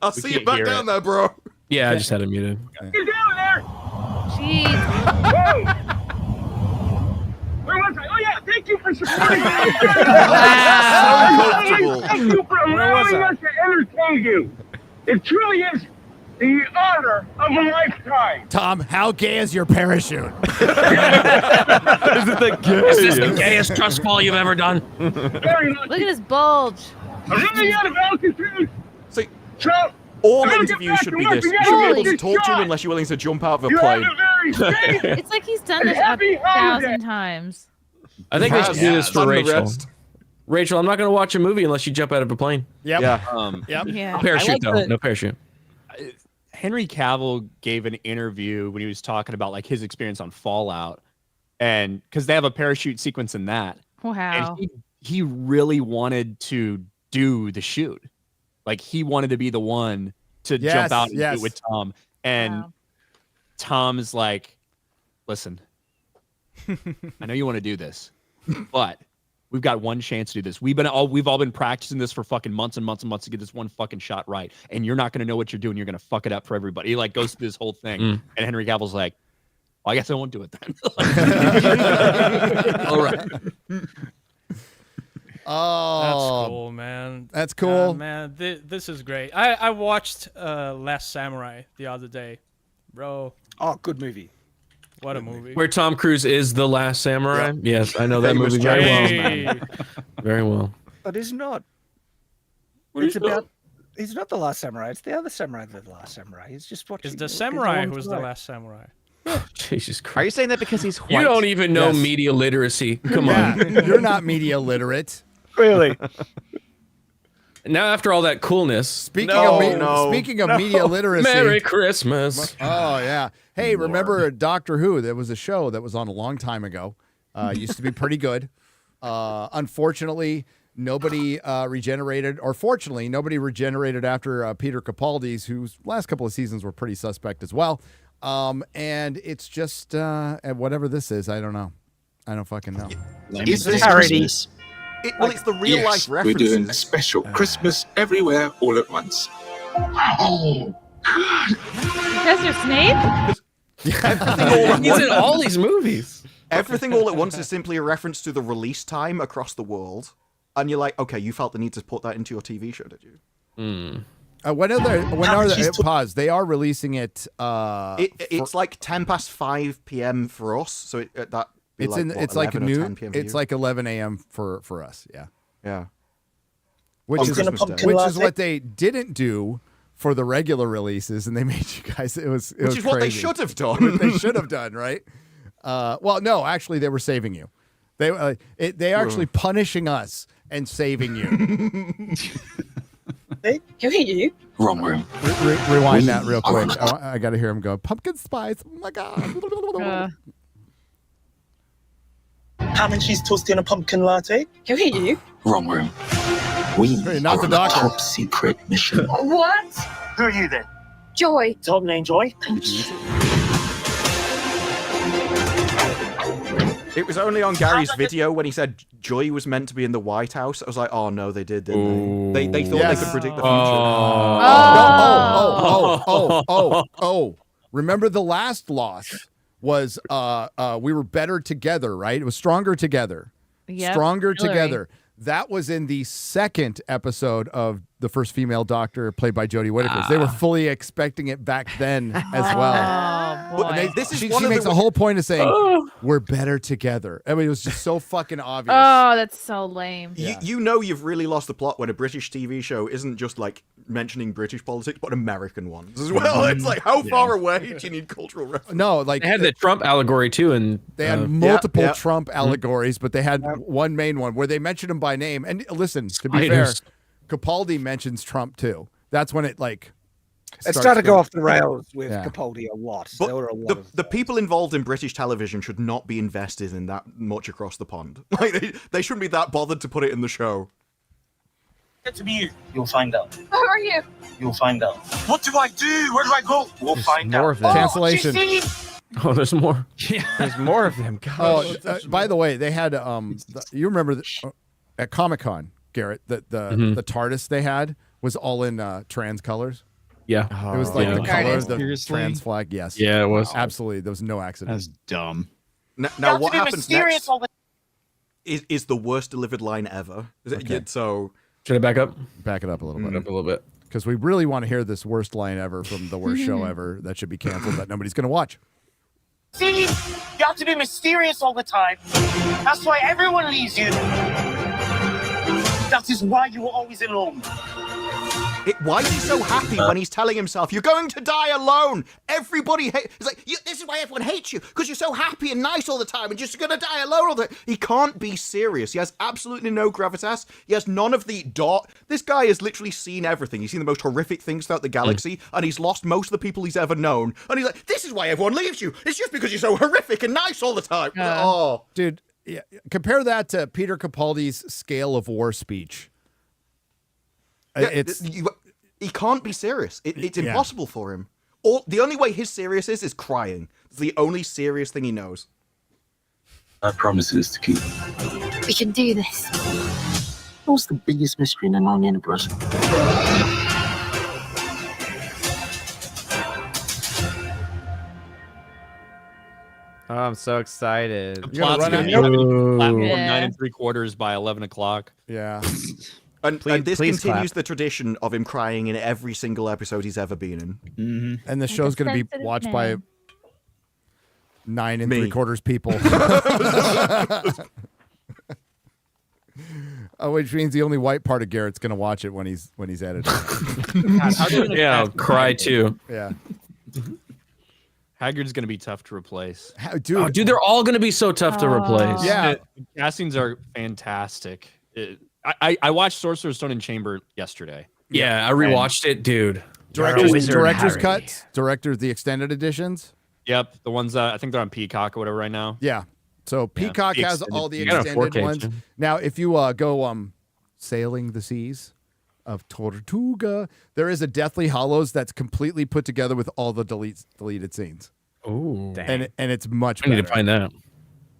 I'll see you can't back hear down it. there, bro. Yeah, I just had it muted. Get down there! Jeez. Whoa! Where was I? Oh yeah, thank you for supporting me. So comfortable. Thank you for allowing us to entertain you. It truly is the honor of a lifetime. Tom, how gay is your parachute? Is this the gayest trust fall you've ever done? Very lucky. Look at his bulge. I'm running out of altitude. See, So, all I'm gonna interviews get should back be to this. work You and should be get able to this talk to him shot. unless you're willing to jump out of a You have plane. a very safe It's like he's done and this a happy holiday. 1,000 times. I think they should do this for Done the Rachel. rest. Rachel, I'm not going to watch a movie unless you jump out of a plane. Yep. Yeah. Yep. Yeah. No parachute, I like though. the- No parachute. Henry Cavill gave an interview when he was talking about like his experience on Fallout, and because they have a parachute sequence in that, Wow. and he really wanted to do the shoot, like he wanted to be the one to jump out and do it with Tom, and Wow. Tom's like, listen, I know you want to do this, but we've got one chance to do this. We've all been practicing this for fucking months and months and months to get this one fucking shot right. And you're not going to know what you're doing. You're going to fuck it up for everybody. He like goes through this whole thing. And Henry Cavill's like, well, I guess I won't do it then. All right. Oh, That's cool, man. That's cool. Man, this is great. I watched Last Samurai the other day, bro. Oh, good movie. What a movie. Where Tom Cruise is the last samurai. Yes, I know that movie very well. Very well. But it's not. What It's is that? about. He's not the last samurai. It's the other samurai. The last samurai. He's just watching. It's the samurai who's the last samurai. Jesus Christ. Are you saying that because he's white? You don't even know Yes. media literacy. Come Yeah, on. you're not media literate. Really? Now, after all that coolness. Speaking of media literacy. Merry Christmas. Oh yeah. Hey, remember Doctor Who? There was a show that was on a long time ago. Used to be pretty good. Unfortunately, nobody regenerated, or fortunately, nobody regenerated after Peter Capaldi's, whose last couple of seasons were pretty suspect as well. And it's just whatever this is, I don't know. I don't fucking know. Is this Christmas? Well, it's the real life We're references. doing a special Christmas everywhere all at once. Oh, Professor Snape? Everything all at He's once. in all these movies. Everything all at once is simply a reference to the release time across the world. And you're like, okay, you felt the need to put that into your TV show, did you? When are they? Pause. They are releasing it. It's like 5 p.m. for us. So that It's like, in. what, It's like 11 or noon. 10 p.m. for It's you? like 11 a.m. for us. Yeah. Yeah. Which On is Christmas Day. which is what they didn't do for the regular releases, and they made you guys. It was Which is what they crazy. should have done. What they should have done, right? Well, no, actually, they were saving you. They are actually punishing us and saving you. Hey, who hit you? Wrong room. Rewind that real quick. I got to hear him go. Pumpkin spice. Oh my god. Ham and cheese toasty and a pumpkin latte. Who hit you? Wrong room. We Hey, not are the on a doctor. top secret mission. What? Who are you then? Joy. Top name Joy. It was only on Gary's video when he said Joy was meant to be in the White House. I was like, oh no, they did, didn't they? They thought Yes. they could predict the future. Oh. Remember the last loss was we were better together, right? It was stronger together. Yep, Stronger Hillary. together. That was in the second episode of the first female doctor played by Jodie Whittaker. They were fully expecting it back then as well. Oh, boy. She makes a whole point of saying we're better together. I mean, it was just so fucking obvious. Oh, that's so lame. You know you've really lost the plot when a British TV show isn't just like mentioning British politics, but American ones as well. It's like, how far away do you need cultural reference? No, like They had the Trump allegory too, and they had multiple yeah. Trump allegories, but they had one main one where they mentioned him by name. And listen, to be Spiders. fair, Capaldi mentions Trump too. That's when it like It starts started to go going- off the rails with Yeah. Capaldi a lot. But There were a lot of the people involved in British television should not be invested in that much across the pond. Like they shouldn't be that bothered to put it in the show. Get to be you. You'll find out. Who are you? You'll find out. What do I do? Where do I go? We'll find more out. of them. Cancellation. Do you see? oh, there's more. There's more of them. Oh, Gosh. by the way, they had you remember at Comic-Con, Garrett, the TARDIS they had was all in trans colors. Yeah. It was like yeah. the color of the Seriously? trans flag. Yes. Yeah, it was. Absolutely. There was no accident. That's dumb. Now what to be happens mysterious next all the is the worst delivered line ever. Okay. So Should I back up? Back it up a little bit. Up a little bit. because we really want to hear this worst line ever from the worst show ever that should be canceled that nobody's going to watch. See, you have to be mysterious all the time. That's why everyone leaves you. That is why you are always alone. Why is he so happy when he's telling himself, you're going to die alone? Everybody hates... It's like, this is why everyone hates you, because you're so happy and nice all the time and just going to die alone all the time. He can't be serious. He has absolutely no gravitas. He has none of the dot. This guy has literally seen everything. He's seen the most horrific things throughout the galaxy, and he's lost most of the people he's ever known. And he's like, this is why everyone leaves you. It's just because you're so horrific and nice all the time. Oh. Dude, yeah, compare that to Peter Capaldi's Scale of War speech. Yeah, he can't be serious. It's impossible for him. The only way his serious is crying. It's the only serious thing he knows. My promise is to keep. We can do this. What's the biggest mystery in the known universe? Oh, I'm so excited. The plot's going to be platform 9 3/4 by 11 o'clock. Yeah. And this please continues clap. the tradition of him crying in every single episode he's ever been in. Mm-hmm. And the show's going to be watched by 9 3/4 people. Which means the only white part of Garrett's going to watch it when he's editing. Yeah, I'll cry too. Yeah. Haggard's going to be tough to replace. Dude, they're all going to be so tough to replace. Yeah. The castings are fantastic. I watched Sorcerer's Stone and Chamber yesterday. Yeah, I rewatched it, dude. Director's cuts, the extended editions. Yep, the ones I think they're on Peacock or whatever right now. Yeah, so Peacock has all the extended 4K ones. too. Now, if you go sailing the seas of Tortuga, there is a Deathly Hallows that's completely put together with all the deleted scenes. Oh, and it's much I need better. to find that.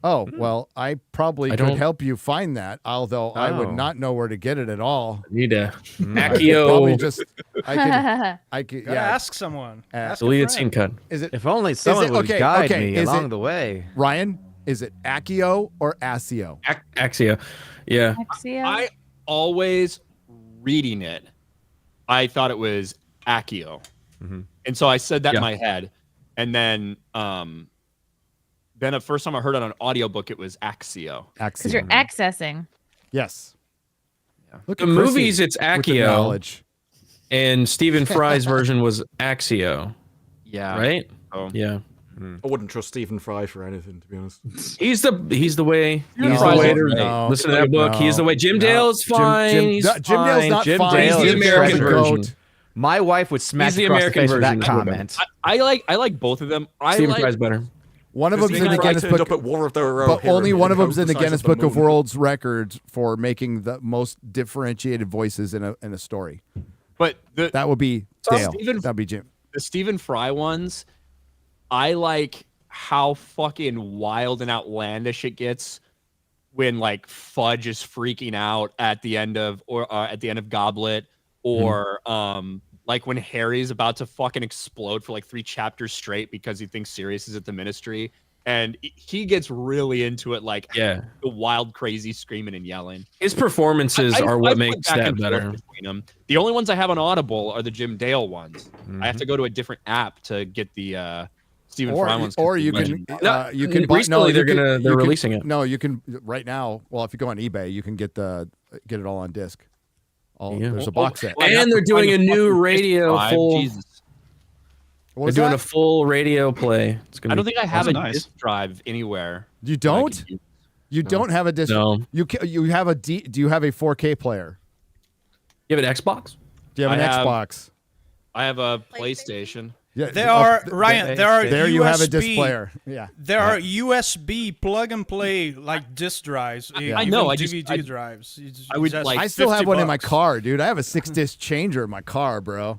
Oh, well, I probably could help you find that, although I would not know where to get it at all. Need a Accio. I could Gotta ask someone. Ask a deleted friend. scene cut. Is it? If only someone would guide me is along it- the way. Ryan, is it Accio or Asio? Axia. Yeah. I always reading it, I thought it was Accio. And so I said that in my head. And then the first time I heard it on an audiobook, it was Axio. Because you're accessing. Yes. Look The at Chrissy movies, it's with the Accio. knowledge. And Stephen Fry's version was Axio. Yeah. Right? Oh. Yeah. I wouldn't trust Stephen Fry for anything, to be honest. He's the way. He's the way No. listen to that book. No. He's the way. Jim Dale's fine. Jim Dale's not Jim fine. Dale He's is the the American American goat. My wife would smack He's the across American the face with that version. comment. I like both of them. Stephen Fry's better. One of them's in the Guinness Book, up at War of the but only one of them's in the Guinness Book of World's Records for making the most differentiated voices in a story. But that would be Dale. That'd be Jim. The Stephen Fry ones, I like how fucking wild and outlandish it gets when like Fudge is freaking out at the end of Goblet, or like when Harry's about to fucking explode for like 3 chapters straight because he thinks Sirius is at the Ministry, and he gets really into it, like the wild, crazy screaming and yelling. His performances are what I makes flip back that and forth better. between them. The only ones I have on Audible are the Jim Dale ones. I have to go to a different app to get the Stephen Fry ones. Or you can recently they're releasing it. No, you can right now. Well, if you go on eBay, you can get it all on disc. There's a box set, and they're doing a new radio full. Jesus. They're doing a full radio play. It's gonna I don't be think I have a nice. disc drive anywhere. You don't? You don't have a disc. No. You have a D. Do you have a 4K player? You have an Xbox? Do you have an Xbox? I have a PlayStation. Yeah, There are Ryan. There are there USB, you have a disc player. Yeah. There are USB plug and play like disc drives. I know. DVD drives. I would like. I still have one in my $50. car, dude. I have a 6-disc changer in my car, bro.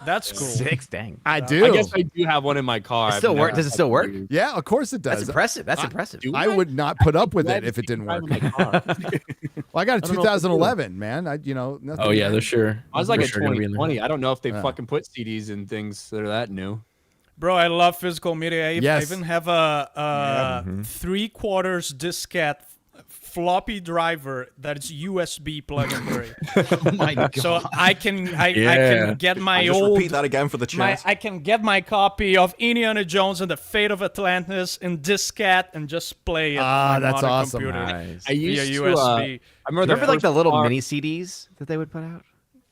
That's cool. 6, dang. I do. I guess I do have one in my car. It still work? Does it still work? Yeah, of course it does. That's impressive. That's impressive. I would not put up with it if it didn't work. Well, I got a 2011, man. Nothing. Oh yeah, they're sure. I was like a They're sure gonna be in there. 2020. I don't know if they fucking put CDs in things that are that new. Bro, I love physical media. I Yes. even have a 3/4 diskette floppy driver that's USB plug and play. Oh my God. So I can get my Just old. repeat that again for the chat. I can get my copy of Indiana Jones and the Fate of Atlantis in diskette and just play it. Ah, on my that's modern awesome. Computer Nice. I used via to, USB. I remember Remember like the little mini CDs that they would put out?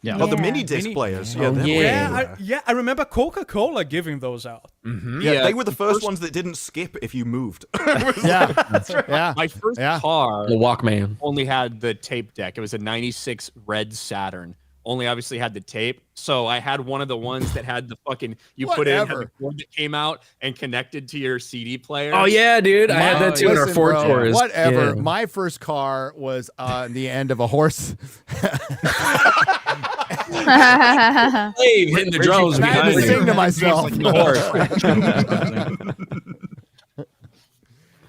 Yeah. Oh, the mini disc players. Yeah, they were everywhere. I remember Coca-Cola giving those out. Yeah, they were the first ones that didn't skip if you moved. Yeah. My first car, The Walkman. only had the tape deck. It was a '96 red Saturn. Only obviously had the tape. So I had one of the ones that had the fucking put it in, had the cord that came out and connected to your CD player. Oh yeah, dude. I had that too in our Ford Taurus. Whatever. Yeah. My first car was on the end of a horse. Slave hitting the drums I had behind to you. sing to myself. Horse.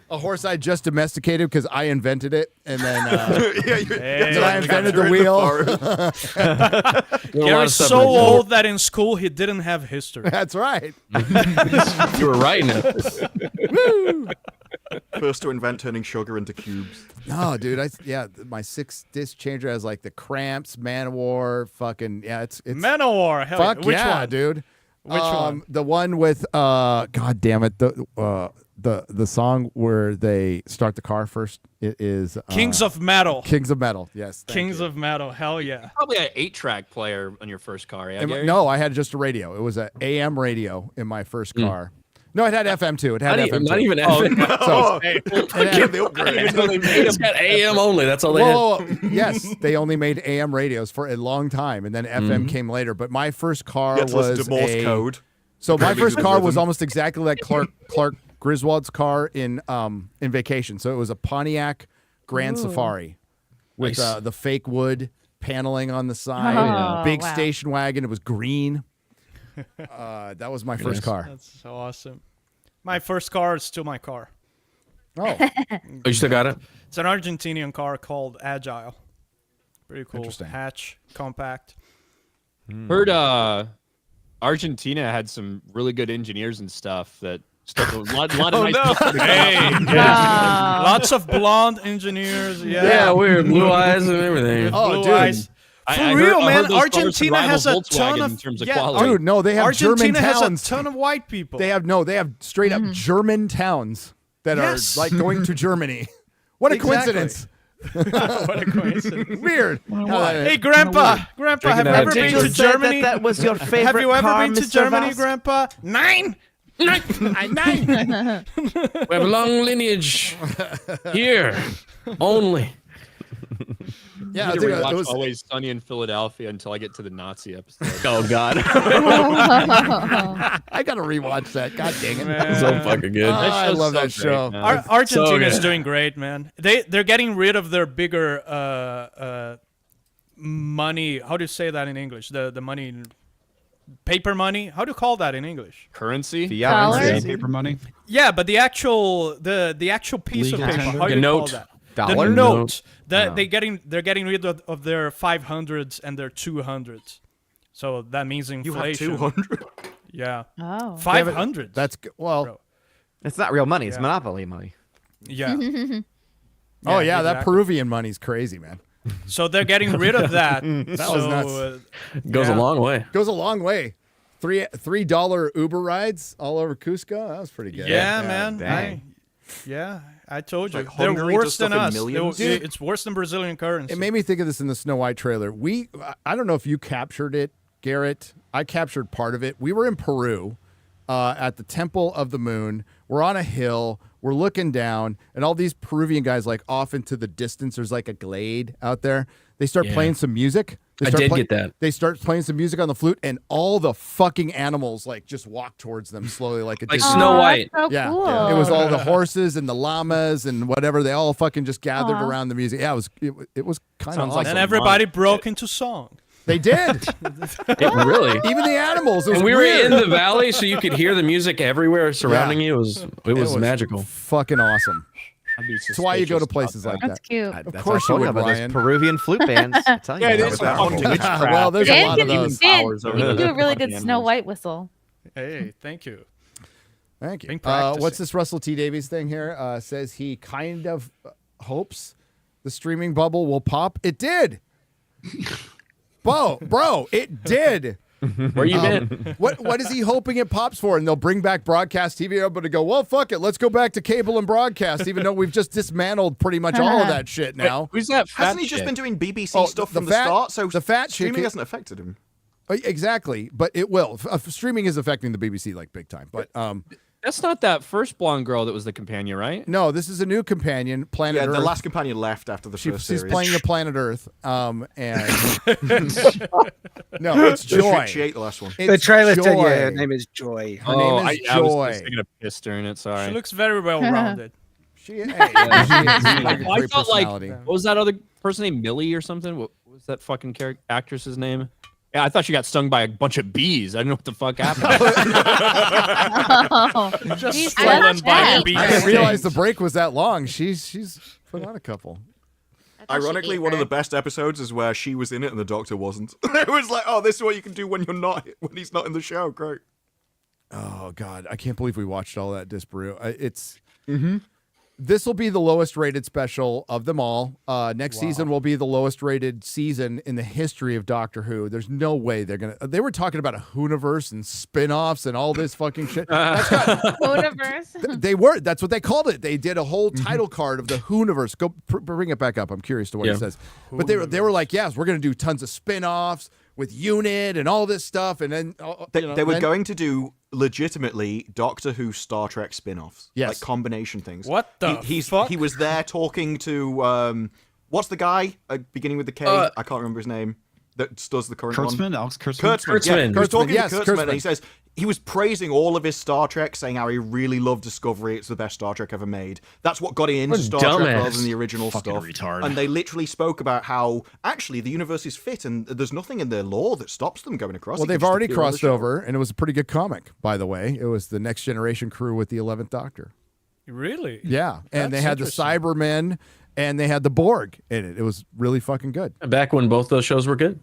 A horse I just domesticated because I invented it, and then Hey, I invented the wheel. Gary's so old that in school he didn't have history. That's right. You were writing it. Woo! First to invent turning sugar into cubes. No, dude. My 6-disc changer has like the Cramps, Manowar, fucking it's Manowar. Hell fuck yeah. Which yeah, one? dude. Which one? The one with God damn it, the song where they start the car first. It is Kings of Metal. Kings of Metal. Yes. Kings of Metal. Hell yeah. Probably an 8-track player on your first car. Yeah, Gary? No, I had just a radio. It was an AM radio in my first car. No, it had FM too. It had Not FM. not too. even FM. So, It's got AM only. That's all they had. Yes, they only made AM radios for a long time, and then FM came later. But my first car You had to listen was to Morse code. So my Apparently first do the car was rhythm. almost exactly like Clark Griswold's car in Vacation. So it was a Pontiac Grand Safari with Nice. the fake wood paneling on the side, Oh, big wow. station wagon. It was green. That was my first car. That's so awesome. My first car is still my car. Oh, Oh, you still got it? It's an Argentinian car called Agile. Pretty cool. Interesting. Hatch, compact. Heard Argentina had some really good engineers and stuff that stuck a lot of nice people together. Hey, lots of blonde engineers. Yeah, Yeah, weird. Blue eyes and everything. Oh, blue dude. eyes. I For heard- real, I man. heard those cars Argentina rival has a Volkswagen ton in of terms of yeah, quality. dude, no, they have Argentina German has towns. a ton of white people. They have straight up German towns that Yes. are like going to Germany. What a Exactly. coincidence. What a coincidence. Weird. Hey, Grandpa, have you Drinking ever that been Did to you Germany? That was your favorite Have you ever car, been to Mr. Germany, Vasc? Grandpa? Nine. We have a long lineage here only. Yeah, I I need to think rewatch it was, Always Sunny in Philadelphia until I get to the Nazi episode. Oh God, I gotta rewatch that. God dang it. so fucking good. I show's love so that great, show. man. Argentina's good. doing great, man. They're getting rid of their bigger money. How do you say that in English? The money, paper money. How do you call that in English? Currency? Dollars? Paper money. Yeah, but the actual piece Legal of paper. tender? How do The you call note. that? Dollar? The note. No. They're getting rid of their 500s and their 200s. So that means You inflation. have 200? Yeah. Oh. 500. That's well. Bro. It's not real money. It's Yeah. monopoly money. Yeah. Oh yeah, that exactly. Peruvian money's crazy, man. So they're getting rid of that. That was nuts. Goes a yeah. long way. Goes a long way. $3 Uber rides all over Cusco. That was pretty good. Yeah, man. dang. I told you. Like They're Hungary worse does stuff than in us. millions? It's worse than Brazilian currency. It made me think of this in the Snow White trailer. I don't know if you captured it, Garrett. I captured part of it. We were in Peru at the Temple of the Moon. We're on a hill. We're looking down, and all these Peruvian guys, like off into the distance, there's like a glade out there. They start Yeah. playing some music. I did get that. They start playing some music on the flute, and all the fucking animals like just walk towards them slowly, like a Like Disney- Snow White. That's so Yeah, cool. it was all the horses and the llamas and whatever. They all fucking just gathered Aw. around the music. Yeah, it was kind of Sounds awesome. like and everybody broke into song. They did. Really? Even the animals. It was And we weird. were in the valley, so you could hear the music everywhere surrounding Yeah. you. It was magical. Fucking awesome. That's why you go to places like That's that. cute. Of That's course what you I'm would, talking about, Ryan. those Peruvian flute bands. I tell you, Yeah, it that is was like awesome. witchcraft. Well, there's a Dan lot of can, those. Dan, Flowers you over can the do a really good fucking Snow animals. White whistle. Hey, thank you. Thank you. Been What's practicing. this Russell T Davies thing here? Says he kind of hopes the streaming bubble will pop. It did. Bro, it did. Where you been? What is he hoping it pops for? And they'll bring back broadcast TV, but to go, well, fuck it, let's go back to cable and broadcast, even though we've just dismantled pretty much all of that shit now. Who's that? Hasn't he just been doing BBC stuff from the start? So the fat streaming chick hasn't affected him. Exactly, but it will. Streaming is affecting the BBC like big time. But that's not that first blonde girl that was the companion, right? no, this is a new companion, Planet Earth. The last companion left after the first She's series. playing the Planet Earth. And no, it's Joy. She ate the last one. The trailer said, Joy. her name is Joy. Her name is I was Joy. just thinking of piss during it. Sorry. She looks very well rounded. She is. I thought what was that other person named Millie or something? What was that fucking actress's name? Yeah, I thought she got stung by a bunch of bees. I don't know what the fuck happened. Just stolen by bees. I didn't realize the break was that long. She's put on a couple. Ironically, one of the best episodes is where she was in it and the Doctor wasn't. It was like, oh, this is what you can do when he's not in the show. Great. Oh God, I can't believe we watched all that Disparu. This will be the lowest rated special of them all. Next season will be the lowest rated season in the history of Doctor Who. There's no way they're gonna. They were talking about a Whoniverse and spin-offs and all this fucking shit. Whoniverse. They were. That's what they called it. They did a whole title card of the Whoniverse. Go bring it back up. I'm curious to what it says. But they were like, yes, we're gonna do tons of spin-offs with Unit and all this stuff, and then they were going to do legitimately Doctor Who Star Trek spin-offs. Yes. Like combination things. What the fuck? He was there talking to what's the guy beginning with the K? I can't remember his name. That does the current Kurtzman, one. Alex Kurtzman. Yeah, he was talking Yes, to Kurtzman, and he says he was praising all of his Star Trek, saying how he really loved Discovery. It's the best Star Trek ever made. That's what got him into Star Trek rather than the original stuff. Retard. And they literally spoke about how actually the universe is fit, and there's nothing in their lore that stops them going across. Well, they've already crossed over, and it was a pretty good comic, by the way. It was the Next Generation crew with the 11th Doctor. Really? Yeah, and That's they had the interesting. Cybermen, and they had the Borg in it. It was really fucking good. Back when both those shows were good.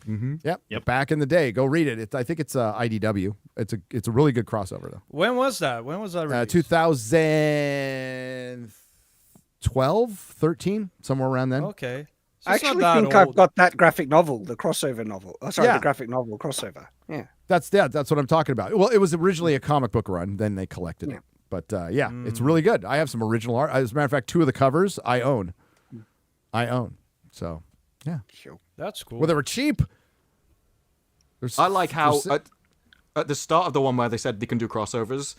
Yep. Back in the day, go read it. I think it's IDW. It's a really good crossover though. When was that? When was that released? 2012, 13, somewhere around then. Okay. So I it's not actually that think old. I've got that graphic novel, the crossover novel. Oh, sorry, Yeah. the graphic novel crossover. Yeah. That's what I'm talking about. Well, it was originally a comic book run, then they collected it. But it's really good. I have some original art. As a matter of fact, 2 of the covers I own. So, yeah. That's cool. Well, they were cheap. I like how at the start of the one where they said they can do crossovers,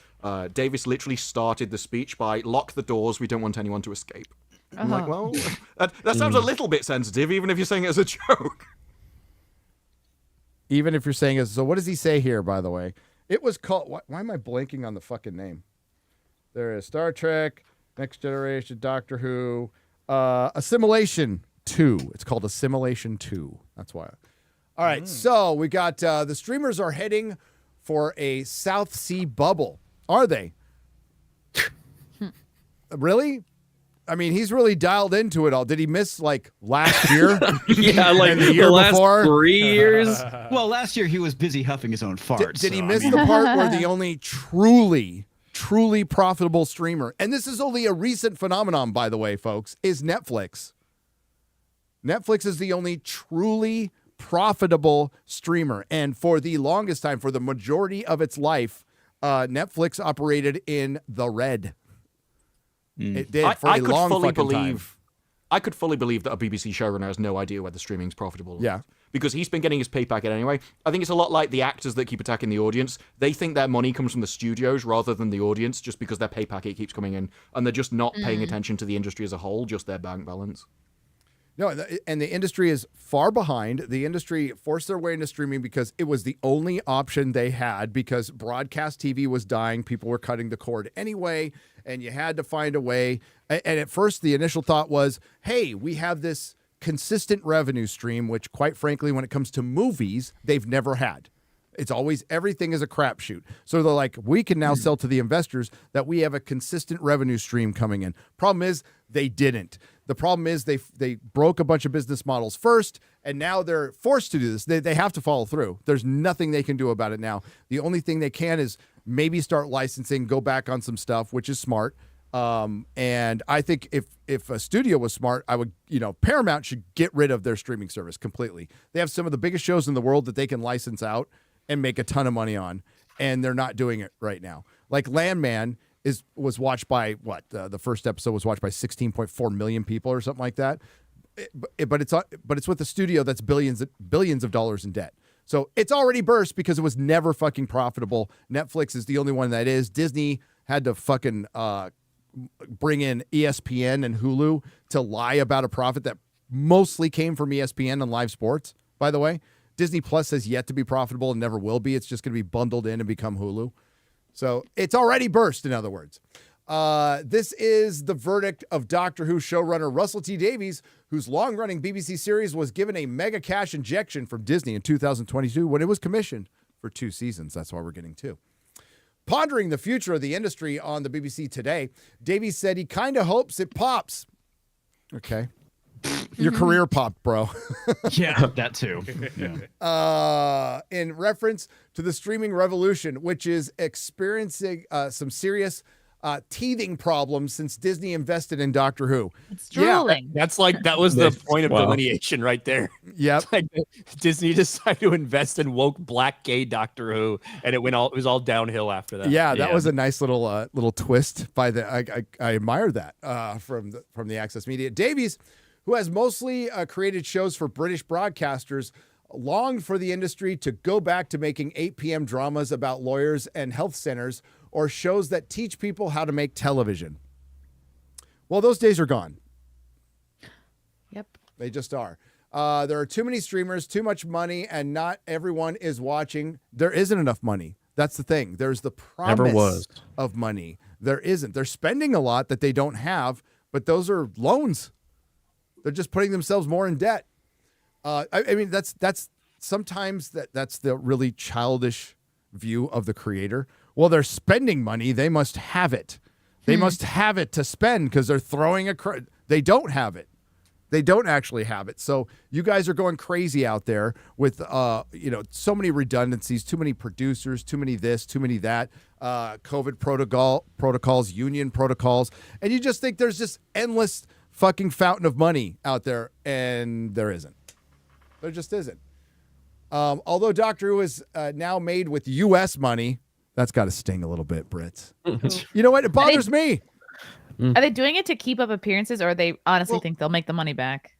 Davies literally started the speech by "Lock the doors. We don't want anyone to escape." I'm like, well, that sounds a little bit sensitive, even if you're saying it as a joke. Even if you're saying it. So what does he say here, by the way? It was called, why am I blanking on the fucking name? There is Star Trek, Next Generation, Doctor Who, Assimilation 2. It's called Assimilation 2. That's why. All right, so we got the streamers are heading for a South Sea bubble. Are they? Really? I mean, he's really dialed into it all. Did he miss like last year? Yeah, like and the year last before? 3 years. Well, last year he was busy huffing his own farts. Did he so, miss I mean, the part where the only truly profitable streamer, and this is only a recent phenomenon, by the way, folks, is Netflix. Netflix is the only truly profitable streamer. And for the longest time, for the majority of its life, Netflix operated in the red. It did for a long fucking time. I could fully believe that a BBC showrunner has no idea whether streaming's profitable or not. Yeah. Because he's been getting his pay packet anyway. I think it's a lot like the actors that keep attacking the audience. They think their money comes from the studios rather than the audience just because their pay packet keeps coming in. And they're just not paying attention to the industry as a whole, just their bank balance. No, and the industry is far behind. The industry forced their way into streaming because it was the only option they had because broadcast TV was dying. People were cutting the cord anyway, and you had to find a way. And at first, the initial thought was, hey, we have this consistent revenue stream, which quite frankly, when it comes to movies, they've never had. It's always, everything is a crapshoot. So they're like, we can now sell to the investors that we have a consistent revenue stream coming in. Problem is, they didn't. The problem is they broke a bunch of business models first, and now they're forced to do this. They have to follow through. There's nothing they can do about it now. The only thing they can is maybe start licensing, go back on some stuff, which is smart. And I think if a studio was smart, I would, Paramount should get rid of their streaming service completely. They have some of the biggest shows in the world that they can license out and make a ton of money on, and they're not doing it right now. Like Landman was watched by the first episode was watched by 16.4 million people or something like that. But it's with a studio that's billions of dollars in debt. So it's already burst because it was never fucking profitable. Netflix is the only one that is. Disney had to fucking bring in ESPN and Hulu to lie about a profit that mostly came from ESPN and live sports, by the way. Disney Plus has yet to be profitable and never will be. It's just going to be bundled in and become Hulu. So it's already burst, in other words. This is the verdict of Doctor Who showrunner Russel T Davies, whose long-running BBC series was given a mega cash injection from Disney in 2022 when it was commissioned for 2 seasons. That's why we're getting 2. Pondering the future of the industry on the BBC Today, Davies said he kind of hopes it pops. Okay. Your career popped, bro. Yeah, that too. Yeah. In reference to the streaming revolution, which is experiencing some serious teething problems since Disney invested in Doctor Who. It's drooling. Yeah, that was the point of delineation right there. Yep. Like Disney decided to invest in woke black gay Doctor Who, and it was all downhill after that. Yeah, that was a nice little twist by I admire that from the Access Media. Davies, who has mostly created shows for British broadcasters, longed for the industry to go back to making 8 p.m. dramas about lawyers and health centers or shows that teach people how to make television. Well, those days are gone. Yep. They just are. There are too many streamers, too much money, and not everyone is watching. There isn't enough money. That's the thing. There's the promise of money. There isn't. They're spending a lot that they don't have, but those are loans. They're just putting themselves more in debt. I mean, that's sometimes that's the really childish view of the creator. Well, they're spending money. They must have it. They must have it to spend because they're throwing they don't have it. They don't actually have it. So you guys are going crazy out there with, so many redundancies, too many producers, too many this, too many that, COVID protocols, union protocols. And you just think there's this endless fucking fountain of money out there, and there isn't. There just isn't. Although Doctor Who is now made with U.S. money, that's got to sting a little bit, Brits. You know what? It bothers me. Are they doing it to keep up appearances, or they honestly think they'll make the money back?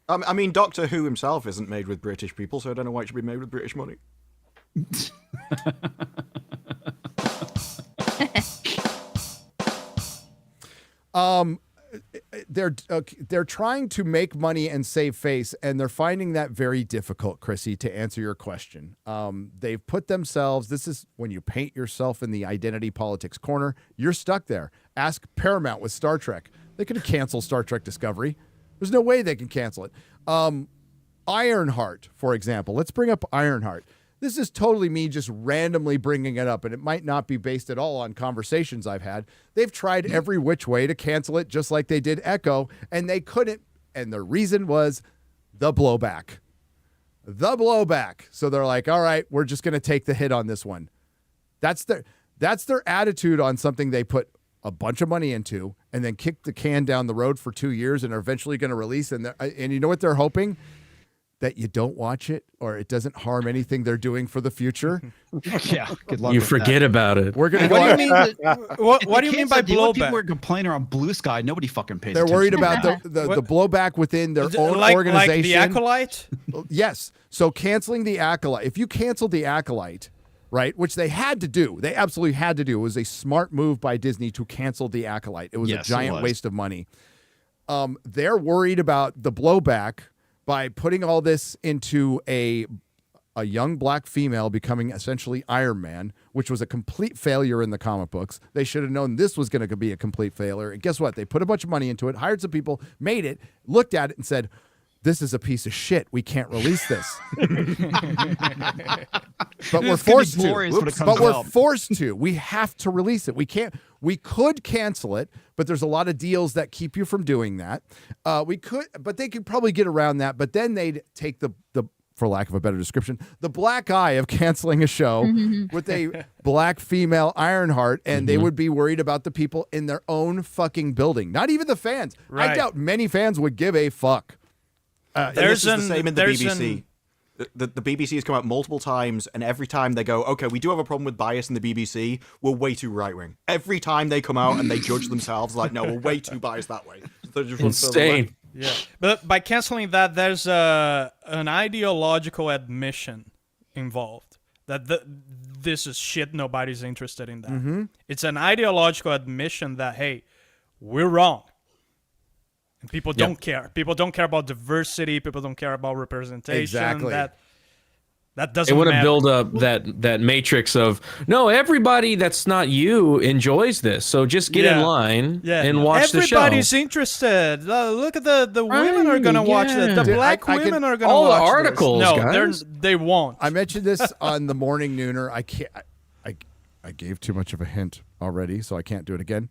I mean, Doctor Who himself isn't made with British people, so I don't know why it should be made with British money. They're trying to make money and save face, and they're finding that very difficult, Chrissy, to answer your question. They've put themselves, this is when you paint yourself in the identity politics corner, you're stuck there. Ask Paramount with Star Trek. They could have canceled Star Trek Discovery. There's no way they can cancel it. Ironheart, for example. Let's bring up Ironheart. This is totally me just randomly bringing it up, and it might not be based at all on conversations I've had. They've tried every which way to cancel it, just like they did Echo, and they couldn't. And the reason was the blowback. The blowback. So they're like, all right, we're just going to take the hit on this one. That's their attitude on something they put a bunch of money into and then kick the can down the road for 2 years and are eventually going to release. And you know what they're hoping? That you don't watch it or it doesn't harm anything they're doing for the future. Yeah, good luck. You with forget that. about it. We're gonna. What do you mean? What do you mean by blowback? People are complaining on Blue Sky. Nobody fucking pays. They're attention. worried about the blowback within their own organization. Like the Acolyte? Yes. So canceling the Acolyte. If you canceled the Acolyte, right, which they had to do, they absolutely had to do. It was a smart move by Disney to cancel the Acolyte. It was a giant waste of money. They're worried about the blowback by putting all this into a young black female becoming essentially Iron Man, which was a complete failure in the comic books. They should have known this was going to be a complete failure. And guess what? They put a bunch of money into it, hired some people, made it, looked at it, and said, this is a piece of shit. We can't release this. But we're forced to. But we're forced to. We have to release it. We can't. We could cancel it, but there's a lot of deals that keep you from doing that. We could, but they could probably get around that. But then they'd take the for lack of a better description, the black eye of canceling a show with a black female Ironheart, and they would be worried about the people in their own fucking building, not even the fans. I doubt many fans would give a fuck. There's the same in the BBC. The BBC has come out multiple times, and every time they go, okay, we do have a problem with bias in the BBC, we're way too right-wing. Every time they come out and they judge themselves, like, no, we're way too biased that way. So insane. Yeah, but by canceling that, there's an ideological admission involved that this is shit. Nobody's interested in that. It's an ideological admission that, hey, we're wrong. And people don't care. People don't care about diversity. People don't care about representation. Exactly. That doesn't They want to matter. build up that matrix of, no, everybody that's not you enjoys this. So just get in line and watch the show. Everybody's interested. Look at the women are going to watch that. The Dude, black I women can- are going to all the watch articles, this. No, guys. they won't. I mentioned this on the Morning Nooner. I gave too much of a hint already, so I can't do it again.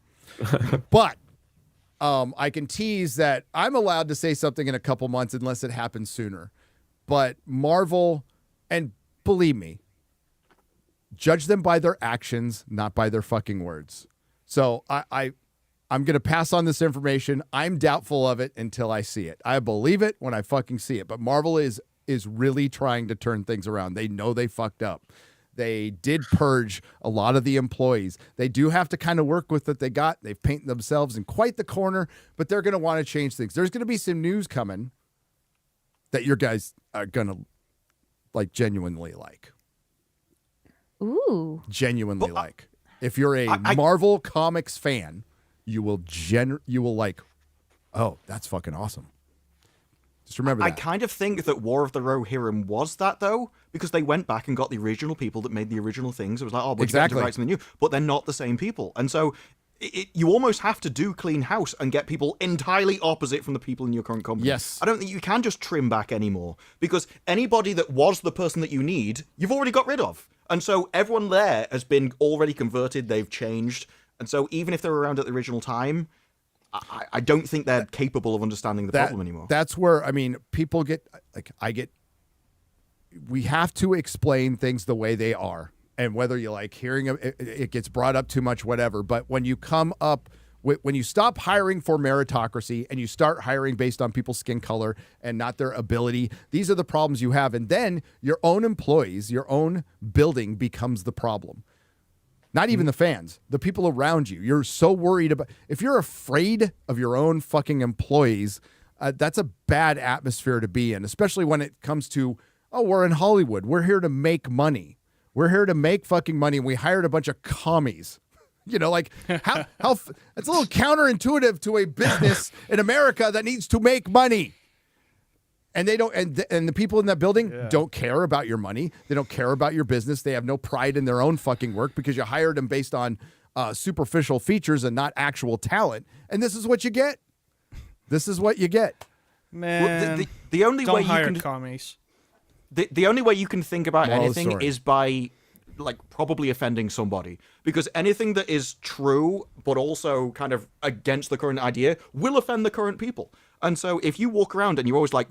But I can tease that I'm allowed to say something in a couple months unless it happens sooner. But Marvel, and believe me, judge them by their actions, not by their fucking words. So I'm going to pass on this information. I'm doubtful of it until I see it. I believe it when I fucking see it. But Marvel is really trying to turn things around. They know they fucked up. They did purge a lot of the employees. They do have to kind of work with what they got. They've painted themselves in quite the corner, but they're going to want to change things. There's going to be some news coming that your guys are going to like genuinely like. Ooh. Genuinely like. If you're a Marvel Comics fan, you will like, oh, that's fucking awesome. Just remember that. I kind of think that War of the Rohirrim was that, though, because they went back and got the original people that made the original things. It was like, oh, but you have to write something new. But they're not the same people. And so you almost have to do clean house and get people entirely opposite from the people in your current company. Yes. I don't think you can just trim back anymore, because anybody that was the person that you need, you've already got rid of. And so everyone there has been already converted. They've changed. And so even if they were around at the original time, I don't think they're capable of understanding the problem anymore. That's where, I mean, people get, like, we have to explain things the way they are. And whether you like hearing it gets brought up too much, whatever. But when you come up with, when you stop hiring for meritocracy and you start hiring based on people's skin color and not their ability, these are the problems you have. And then your own employees, your own building becomes the problem. Not even the fans, the people around you. You're so worried about, if you're afraid of your own fucking employees, that's a bad atmosphere to be in, especially when it comes to, oh, we're in Hollywood. We're here to make money. We're here to make fucking money. And we hired a bunch of commies. You know, like how it's a little counterintuitive to a business in America that needs to make money. And they don't, and the people in that building don't care about your money. They don't care about your business. They have no pride in their own fucking work because you hired them based on superficial features and not actual talent. And this is what you get. This is what you get. Man, well, the only don't way hire you can commies. The only way you can think about Moral of the anything story. is by like probably offending somebody, because anything that is true but also kind of against the current idea will offend the current people. And so if you walk around and you're always like,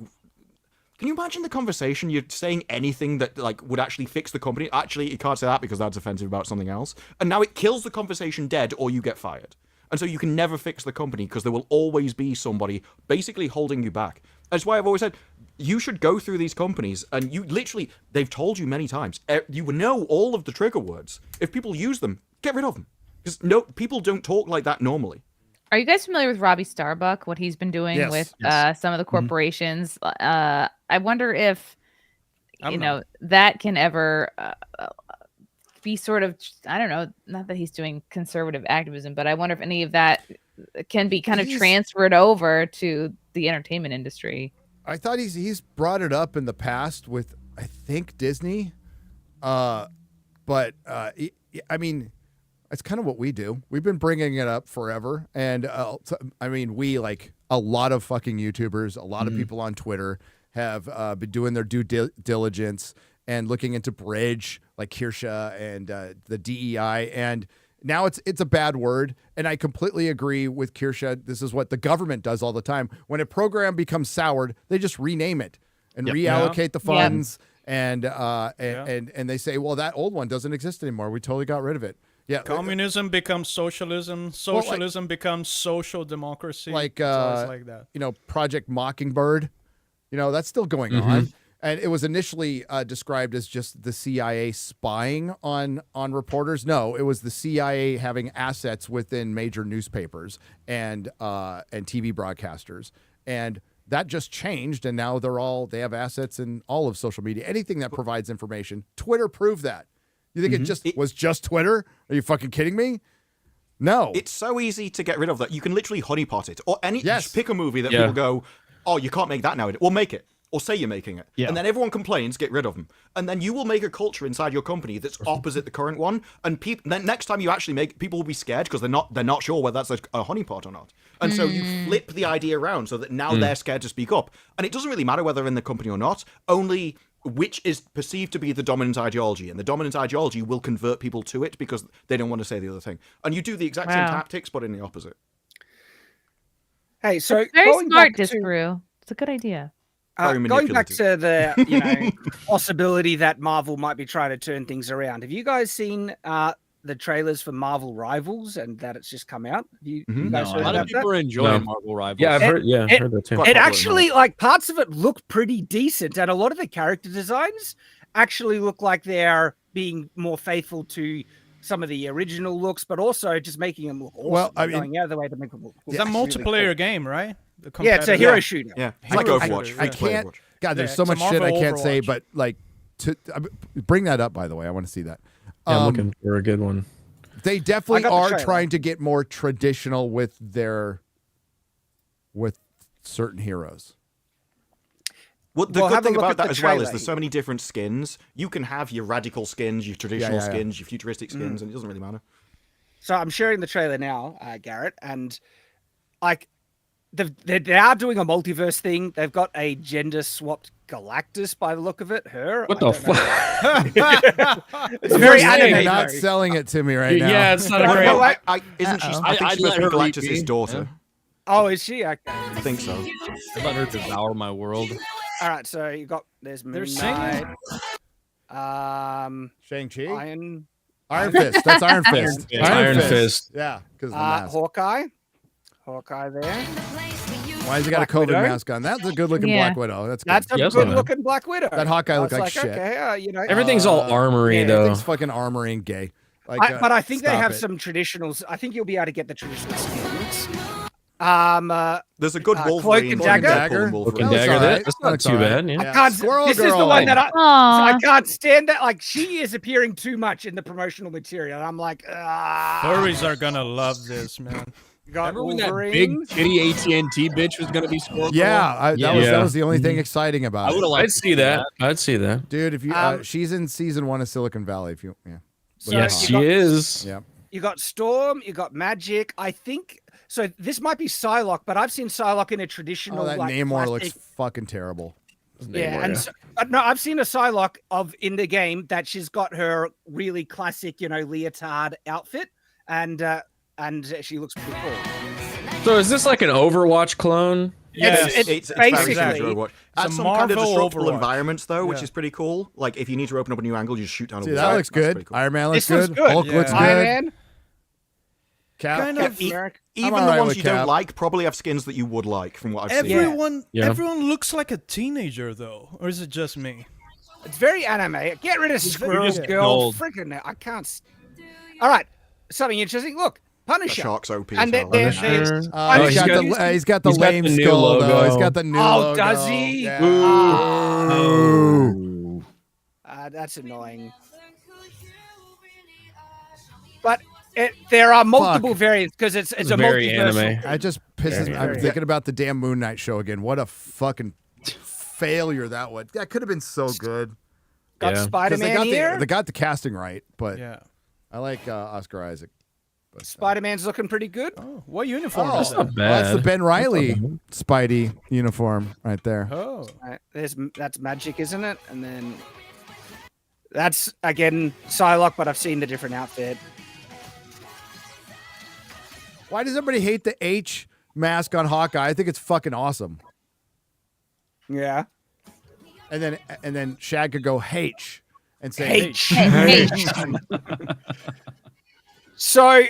can you imagine the conversation? You're saying anything that like would actually fix the company. Actually, you can't say that because that's offensive about something else. And now it kills the conversation dead, or you get fired. And so you can never fix the company because there will always be somebody basically holding you back. That's why I've always said you should go through these companies and you literally, they've told you many times, you know all of the trigger words. If people use them, get rid of them. Because no, people don't talk like that normally. Are you guys familiar with Robbie Starbuck, what he's been doing with some of the corporations? I wonder if, that can ever be sort of, I don't know, not that he's doing conservative activism, but I wonder if any of that can be kind of transferred over to the entertainment industry. I thought he's brought it up in the past with, I think, Disney. I mean, it's kind of what we do. We've been bringing it up forever. And we, like a lot of fucking YouTubers, a lot of people on Twitter have been doing their due diligence and looking into Bridge, like Kirsha and the DEI. And now it's a bad word. And I completely agree with Kirsha. This is what the government does all the time. When a program becomes soured, they just rename it. and Yep. reallocate the Yep. funds. And they say, well, that old one doesn't exist anymore. We totally got rid of it. Yeah, Communism becomes socialism. Socialism becomes social democracy. like It's always like that. Project Mockingbird. That's still going on. And it was initially described as just the CIA spying on reporters. No, it was the CIA having assets within major newspapers and TV broadcasters. And that just changed, and now they have assets in all of social media. Anything that provides information. Twitter proved that. You think it was just Twitter? Are you fucking kidding me? No. It's so easy to get rid of that. You can literally honeypot it. Or just pick a movie that people go, oh, you can't make that now. Well, make it. Or say you're making it. Yeah. And then everyone complains, get rid of them. And then you will make a culture inside your company that's opposite the current one. And then next time you actually make, people will be scared because they're not sure whether that's a honeypot or not. And so you flip the idea around so that now they're scared to speak up. And it doesn't really matter whether they're in the company or not, only which is perceived to be the dominant ideology. And the dominant ideology will convert people to it because they don't want to say the other thing. And you do the exact same tactics, but in the opposite. Hey, so It's very going smart, back to- Disparu. It's a good idea. Going back to the possibility that Marvel might be trying to turn things around. Have you guys seen the trailers for Marvel Rivals and that it's just come out? Have you guys heard a lot about of people that? are enjoying Marvel Rivals. Yeah, I've heard. Yeah, I've heard that too. It actually, like, parts of it look pretty decent, and a lot of the character designs actually look like they're being more faithful to some of the original looks, but also just making them look awesome. Well, I mean, going out of the way to make them look cool. It's a multiplayer Really game, right? Yeah, it's a hero shooter. Yeah, it's like Overwatch. I can't. God, there's Yeah, so it's a much shit I Marvel can't say, Overwatch. but like, bring that up. By the way, I want to see that. Yeah, I'm looking for a good one. They definitely I got the are trailer. trying to get more traditional with certain heroes. Well, the Well, good have a thing look about at that the as well is trailer. there's so many different skins. You can have your radical skins, your traditional yeah. skins, your futuristic skins, and it doesn't really matter. So I'm sharing the trailer now, Garrett, and like they are doing a multiverse thing. They've got a gender swapped Galactus by the look of it. Her. What the fuck? It's very You're anime. not though. selling it to me right now. Yeah, it's not a Well, great. no, isn't she? I think I'd she's let her supposed to be read Galactus' me. daughter. Oh, is she? Okay. I think so. I let her devour my world. All right. So you got there's They're Moon singing. Knight, Shang-Chi? Iron Fist. That's Iron Fist. Fist. Iron Fist. Yeah, because of the mask. Hawkeye there. Why has he got a Black COVID Widow. mask on? That's a good-looking Yeah. Black Widow. That's good. That's a Yes, good-looking Black Widow. That Hawkeye I looked was like shit. Okay, Everything's all armory yeah, though. Everything's fucking armory and gay. Like, but I think they stop have it. some traditionals. I think you'll be able to get the traditional skins. There's a good Cloak Wolverine. and Cloak Dagger? Wolverine. Cloak and That's Dagger. all right. That's not That's too all right. bad. Yeah. I can't. Squirrel this is Girl. the one that Aw. I can't stand that. Like, she is appearing too much in the promotional material. I'm like, Furries are gonna love this, man. got Remember when that Wolverine. big titty AT&T bitch was gonna be Squirrel? Yeah, that was the only thing exciting I about would it. have liked I'd see that. I'd see that. Dude, if you she's in season 1 of Silicon Valley. If you So Yes, you she got- is. yeah. You got Storm. You got Magic. I think so. This might be Psylocke, but I've seen Psylocke in a traditional. Oh, that like, Namor plastic- looks fucking terrible. Yeah, and so, no, I've seen a Psylocke in the game that she's got her really classic, leotard outfit, and she looks pretty cool. So is this like an Overwatch clone? Yes, It's basically very similar to Overwatch. Adds It's a some kind of Marvel disruptible Overwatch. environments though, which Yeah. is pretty cool. Like if you need to open up a new angle, you just shoot down a See, wall. that looks That's good. pretty cool. Iron Man looks This looks good. good. Hulk looks Yeah. good. Iron Man. Cap. Kind of. Even all the right ones with you Cap. don't like probably have skins that you would like, from what I've seen. Everyone Yeah. looks like a teenager though, or is it just me? It's very anime. Get rid of Squirrel just Girl. old. Freaking, I can't. All right, something interesting. Look, The Punisher. shark's OP. And as hell. there's he's Punisher. got the he's got lame the new skull though. logo. He's got the new Oh, logo. does he? Yeah. Ooh. That's annoying. But there are multiple variants because it's a very multiversal. anime. I just pisses. I'm thinking about the damn Moon Knight show again. What a fucking failure that was. That could have been so good. Got Yeah. 'Cause Spider-Man here. They got the casting right, but Yeah. I like Oscar Isaac. But, Spider-Man's looking pretty good. Oh, what uniform Oh, is that? Not bad. that's the Ben Riley Spidey uniform right there. Oh, Right, that's Magic, isn't it? And then that's again Psylocke, but I've seen the different outfit. Why does everybody hate the H mask on Hawkeye? I think it's fucking awesome. Yeah. and then Shag could go H and say H. So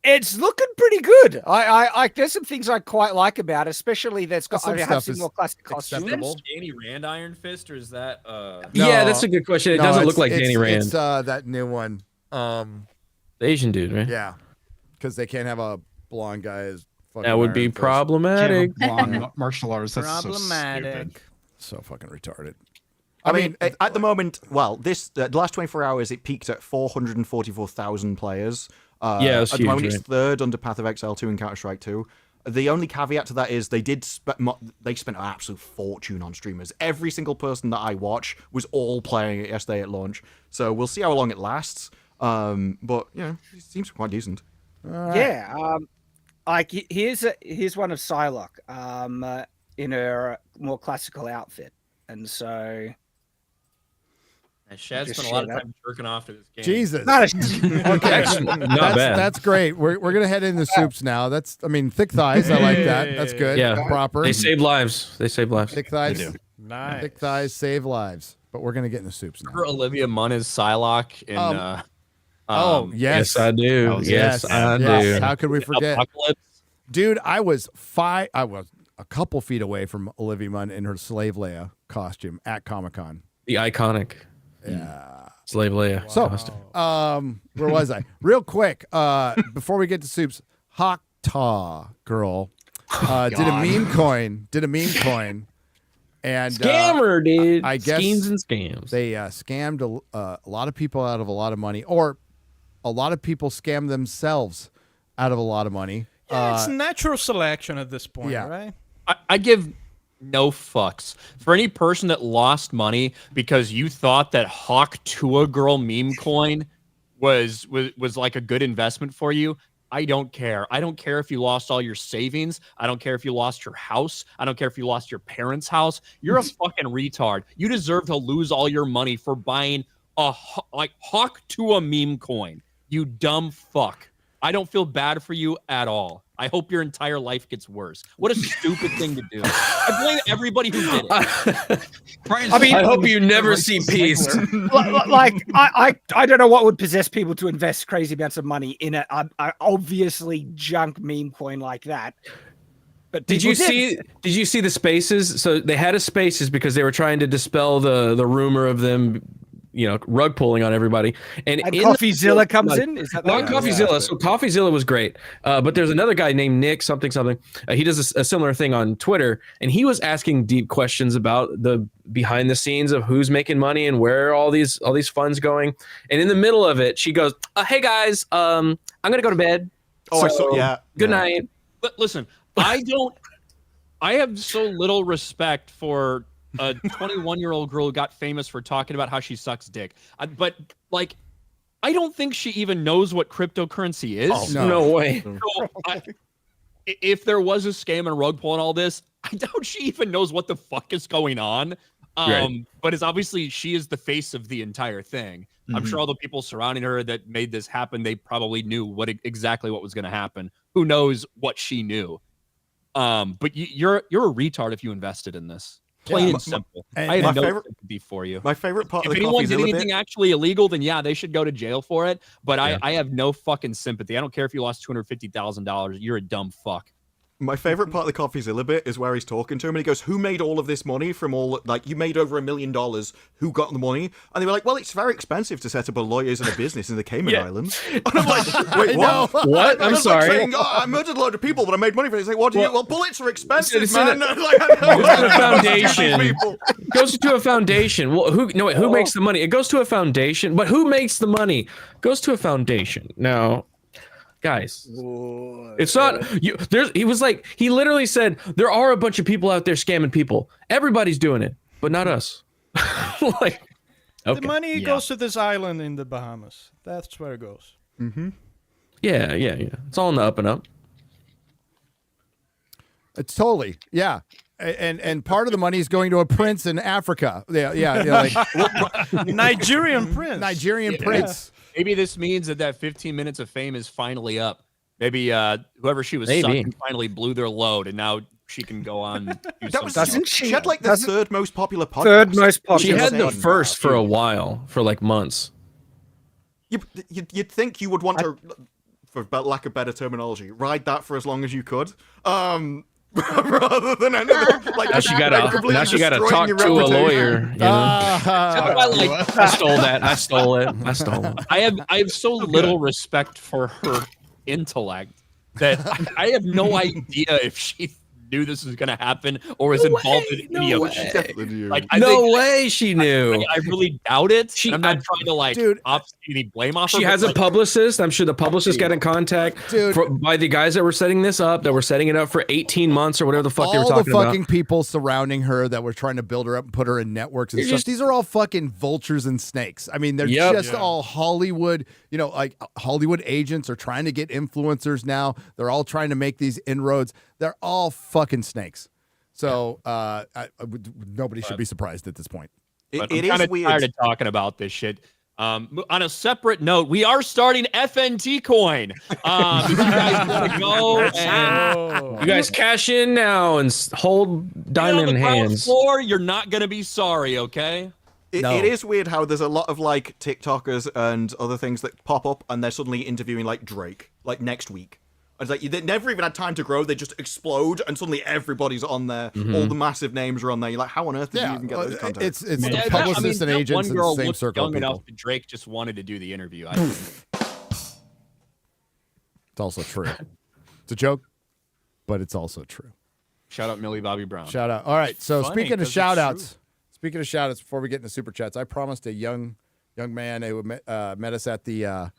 it's looking pretty good. I there's some things I quite like about it, especially that's got Some I have stuff some is more classic costumes. acceptable. Is that Danny Rand Iron Fist, or is that Yeah, that's a good question. It doesn't look like Danny Rand. It's that new one. The Asian dude, right? Yeah, because they can't have a blonde guy as fucking That would be Iron Fist. problematic. Blonde martial artist. That's Problematic. So fucking retarded. I mean, at the moment, well, the last 24 hours, it peaked at 444,000 players. Yeah, it's at the moment, huge, it's third under Path of Exile 2 and Counter-Strike 2. The only caveat to that is they spent an absolute fortune on streamers. Every single person that I watch was all playing it yesterday at launch. So we'll see how long it lasts. But it seems quite decent. Yeah. Like here's one of Psylocke in her more classical outfit, and so. Shad spent a lot of time jerking off to this game. Jesus. Okay. Not bad. That's great. We're gonna head into soups now. Thick thighs. I like that. That's good. Yeah, Proper. They save lives. They save lives. Thick thighs. They do. Nice. Thick thighs save lives. But we're gonna get into soups now. Remember Olivia Munn as Psylocke in yes. Yes, I do. Yes, I do. How could we forget? Apocalypse. Dude, I was a couple feet away from Olivia Munn in her Slave Leia costume at Comic-Con. The iconic. Yeah. Slave Leia. So, costume. where was I? Real quick, before we get to soups, Tuah girl did a meme coin. And Scammer, dude. I guess schemes and scams. They scammed a lot of people out of a lot of money, or a lot of people scammed themselves out of a lot of money. Yeah, it's natural selection at this point, right? I give no fucks for any person that lost money because you thought that Tuah girl meme coin was like a good investment for you. I don't care. I don't care if you lost all your savings. I don't care if you lost your house. I don't care if you lost your parents' house. You're a fucking retard. You deserve to lose all your money for buying a Tuah meme coin. You dumb fuck. I don't feel bad for you at all. I hope your entire life gets worse. What a stupid thing to do. I blame everybody who did it. I mean, I hope you never see peace. I don't know what would possess people to invest crazy amounts of money in a obviously junk meme coin like that. But did you see the spaces? So they had a spaces because they were trying to dispel the rumor of them, rug pulling on everybody. And CoffeeZilla comes in? Is that not CoffeeZilla. So CoffeeZilla was great. But there's another guy named Nick something. He does a similar thing on Twitter, and he was asking deep questions about the behind the scenes of who's making money and where are all these funds going. And in the middle of it, she goes, "Hey guys, I'm gonna go to bed. Good night." But listen, I have so little respect for a 21-year-old girl who got famous for talking about how she sucks dick. But I don't think she even knows what cryptocurrency is. Oh, no way. So if there was a scam and rug pull and all this, I doubt she even knows what the fuck is going on. Right. But it's obviously she is the face of the entire thing. I'm sure all the people surrounding her that made this happen, they probably knew exactly what was going to happen. Who knows what she knew? But you're a retard if you invested in this. Plain and simple. I had no sympathy for you. My favorite part if of the anyone did CoffeeZilla anything bit, actually illegal, then yeah, they should go to jail for it. But I have no fucking sympathy. I don't care if you lost $250,000. You're a dumb fuck. my favorite part of the CoffeeZilla bit is where he's talking to him and he goes, "Who made all of this money from all, like, you made over $1 million. Who got the money?" And they were like, "Well, it's very expensive to set up a lawyers and a business in the Cayman Islands." And I'm like, "Wait, what? What? I'm sorry. Like saying, I murdered a load of people, but I made money from it." He's like, "What do you? Well, bullets are expensive, man." Goes to a foundation. Well, who makes the money? It goes to a foundation. But who makes the money? Goes to a foundation. Now, guys, it's not you. He was like, he literally said, there are a bunch of people out there scamming people. Everybody's doing it, but not us. Like, okay. The money goes to this island in the Bahamas. That's where it goes. Mm-hmm. Yeah. It's all in the up and up. It's totally, yeah. And part of the money is going to a prince in Africa. Yeah, like Nigerian prince. Nigerian prince. Maybe this means that 15 minutes of fame is finally up. Maybe whoever she was sucking finally blew their load, and now she can go on. That was she had like the third most popular podcast. Third most popular. She had the first for a while, for like months. You'd think you would want to, for lack of better terminology, ride that for as long as you could. Rather than anything, like now she got to talk to a lawyer. You know? I stole that. I stole it. I have so little respect for her intellect that I have no idea if she knew this was going to happen or was involved in any of it. Like, no way she knew. I really doubt it. I'm not trying to any blame off her. She has a publicist. I'm sure the publicist got in contact by the guys that were setting this up, that were setting it up for 18 months or whatever the fuck they were talking about. All the fucking people surrounding her that were trying to build her up and put her in networks and stuff. These are all fucking vultures and snakes. I mean, they're just all Hollywood, like Hollywood agents are trying to get influencers now. They're all trying to make these inroads. They're all fucking snakes. So nobody should be surprised at this point. It is kind of tired of talking about this shit. On a separate note, we are starting FNT Coin. If you guys want to go and you guys cash in now and hold diamond in hands. You're not going to be sorry, okay? It is weird how there's a lot of like TikTokers and other things that pop up and they're suddenly interviewing like Drake like next week. It's like they never even had time to grow. They just explode, and suddenly everybody's on there. All the massive names are on there. You're like, how on earth did you even get those contacts? It's publicists and agents in the same circle. Young enough that Drake just wanted to do the interview. It's also true. It's a joke, but it's also true. Shout out Millie Bobby Brown. Shout out. All right. So speaking of shout outs, before we get into super chats, I promised a young man who met us at the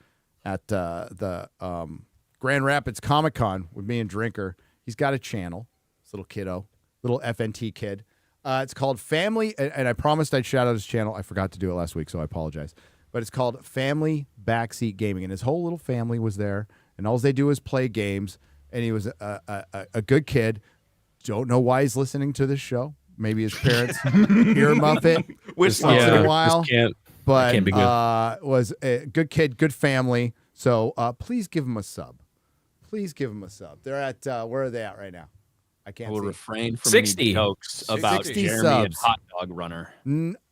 Grand Rapids Comic Con with me and Drinker. He's got a channel. This little kiddo, little FNT kid. It's called Family, and I promised I'd shout out his channel. I forgot to do it last week, so I apologize. But it's called Family Backseat Gaming, and his whole little family was there, and all they do is play games. And he was a good kid. Don't know why he's listening to this show. Maybe his parents earmuff it once in a while. But can't be good. Was a good kid, good family. So please give him a sub. Please give them a sub. They're at where are they at right now? I can't. We'll see. refrain from 60 any jokes about 60 Jeremy subs. and Hot Dog Runner.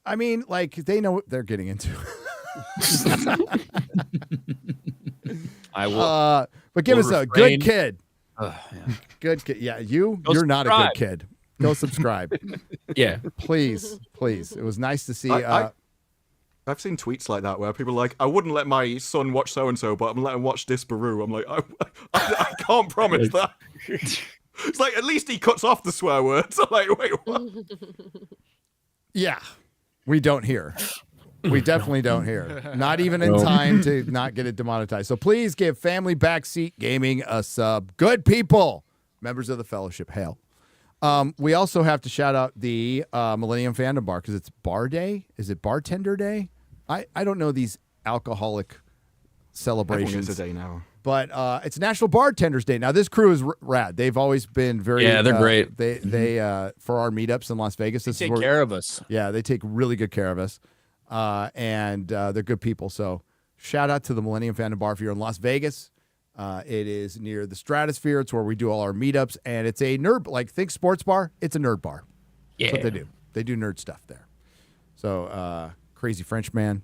I mean, like they know what they're getting into. I will. But give us a good kid. Yeah. Good kid. Yeah, you're subscribe. not a good kid. Go subscribe. Yeah, please. It was nice to see. I've seen tweets like that where people are like, I wouldn't let my son watch so-and-so, but I'm letting him watch Disparu. I'm like, I can't promise that. It's like, at least he cuts off the swear words. I'm like, wait, what? Yeah, we don't hear. We definitely don't hear. Not even in time to not get it demonetized. So please give Family Backseat Gaming a sub. Good people. Members of the fellowship, hail. We also have to shout out the Millennium Fandom Bar because it's bar day. Is it bartender day? I don't know these alcoholic celebrations. It's a day now. But it's National Bartenders Day. Now, this crew is rad. They've always been very... Yeah, they're great. They for our meetups in Las Vegas. They take care of us. Yeah, they take really good care of us. And they're good people. So shout out to the Millennium Fandom Bar if you're in Las Vegas. It is near the Stratosphere. It's where we do all our meetups. And it's a nerd... Like, think sports bar. It's a nerd bar. Yeah. That's what they do. They do nerd stuff there. So, Crazy French Man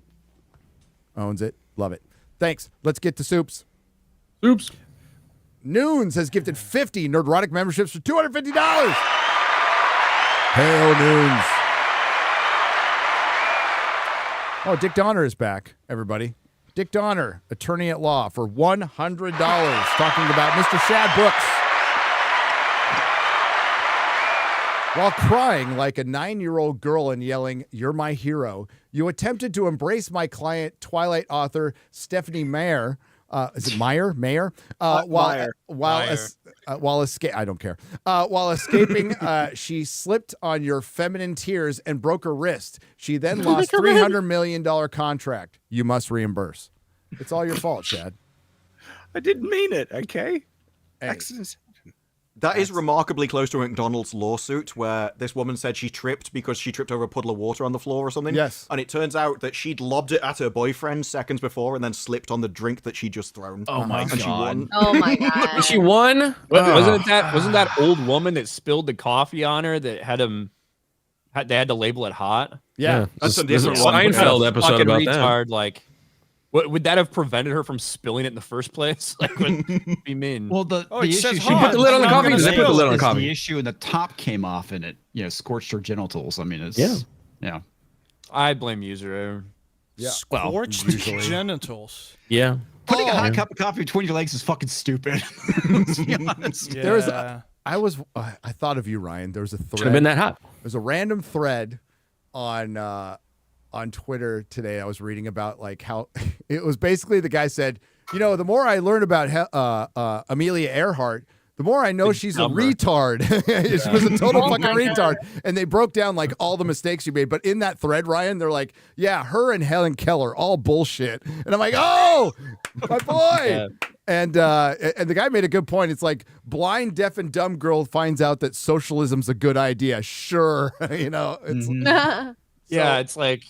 owns it. Love it. Thanks. Let's get to soups. Oops. Noons has gifted 50 Nerdrotic memberships for $250. Hail Noons. Oh, Dick Donner is back, everybody. Dick Donner, attorney at law, for $100, talking about Mr. Shad Brooks. While crying like a 9-year-old girl and yelling, "You're my hero," you attempted to embrace my client, Twilight author Stephanie Meyer. Is it Meyer? Meyer? While escaping, she slipped on your feminine tears and broke her wrist. She then lost $300 million contract. You must reimburse. It's all your fault, Chad. I didn't mean it. Okay. Hey. Accidents. That is remarkably close to a McDonald's lawsuit where this woman said she tripped because she tripped over a puddle of water on the floor or something. Yes. And it turns out that she'd lobbed it at her boyfriend seconds before and then slipped on the drink that she'd just thrown. Oh my and she won. Oh my god. She won. Wasn't that old woman that spilled the coffee on her that had they had to label it hot? Yeah. That's a There's different a one. Seinfeld episode Fucking about retard, that. like. What, would that have prevented her from spilling it in the first place? Like, what do you mean? Well, the it issue says she hot. put the lid on the coffee, is they put the lid on the coffee. The issue and the top came off and it, scorched her genitals. I mean, it's yeah. I blame user. Yeah. Scorched genitals. Yeah. Putting a hot cup of coffee between your legs is fucking stupid. Let's be honest. Yeah. There was I thought of you, Ryan. There was a thread. Should have been that hot. There's a random thread on Twitter today. I was reading about like how it was basically the guy said, the more I learn about Amelia Earhart, the more I know she's a retard. She was a total fucking retard. And they broke down like all the mistakes she made. But in that thread, Ryan, they're like, yeah, her and Helen Keller, all bullshit. And I'm like, oh, my boy. Yeah. And the guy made a good point. It's like blind, deaf, and dumb girl finds out that socialism's a good idea. Sure. It's Yeah, it's like,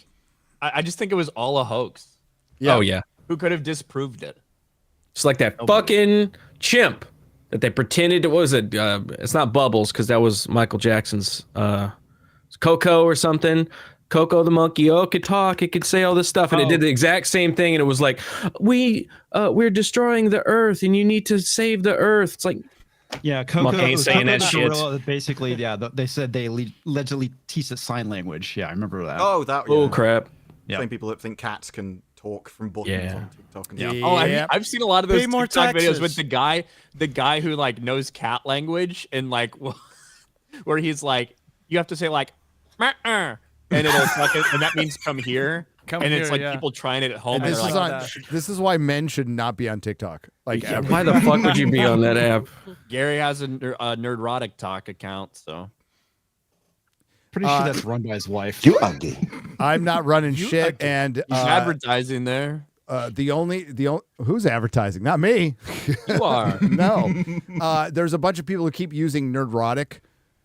I just think it was all a hoax. Yeah. Oh, yeah. Who could have disproved it? It's like that fucking chimp that they pretended it was it's not Bubbles because that was Michael Jackson's Coco or something. Coco the monkey, it could talk, it could say all this stuff, and it did the exact same thing. And it was like, we're destroying the earth, and you need to save the earth. It's like, yeah, Coco ain't saying that the shit. gorilla, basically, they said they allegedly teach it sign language. Yeah, I remember that. Oh, that. Oh crap! Yeah. Same people that think cats can talk from buttons on TikTok. And Oh, I've seen a lot of those Pay more TikTok videos taxes. with the guy who like knows cat language and like where he's like, you have to say like, "Meh-uh," and it'll fucking, and that means come here. Come and here, it's like yeah. people trying it at home. And And this is why men should not be on TikTok. Like, ever. Why the fuck would you be on that app? Gary has a Nerdrotic talk account, so Pretty sure that's run by his wife. You ugly. I'm not running shit. And he's advertising there. the only who's advertising? Not me. You are. No. There's a bunch of people who keep using Nerdrotic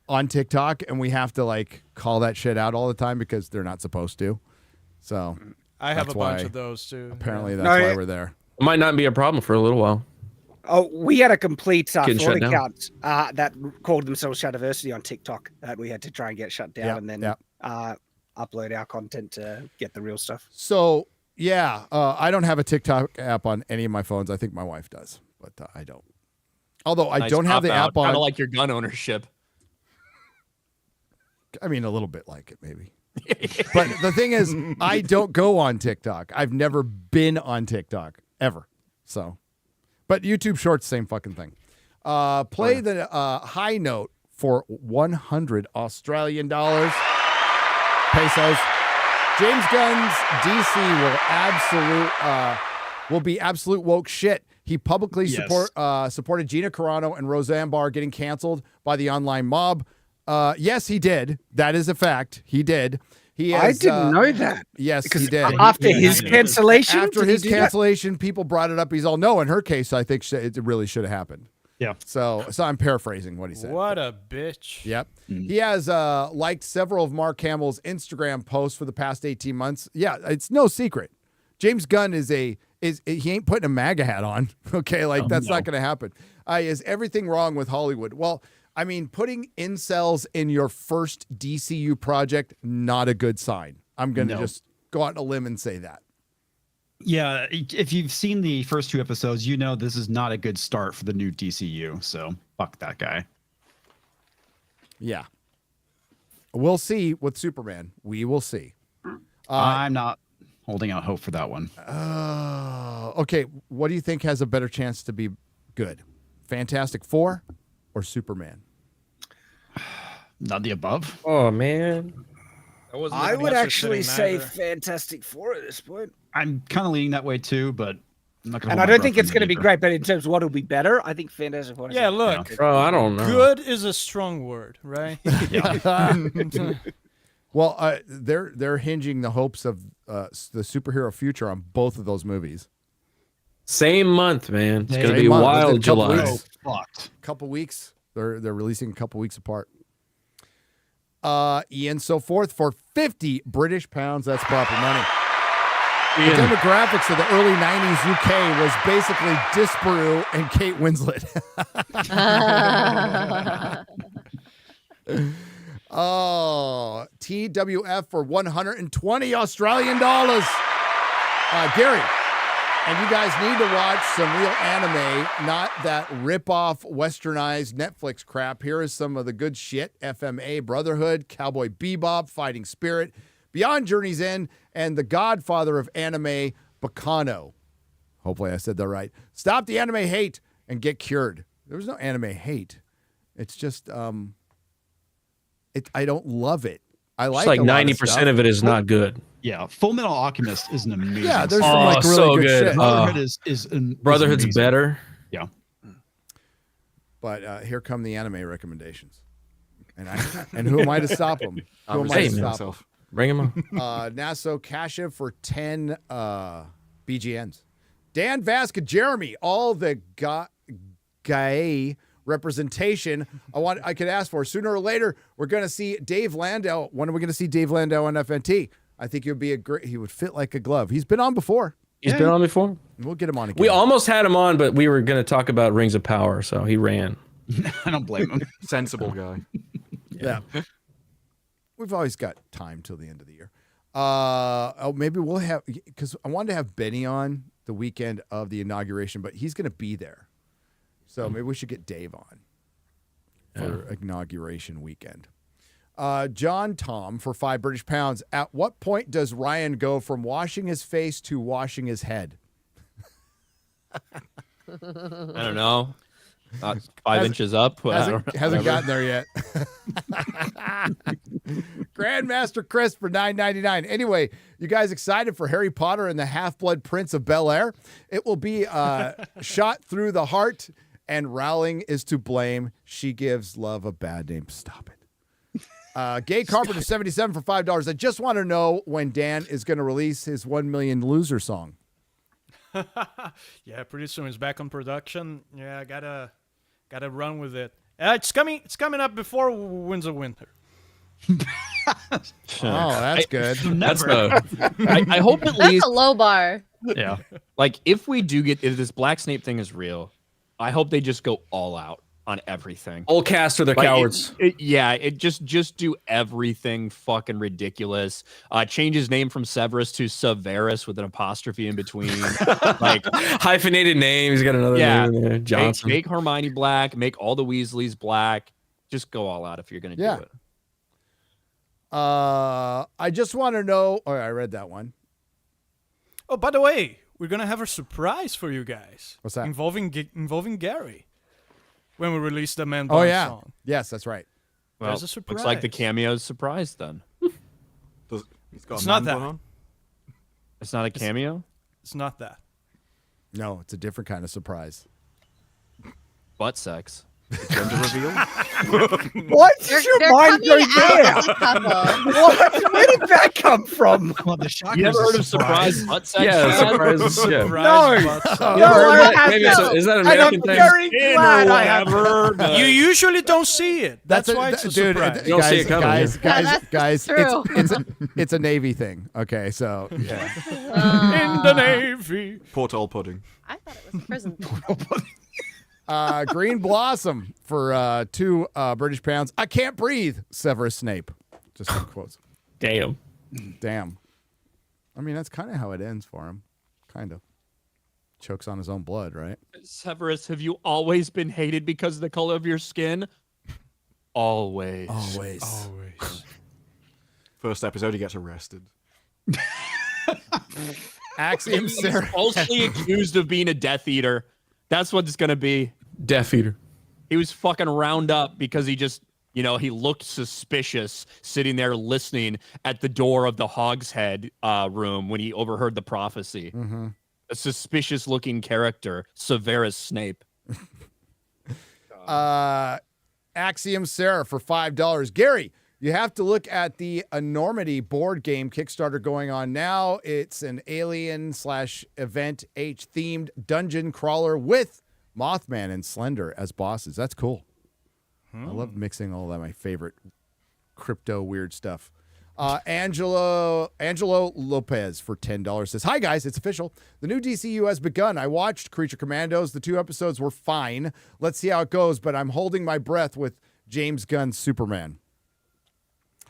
on TikTok, and we have to like call that shit out all the time because they're not supposed to. So I have a that's bunch why- of those too. Apparently, that's why we're there. It might not be a problem for a little while. Oh, we had a complete Getting fraud shut down. account that called themselves Shadiversity on TikTok that we had to try and get shut down and then upload our content to get the real stuff. So yeah, I don't have a TikTok app on any of my phones. I think my wife does, but I don't. Although I Nice don't have the cop-out. app on. Kind of like your gun ownership. I mean, a little bit like it, maybe. But the thing is, I don't go on TikTok. I've never been on TikTok ever. So, but YouTube Shorts, same fucking thing. Play the high note for 100 Australian dollars, pesos. James Gunn's DC will be absolute woke shit. He publicly supported Gina Carano and Roseanne Barr getting canceled by the online mob. Yes, he did. That is a fact. He did. He has, I didn't know that. Yes, Because he did. after his cancellation? After Did he his do that? cancellation, people brought it up. He's all, no, in her case, I think it really should have happened. Yeah. So I'm paraphrasing what he said. What a bitch. Yep. He has liked several of Mark Hamill's Instagram posts for the past 18 months. Yeah, it's no secret. James Gunn he ain't putting a MAGA hat on. Okay, like that's not going to happen. Is everything wrong with Hollywood? Well, I mean, putting incels in your first DCU project, not a good sign. I'm going to just go out on a limb and say that. Yeah, if you've seen the first two episodes, you know this is not a good start for the new DCU. So fuck that guy. Yeah. We'll see with Superman. We will see. I'm not holding out hope for that one. Okay. What do you think has a better chance to be good? Fantastic Four or Superman? Not the above. Oh, man. I would actually say Fantastic Four at this point. I'm kind of leaning that way too, but I'm not gonna. And I don't think it's going to be great, but in terms of what will be better, I think Fantastic Four. Yeah, look. Bro, I don't know. Good is a strong word, right? Well, they're hinging the hopes of the superhero future on both of those movies. Same month, man. It's going to Same be month. wild Within a couple July. weeks. Fucked. Couple weeks. They're releasing a couple weeks apart. Ian So Forth for 50 British pounds. That's proper money. The demographics of the early 90s UK was basically Disparu and Kate Winslet. Oh, TWF for 120 Australian dollars. Gary, and you guys need to watch some real anime, not that rip-off westernized Netflix crap. Here is some of the good shit. FMA Brotherhood, Cowboy Bebop, Fighting Spirit, Beyond Journey's End, and the godfather of anime, Bacano. Hopefully I said that right. Stop the anime hate and get cured. There was no anime hate. It's just, I don't love it. I like it's like 90% of it is not good. Yeah, Full Metal Alchemist is an amazing. Yeah, there's some like really so good good. shit. Brotherhood Brotherhood's amazing. better. Yeah. But here come the anime recommendations. And who am I to stop them? Who am I to stop them? Bring him on. Naso Kasha for 10 BGNs. Dan, Vasc, and Jeremy, all the gay representation I could ask for. Sooner or later, we're going to see Dave Landau. When are we going to see Dave Landau on FNT? I think he would fit like a glove. He's been on before. He's been on before. We'll get him on again. We almost had him on, but we were going to talk about Rings of Power, so he ran. I don't blame him. Sensible guy. Yeah. We've always got time till the end of the year. Maybe we'll have, because I wanted to have Benny on the weekend of the inauguration, but he's going to be there. So maybe we should get Dave on for inauguration weekend. John Tom for 5 British pounds. At what point does Ryan go from washing his face to washing his head? I don't know. 5 inches up. Hasn't gotten there yet. Grandmaster Chris for $9.99. Anyway, you guys excited for Harry Potter and the Half-Blood Prince of Bel-Air? It will be shot through the heart, and Rowling is to blame. She gives love a bad name. Stop it. Gay Carpenter 77 for $5. I just want to know when Dan is going to release his 1 Million Loser song. Yeah, pretty soon it's back on production. Yeah, I gotta run with it. It's coming up before Winds of Winter. Oh, that's good. That's I hope at That's least a low bar. Yeah. Like if this Black Snape thing is real, I hope they just go all out on everything. Old cast or they're cowards. Just do everything fucking ridiculous. Change his name from Severus to Severus with an apostrophe in between. Like hyphenated name. He's got another name in there. Johnson. Make Hermione black. Make all the Weasleys black. Just go all out if you're gonna do it. I just want to know. Oh, I read that one. Oh, by the way, we're gonna have a surprise for you guys. What's that? Involving Gary. When we release the Man Oh, yeah. song. Yes, that's right. Well, There's a surprise. looks like the cameo's surprise then. He's got It's a not man that. bun on? It's not a cameo? It's not that. No, it's a different kind of surprise. Butt sex. Gender reveal? What is your They're mind coming going there? out as a couple. What? Where did that come from? Well, the shock You is never a heard of surprise butt sex? Yeah, Chad? surprise. Yeah. Surprise butt sex. No, You ever heard I that? have Maybe not. is that an And I'm American thing? very glad I have. You usually don't see it. That's why it's a dude, surprise. You don't see it coming, guys, Yeah, guys, that's true. it's a Navy thing. Okay, so yeah. In the Navy. Portal pudding. I thought it was a prison. Green Blossom for 2 British pounds. I can't breathe. Severus Snape. Just in quotes. Damn. I mean, that's kind of how it ends for him. Kind of. Chokes on his own blood, right? Severus, have you always been hated because of the color of your skin? Always. First episode, he gets arrested. Axiom He's Sarah. falsely accused of being a Death Eater. That's what it's gonna be. Death Eater. He was fucking round up because he just, he looked suspicious sitting there listening at the door of the Hogshead room when he overheard the prophecy. Mm-hmm. A suspicious looking character, Severus Snape. Axiom Sarah for $5. Gary, you have to look at the Enormity board game Kickstarter going on now. It's an alien/event H themed dungeon crawler with Mothman and Slender as bosses. That's cool. I love mixing all that. My favorite crypto weird stuff. Angelo Lopez for $10 says, "Hi guys, it's official. The new DCU has begun. I watched Creature Commandos. The 2 episodes were fine. Let's see how it goes, but I'm holding my breath with James Gunn's Superman."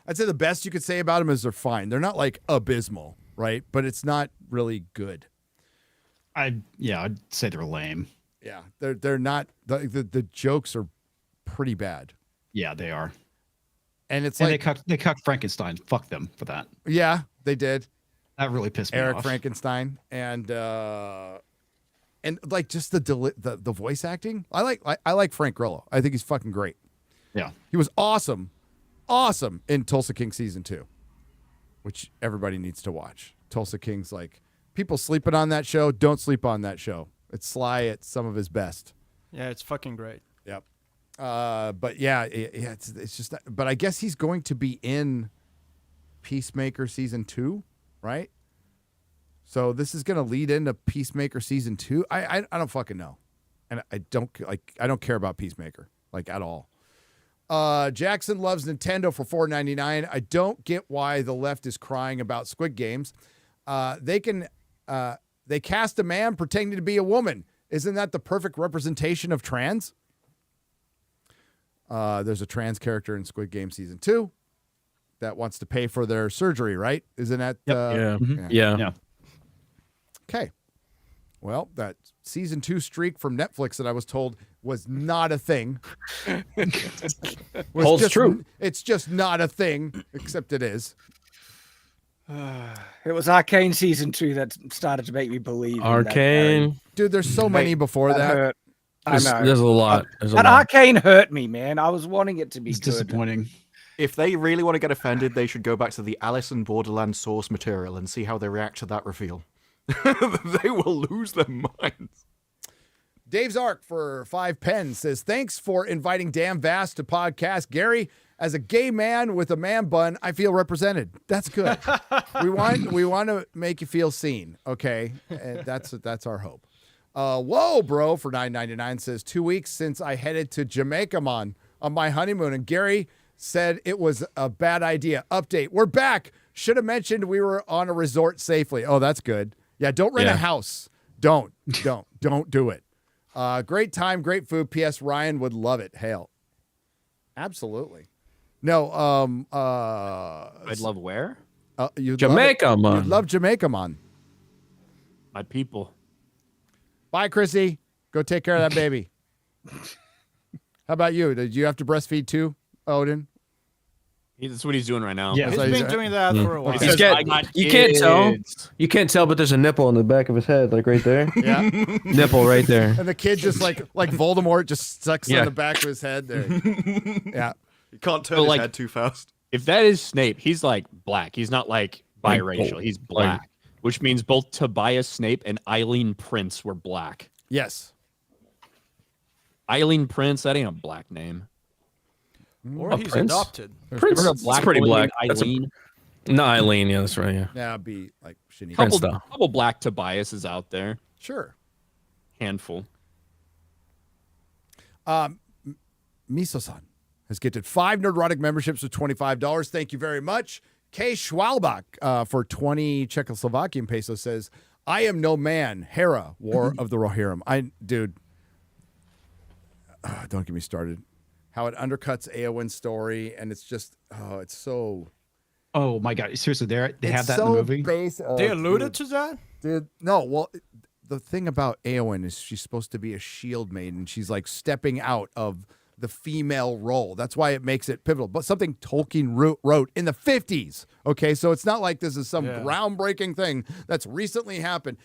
I'd say the best you could say about them is they're fine. They're not like abysmal, right? But it's not really good. I'd say they're lame. Yeah, they're not. The jokes are pretty bad. Yeah, they are. And it's they like cucked Frankenstein. Fuck them for that. Yeah, they did. That really pissed me off. Eric Frankenstein and like just the voice acting. I like Frank Grillo. I think he's fucking great. Yeah, he was awesome in Tulsa King season 2, which everybody needs to watch. Tulsa King's like people sleeping on that show. Don't sleep on that show. It's Sly at some of his best. Yeah, it's fucking great. Yep. But yeah, it's just. But I guess he's going to be in Peacemaker season 2, right? So this is going to lead into Peacemaker season 2. I don't fucking know, and I don't care about Peacemaker like at all. Jackson loves Nintendo for $4.99. I don't get why the left is crying about Squid Games. They cast a man pretending to be a woman. Isn't that the perfect representation of trans? There's a trans character in Squid Game season 2 that wants to pay for their surgery, right? Isn't that? Yeah. Okay. Well, that season 2 streak from Netflix that I was told was not a thing. Holds true. It's just not a thing, except it is. It was Arcane season 2 that started to make me believe. Arcane. Dude, there's so many before that. Hurt. I know. There's a lot. Arcane hurt me, man. I was wanting it to be good. Disappointing. If they really want to get offended, they should go back to the Alice in Borderland source material and see how they react to that reveal. They will lose their minds. Dave's Arc for 5 pens says, "Thanks for inviting Dan Vasc to podcast. Gary, as a gay man with a man bun, I feel represented." That's good. we want to make you feel seen. Okay, and that's our hope. Whoa, bro, for $9.99 says, 2 weeks since I headed to Jamaica on my honeymoon, and Gary said it was a bad idea. Update: we're back. Should have mentioned we were on a resort safely. Oh, that's good. Yeah, don't rent a house. Don't do it. Great time, great food. P.S. Ryan would love it. Hail. Absolutely. No. I'd love where? Jamaica, man. You'd love Jamaica, man. My people. Bye, Chrissy. Go take care of that baby. How about you? Did you have to breastfeed too, Odin? That's what he's doing right now. Yeah, he's been doing that for a while. You can't tell. You can't tell, but there's a nipple on the back of his head, like right there. Yeah, nipple right there. And the kid just like Voldemort just sucks on the back of his head there. Yeah, you can't turn his head too fast. If that is Snape, he's like black. He's not like biracial. He's black, which means both Tobias Snape and Eileen Prince were black. Yes. Eileen Prince, that ain't a black name. Or he's adopted. Prince is pretty black. Eileen. No, Eileen. Yeah, that's right. Yeah. Yeah, it'd be like Shanique. Couple black Tobias out there. Sure. Handful. Miso-san has gifted 5 Nerdrotic memberships with $25. Thank you very much. Kay Schwalbach for 20 Czechoslovakian pesos says, "I am no man. Hera, War of the Rohirrim." Dude, don't get me started. How it undercuts Eowyn's story, and it's just, it's so. Oh my god! Seriously, they have that in the movie. They alluded to that, dude. No, well, the thing about Eowyn is she's supposed to be a shield maiden. She's like stepping out of the female role. That's why it makes it pivotal. But something Tolkien wrote in the 50s. Okay, so it's not like this is some groundbreaking thing that's recently happened.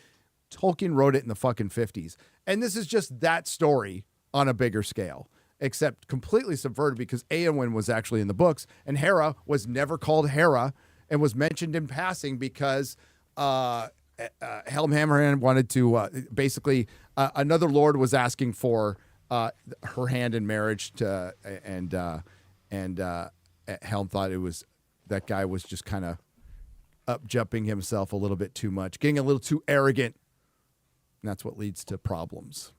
Tolkien wrote it in the fucking 50s, and this is just that story on a bigger scale. Except completely subverted because Eowyn was actually in the books, and Hera was never called Hera and was mentioned in passing because Helm Hammerhand wanted to basically another lord was asking for her hand in marriage to, and Helm thought it was that guy was just kind of up jumping himself a little bit too much, getting a little too arrogant, and that's what leads to problems.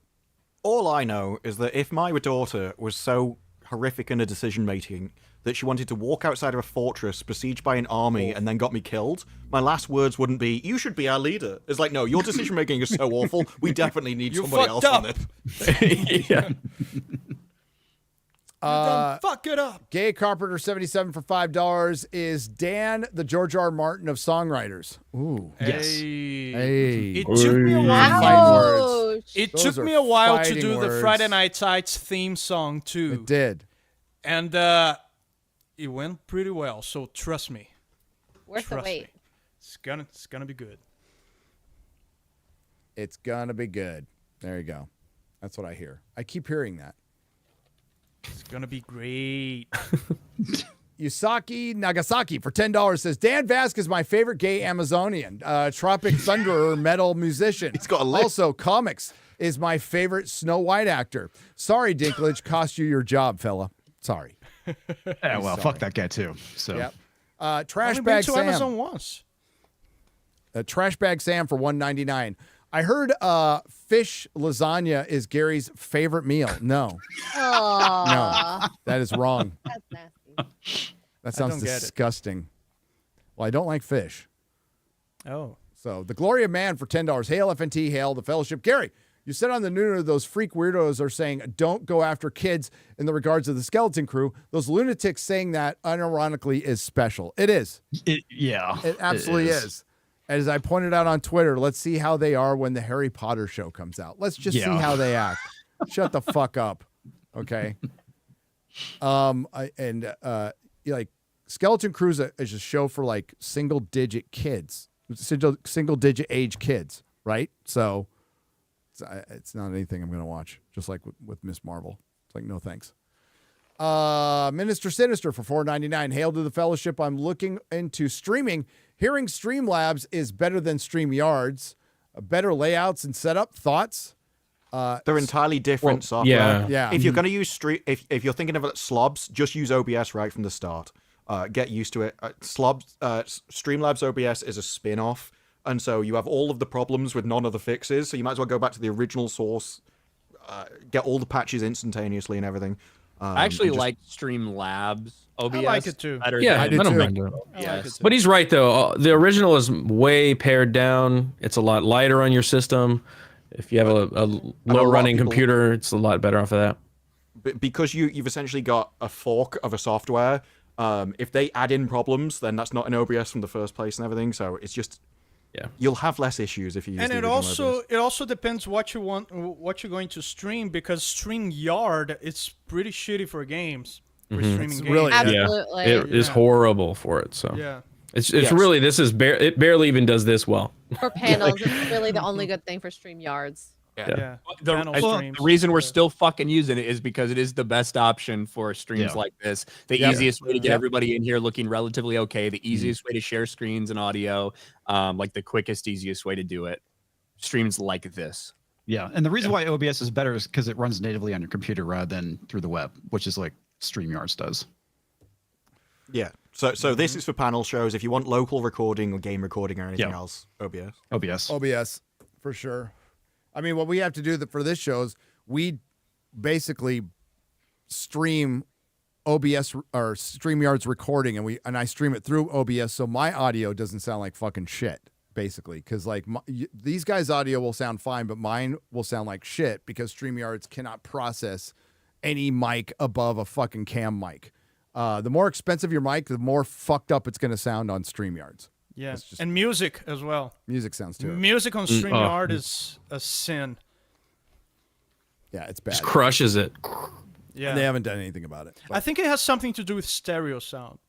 All I know is that if my daughter was so horrific in her decision making that she wanted to walk outside of a fortress besieged by an army and then got me killed, my last words wouldn't be, "You should be our leader." It's like, no, your decision making is so awful. We definitely need somebody else on this. Yeah. Fuck it up. Gay Carpenter 77 for $5 is Dan, the George R. R. Martin of songwriters. Ooh. Yes. Hey. It took me a while. Ouch. It Those took are me a while to fighting do the words. Friday Night Tights theme song too. It did. And it went pretty well. So trust me. Worth the Trust wait. me. It's gonna be good. It's gonna be good. There you go. That's what I hear. I keep hearing that. It's gonna be great. Yusaki Nagasaki for $10 says, Dan Vasc is my favorite gay Amazonian, Tropic Thunderer metal musician. He's got a list. Also, comics is my favorite Snow White actor. Sorry, Dinklage, cost you your job, fella. Sorry. Yeah, well, fuck that guy too. So. Yep. Trash Only Bag been to Sam. Amazon once. Trash Bag Sam for $1.99. I heard fish lasagna is Gary's favorite meal. No. No, that is wrong. That's nasty. That sounds don't get it. disgusting. Well, I don't like fish. Oh. So the Glory of Man for $10. Hail FNT, hail the Fellowship. Gary, you said on the news those freak weirdos are saying don't go after kids in the regards of the Skeleton Crew. Those lunatics saying that unironically is special. It is. Yeah. It absolutely is. As I pointed out on Twitter, let's see how they are when the Harry Potter show comes out. Let's just see how they act. Shut the fuck up. Okay. Like Skeleton Crew is a show for like single digit age kids, right? So it's not anything I'm going to watch, just like with Miss Marvel. It's like, no thanks. Minister Sinister for $4.99. Hail to the Fellowship. I'm looking into streaming. Hearing Streamlabs is better than StreamYards. Better layouts and setup. Thoughts? They're entirely different software. Yeah. If you're going to use if you're thinking of it slobs, just use OBS right from the start. Get used to it. Streamlabs OBS is a spin-off, and so you have all of the problems with none of the fixes. So you might as well go back to the original source, get all the patches instantaneously and everything. I actually like Streamlabs OBS. I like it too. Yeah, I don't mind it. But he's right though. The original is way pared down. It's a lot lighter on your system. If you have a low running computer, it's a lot better off of that. Because you've essentially got a fork of a software. If they add in problems, then that's not an OBS from the first place and everything. So it's just you'll have less issues if you use. And the it original also depends what you want, what you're going to stream, because StreamYard it's pretty shitty for games. For streaming games. Really, absolutely. It is horrible for it. So yeah. It's really it barely even does this well. For panels, it's really the only good thing for StreamYards. Yeah. The reason we're still fucking using it is because it is the best option for streams like this. The easiest way to get everybody in here looking relatively okay. The easiest way to share screens and audio. Like the quickest, easiest way to do it. Streams like this. Yeah, and the reason why OBS is better is because it runs natively on your computer rather than through the web, which is like StreamYards does. Yeah. So this is for panel shows. If you want local recording or game recording or anything else, OBS for sure. I mean, what we have to do for this show is we basically stream OBS or StreamYard's recording, and I stream it through OBS, so my audio doesn't sound like fucking shit, basically. Because like these guys' audio will sound fine, but mine will sound like shit because StreamYards cannot process any mic above a fucking cam mic. The more expensive your mic, the more fucked up it's going to sound on StreamYards. Yeah, and music as well. Music sounds terrible. Music on StreamYard is a sin. Yeah, it's bad. Just crushes it. Yeah, and they haven't done anything about it. I think it has something to do with stereo sound.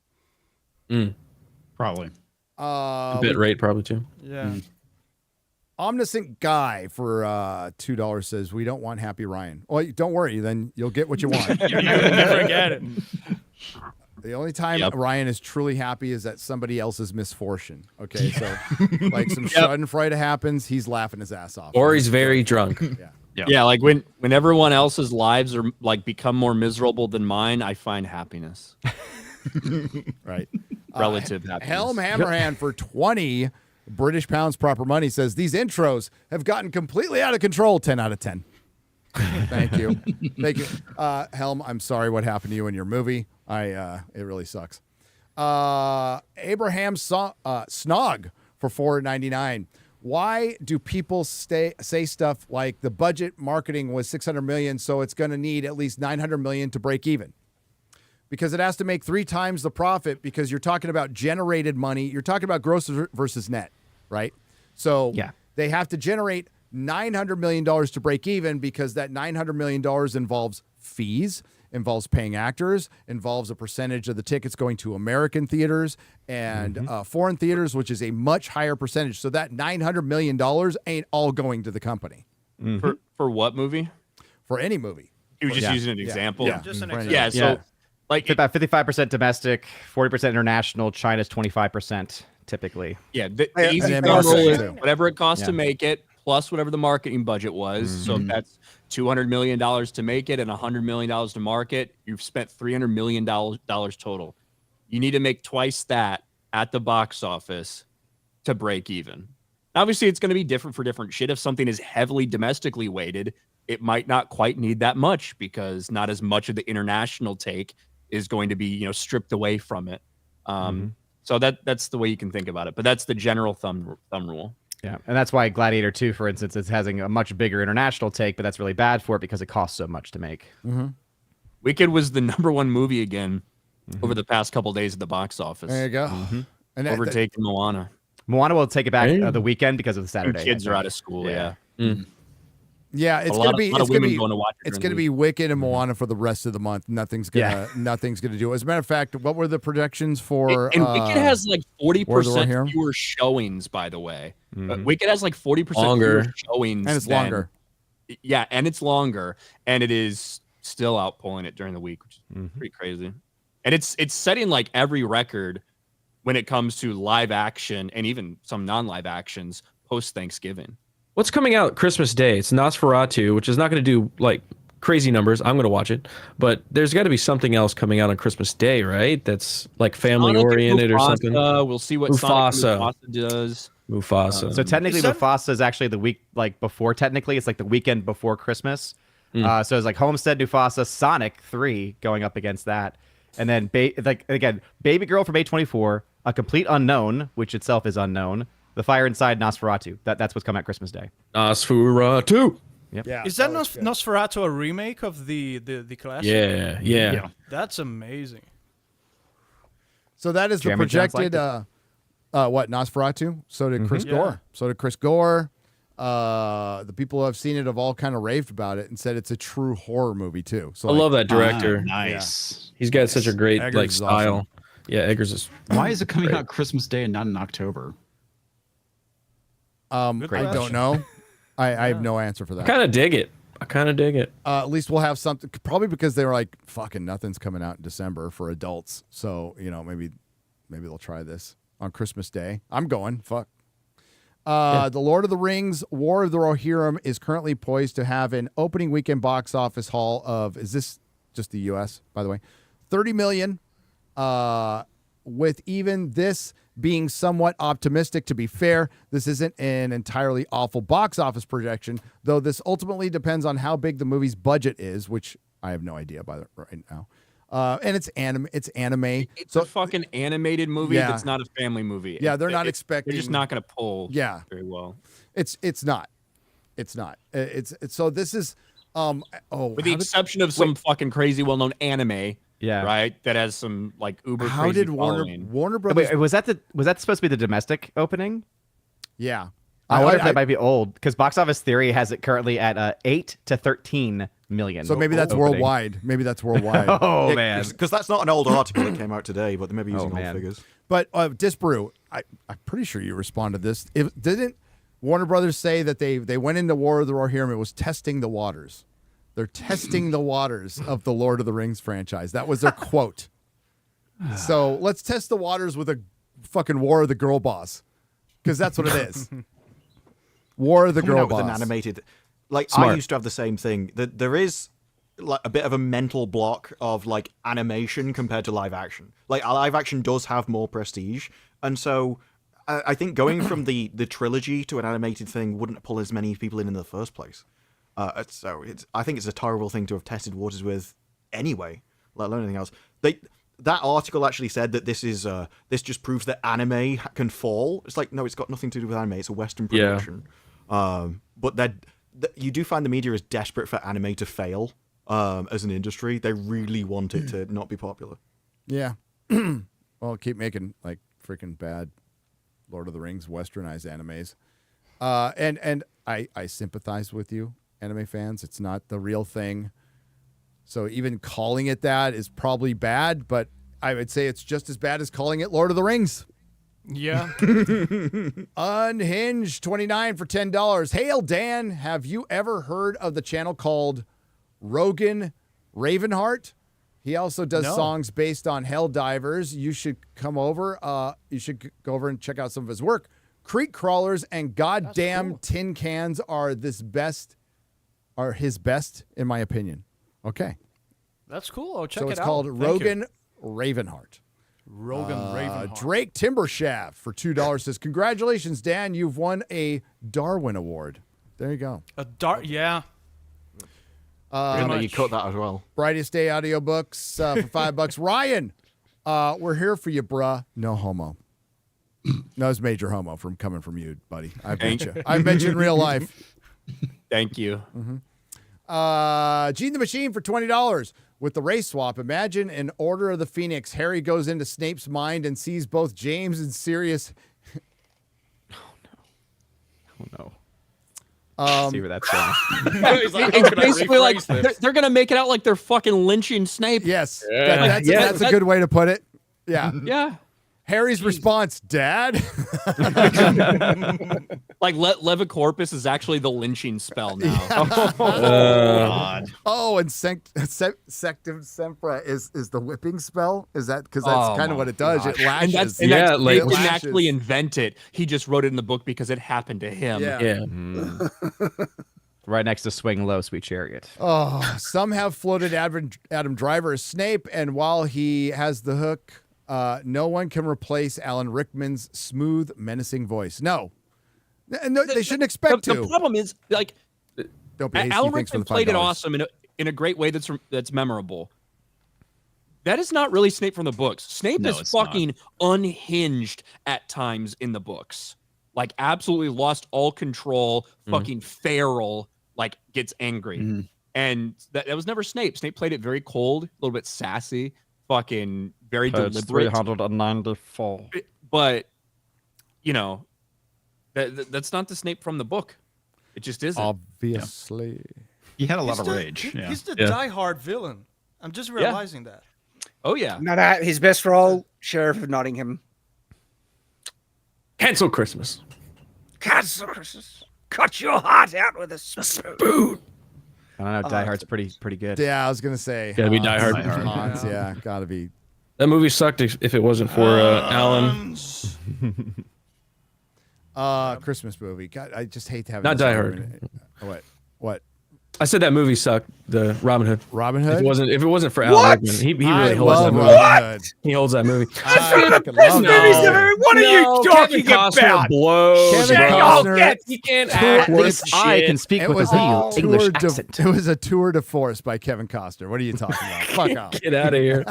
Probably. Bit rate probably too. Yeah. Omniscient Guy for $2 says, we don't want Happy Ryan. Well, don't worry, then you'll get what you want. You'll never get it. The only time Ryan is truly happy is at somebody else's misfortune. Okay, so like some schadenfreude happens, he's laughing his ass off. Or he's very drunk. Yeah, like when everyone else's lives are like become more miserable than mine, I find happiness. Right. Relative happiness. Helm Hammerhand for 20 British pounds proper money says, these intros have gotten completely out of control. 10 out of 10. Thank you. Thank you. Helm, I'm sorry what happened to you in your movie. It really sucks. Abraham Snog for $4.99. Why do people say stuff like the budget marketing was $600 million, so it's going to need at least $900 million to break even? Because it has to make 3 times the profit, because you're talking about generated money. You're talking about gross versus net, right? So they have to generate $900 million to break even, because that $900 million involves fees, involves paying actors, involves a percentage of the tickets going to American theaters and foreign theaters, which is a much higher percentage. So that $900 million ain't all going to the company. For what movie? For any movie. You were just using an example. Yeah, just an example. Yeah, so like it's about 55% domestic, 40% international. China's 25% typically. Yeah, the easy thumb rule is whatever it costs to make it, plus whatever the marketing budget was. So if that's $200 million to make it and $100 million to market, you've spent $300 million total. You need to make twice that at the box office to break even. Obviously, it's going to be different for different shit. If something is heavily domestically weighted, it might not quite need that much, because not as much of the international take is going to be, stripped away from it. So that's the way you can think about it. But that's the general thumb rule. Yeah, and that's why Gladiator 2, for instance, is having a much bigger international take, but that's really bad for it because it costs so much to make. Wicked was the #1 movie again over the past couple days at the box office. There you go. And overtaking Moana. Moana will take it back the weekend because of the Saturday. Kids are out of school, yeah. Yeah, it's gonna be Wicked and Moana for the rest of the month. Nothing's gonna do it. As a matter of fact, what were the projections for? And Wicked has like 40% fewer showings, by the way. Wicked has like 40% fewer showings, and it's longer. Yeah, and it's longer, and it is still outpulling it during the week, which is pretty crazy. And it's setting like every record when it comes to live action and even some non-live actions post Thanksgiving. What's coming out Christmas Day? It's Nosferatu, which is not going to do like crazy numbers. I'm going to watch it, but there's got to be something else coming out on Christmas Day, right? That's like family oriented or something. We'll see what Mufasa does. Mufasa. So technically, Mufasa is actually the week before. Technically, it's like the weekend before Christmas. So it's like Homestead, Mufasa, Sonic 3 going up against that, and then Baby Girl from A24, A Complete Unknown, which itself is unknown. The Fire Inside, Nosferatu. That's what's coming out Christmas Day. Nosferatu. Yep. Yeah. Is that Nosferatu a remake of the classic? Yeah. That's amazing. So that is the projected. What, Nosferatu? So did Chris Gore. So did Chris Gore. The people who have seen it have all kind of raved about it and said it's a true horror movie too. So I love that director. Nice. Yeah. He's got such a great Eggers style. Awesome. Yeah, Eggers is. Why is it coming out Christmas Day and not in October? I don't know. I have no answer for that. I kind of dig it. At least we'll have something. Probably because they were like, fucking nothing's coming out in December for adults. So, maybe they'll try this on Christmas Day. I'm going. Fuck. The Lord of the Rings, War of the Rohirrim is currently poised to have an opening weekend box office haul of, is this just the U.S., by the way? 30 million. With even this being somewhat optimistic, to be fair, this isn't an entirely awful box office projection, though this ultimately depends on how big the movie's budget is, which I have no idea right now. And it's anime. It's a fucking animated movie that's not a family movie. Yeah, they're not expecting. They're just not going to pull very well. It's not. So this is with the exception of some fucking crazy well-known anime. Yeah. Right. That has some like uber. How crazy did following. Warner Brothers? Wait, was that supposed to be the domestic opening? Yeah. I wonder if that might be old, because Box Office Theory has it currently at 8 to 13 million. So maybe that's opening. worldwide. Oh man, because that's not an old article that came out today, but they may be using old figures. But Disparu, I'm pretty sure you responded to this. Didn't Warner Brothers say that they went into War of the Rohirrim? It was testing the waters. They're testing the waters of the Lord of the Rings franchise. That was their quote. So let's test the waters with a fucking War of the Girl Boss, because that's what it is. War of the Girl Boss. With an animated, Smart. I used to have the same thing. There is like a bit of a mental block of like animation compared to live action. Like live action does have more prestige, and so I think going from the trilogy to an animated thing wouldn't pull as many people in the first place. I think it's a terrible thing to have tested waters with anyway, let alone anything else. That article actually said that this just proves that anime can fall. It's like, no, it's got nothing to do with anime. It's a Western production. But that you do find the media is desperate for anime to fail as an industry. They really want it to not be popular. Yeah. Well, keep making like freaking bad Lord of the Rings westernized animes. And I sympathize with you, anime fans. It's not the real thing. So even calling it that is probably bad, but I would say it's just as bad as calling it Lord of the Rings. Yeah. Unhinged 29 for $10. Hail, Dan. Have you ever heard of the channel called Rogan Ravenheart? He also does songs based on Hell Divers. You should come over. You should go over and check out some of his work. Creek crawlers and goddamn tin cans are his best, in my opinion. Okay. That's cool. I'll check it out. So it's called Rogan Ravenheart. Rogan Ravenheart. Drake Timbershaft for $2 says, congratulations, Dan. You've won a Darwin Award. There you go. Yeah. You cut that as well. Brightest Day Audiobooks for $5. Ryan, we're here for you, bruh. No homo. No, it's major homo coming from you, buddy. I've met you. I've met you in real life. Thank you. Gene the Machine for $20 with the race swap. Imagine in Order of the Phoenix, Harry goes into Snape's mind and sees both James and Sirius. Oh no. See where that's going. It's basically like they're gonna make it out like they're fucking lynching Snape. Yes, that's a good way to put it. Yeah, yeah. Harry's response, Dad. Like Levicorpus is actually the lynching spell now. Yeah. God. Oh, and Sectum Sempra is the whipping spell. Is that because that's kind of what it does? It lashes. He didn't actually invent it. He just wrote it in the book because it happened to him. Yeah. Right next to Swing Low, Sweet Chariot. Oh, some have floated Adam Driver as Snape, and while he has the hook, no one can replace Alan Rickman's smooth, menacing voice. No, they shouldn't expect to. The problem is, like, Don't be hasty. Alan Rickman played it awesome in a great way that's memorable. That is not really Snape from the books. Snape is fucking unhinged at times in the books. Like, absolutely lost all control, fucking feral, like, gets angry. And that was never Snape. Snape played it very cold, a little bit sassy, fucking very deliberate. 394. But, you know, that's not the Snape from the book. It just isn't. Obviously. He had a lot of rage. He's the diehard villain. I'm just realizing that. Oh, yeah. No, his best role, Sheriff of Nottingham. Cancel Christmas. Cancel Christmas. Cut your heart out with a spoon. I don't know. Die Hard's pretty good. Yeah, I was gonna say. Gotta be Die Hard. Hans, yeah, gotta be. That movie sucked if it wasn't for Alan. Christmas movie. God, I just hate to have. Not Die Hard. What? I said that movie sucked. The Robin Hood. Robin Hood. If it wasn't for Alan Rickman, he really holds that movie. What? He holds that movie. What are you talking about? Blows. Kevin Costner. He can't act. I can speak with a English accent. It was a tour de force by Kevin Costner. What are you talking about? Fuck off. Get out of here.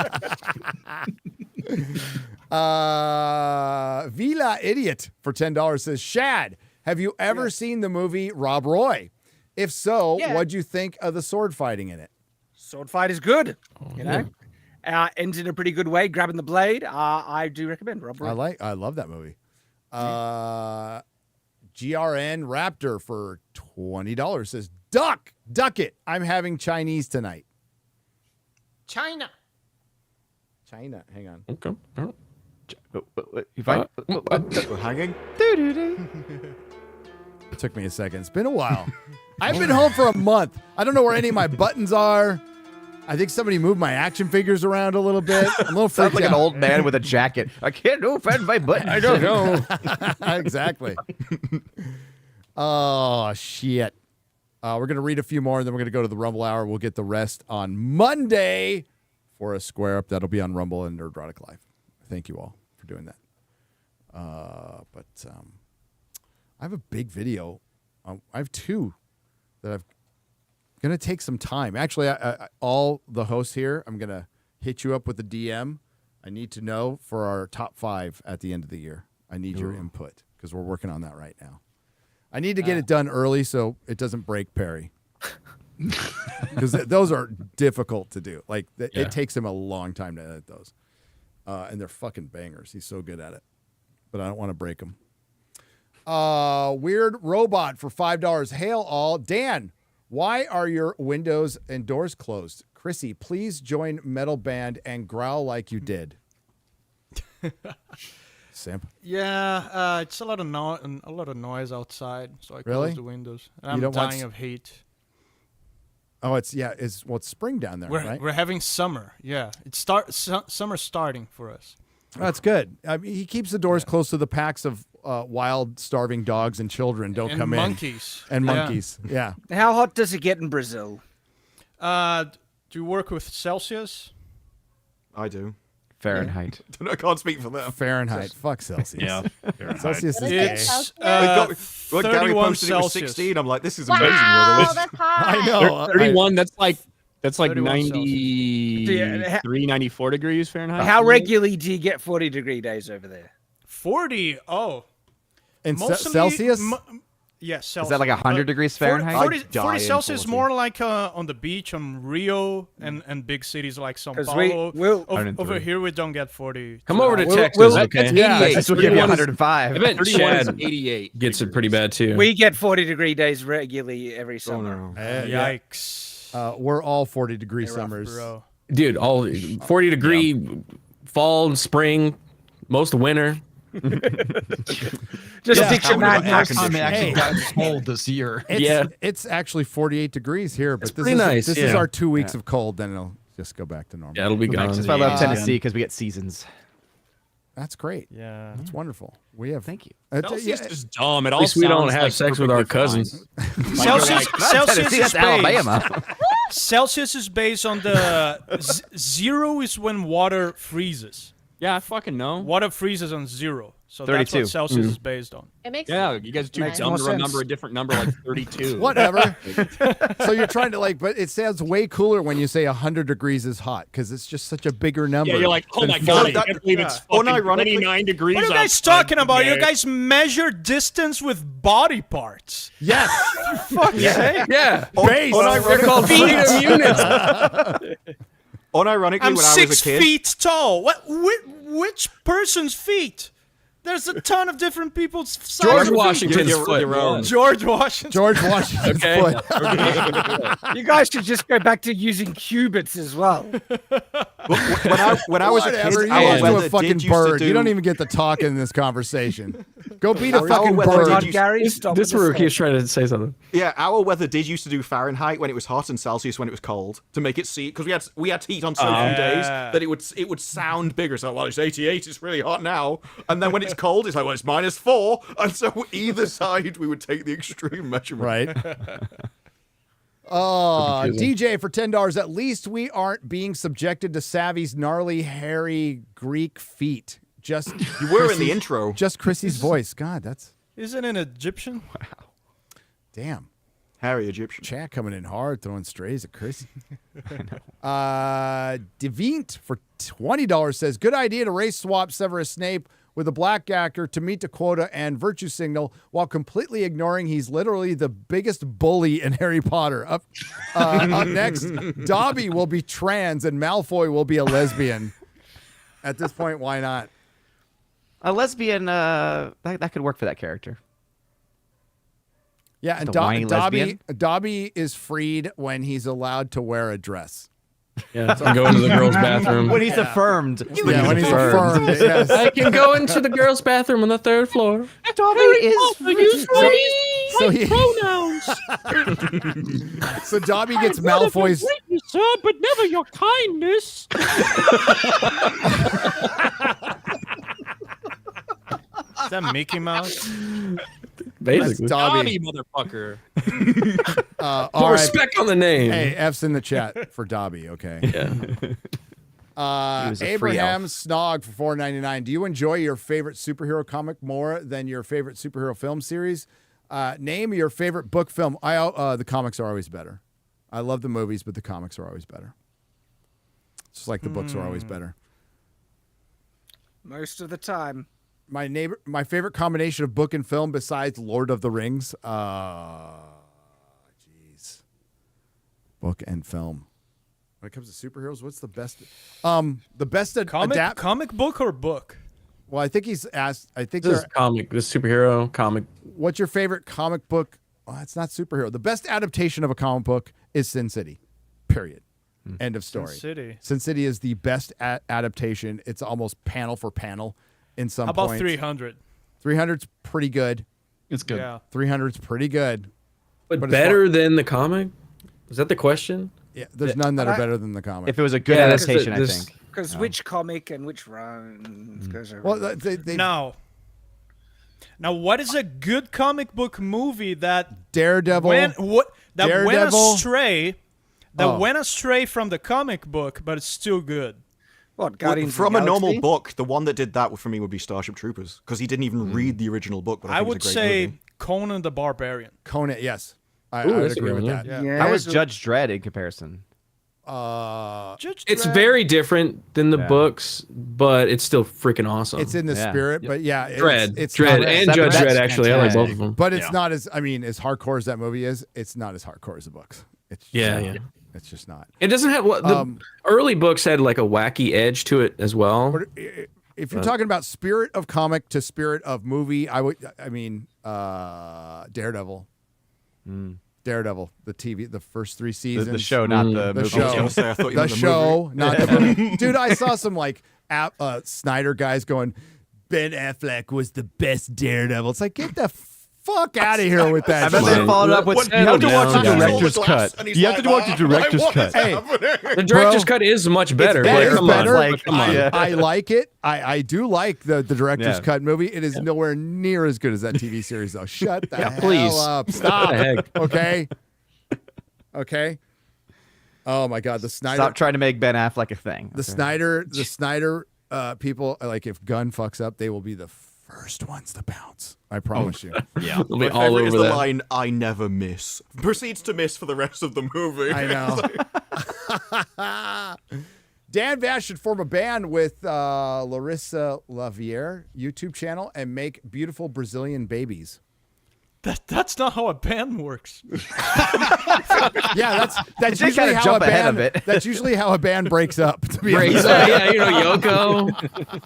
Vila Idiot for $10 says, Shad, have you ever seen the movie Rob Roy? If so, what'd you think of the sword fighting in it? Sword fight is good. You know, ends in a pretty good way. Grabbing the blade. I do recommend Rob Roy. I love that movie. GRN Raptor for $20 says, Duck it. I'm having Chinese tonight. China. Hang on. Okay. We're hanging. It took me a second. It's been a while. I've been home for a month. I don't know where any of my buttons are. I think somebody moved my action figures around a little bit. I'm a little freaked Sounds like out. an old man with a jacket. I can't open my button. I don't know. Exactly. Oh, shit. We're going to read a few more, and then we're going to go to the Rumble Hour. We'll get the rest on Monday for a square up. That'll be on Rumble and Nerdrotic Live. Thank you all for doing that. I have a big video. I have two that Gonna take some time. Actually, all the hosts here, I'm gonna hit you up with a DM. I need to know for our top 5 at the end of the year. I need your input because we're working on that right now. I need to get it done early so it doesn't break Perry. Because those are difficult to do. Like it takes him a long time to edit those, and they're fucking bangers. He's so good at it, but I don't want to break him. Weird Robot for $5. Hail all. Dan, why are your windows and doors closed? Chrissy, please join metal band and growl like you did. Simp. Yeah, it's a lot of noise outside, so I close the windows. And I'm dying of heat. Oh, it's spring down there, right? We're having summer. Yeah, it's summer's starting for us. That's good. I mean, he keeps the doors closed so the packs of wild, starving dogs and children don't come monkeys. And monkeys. Yeah. How hot does it get in Brazil? Do you work with Celsius? I do. Fahrenheit. I can't speak for them. Fahrenheit. Fuck Celsius. Yeah. Celsius is gay. When Gary 31 posted it was Celsius. 16, I'm like, this is amazing. Wow, that's hot. I know. 31. That's like 31 93, 94 degrees Fahrenheit. How regularly do you get 40-degree days over there? 40. Oh. In Mostly- Celsius? Yes, Celsius. Is that like 100 degrees Fahrenheit? 40 Celsius more like on the beach, on Rio, and big cities like São 'Cause Paulo. we- Over here, we don't get 40. Come over to Texas, okay? That's what give you 105. I bet 31 is Chad 88 gets it pretty bad too. We get 40-degree days regularly every summer. Yikes. We're all 40-degree summers. Bro. Dude, all 40-degree fall, spring, most winter. Just stick your mad Next time it actually got cold this year. It's actually 48 degrees here, but this pretty nice, this is our 2 weeks of cold. Then it'll just go back to normal. Yeah, it'll be gone. That's why I love Tennessee, because we get seasons. That's great. Yeah, that's wonderful. We have. Thank you. Celsius is dumb. It At all least we don't sounds have like sex with our perfectly cousins. Celsius is That's Alabama. Celsius is based on the 0 is when water freezes. Yeah, I fucking know. Water freezes on 0. So 32. that's what Celsius is based on. It makes Yeah, sense. you guys are too Makes dumb more to sense. remember a different number like 32. Whatever. So you're trying to but it sounds way cooler when you say 100 degrees is hot because it's just such a bigger number. Yeah, you're like, oh than my 40. god, I can't believe it's fucking Unironically- 29 degrees. What are you guys outside talking about? today. You guys measure distance with body parts. Yes. Fuck's sake. Yeah. Base. They're called freedom units. Unironically, I'm when I was 6 a kid, feet tall. What? Which person's feet? There's a ton of different people's sizes. George Washington's foot. your own. George Washington. George Washington's Okay. foot. You guys should just go back to using cubits as well. when I was a Whatever. kid, You our are weather a fucking did used to bird. do- You don't even get to talk in this conversation. Go beat a Our fucking weather bird. did God, used- Gary, stop This with where the keeps trying to say something. Yeah, our weather did used to do Fahrenheit when it was hot and Celsius when it was cold to make it see because we had heat on so few days that it would sound bigger. So well, it's 88, it's really hot now, and then when it's cold, it's like well, it's -4, and so either side we would take the extreme measurement. Right. DJ for $10. At least we aren't being subjected to Savvy's gnarly, hairy Greek feet. Just You were in the intro. Just Chrissy's voice. God, that's Isn't it Egyptian? Wow. damn. Harry Egyptian. Chat coming in hard, throwing strays at Chrissy. Devint for $20 says, good idea to race swap Severus Snape with a black actor to meet the quota and virtue signal while completely ignoring he's literally the biggest bully in Harry Potter. Up next, Dobby will be trans and Malfoy will be a lesbian. At this point, why not? A lesbian, that could work for that character. Yeah, and The whiny lesbian? Dobby is freed when he's allowed to wear a dress. Yeah, so go into the girls' bathroom. When he's affirmed. Yeah, when he's affirmed. Yes. I can go into the girls' bathroom on the 3rd floor. Dobby is So he, Pronouns. so Dobby gets Malfoy's. Greatness, sir, but never your kindness. Is that Mickey Mouse? Basically. Dobby. motherfucker. All right. Respect on the name. Hey, F's in the chat for Dobby, okay? Yeah. was a free Abraham elf. Snog for $4.99. Do you enjoy your favorite superhero comic more than your favorite superhero film series? Name your favorite book film. The comics are always better. I love the movies, but the comics are always better. Just like the books are always better. Most of the time. My favorite combination of book and film besides Lord of the Rings. Book and film. When it comes to superheroes, what's the best? The best comic book or book? Well, I think he's asked. I think This is comic. This superhero comic. What's your favorite comic book? Well, it's not superhero. The best adaptation of a comic book is Sin City. Period. End of story. Sin City. Sin City is the best adaptation. It's almost panel for panel in some How about points. 300? 300's pretty good. It's good. Yeah. 300's pretty good. But better than the comic? Is that the question? Yeah, there's none that are better than the comic. If it was a good adaptation, I think. Because which comic and which run goes over. Well, they Now, what is a good comic book movie that Daredevil went Daredevil? astray? Went astray from the comic book, but it's still good. What, from a normal book, the one that did that for me would be Starship Troopers, because he didn't even read the original book. But I, think would it's a great say movie. Conan the Barbarian. Conan, yes. I Ooh, would that's a agree good with one, that. yeah. How was Judge Dredd in comparison? It's very different than the books, but it's still freaking awesome. It's in the spirit, but yeah, Dredd, it's Dredd, not- and Judge Dredd. Actually, I like both of them. But it's not as as hardcore as that movie is. It's not as hardcore as the books. It's just Yeah. It's just not. It doesn't have what the early books had, like a wacky edge to it as well. But if you're talking about spirit of comic to spirit of movie, Daredevil. Daredevil, the TV, the first 3 seasons. The show, not the movie. Show. I was gonna say, I thought you the meant the show, movie. not the movie. Dude, I saw some Snyder guys going, Ben Affleck was the best Daredevil. It's like, get the fuck out of here with that. I bet they followed up with, you have to watch the director's cut. You have to watch the director's cut. Hey, the director's cut is much better. It's Like, come on. better. Come on. I like it. I do like the director's Yeah. cut movie. It is nowhere near as good as that TV series, though. Shut the hell please. up. Stop. What the heck? Okay. Oh my God, the Snyder. Stop trying to make Ben Affleck a thing. The Snyder people, like, if Gunn fucks up, they will be the first ones to bounce. I promise you. Yeah. They'll be My all favorite over is the that. line, "I never miss." Proceeds to miss for the rest of the movie. I know. Dan Vasc should form a band with Larissa Laviere YouTube channel and make beautiful Brazilian babies. That's not how a band works. Yeah, that's You usually kinda how a jump ahead of band. it. That's usually how a band breaks up. To be Breaks honest. up, yeah, Yoko.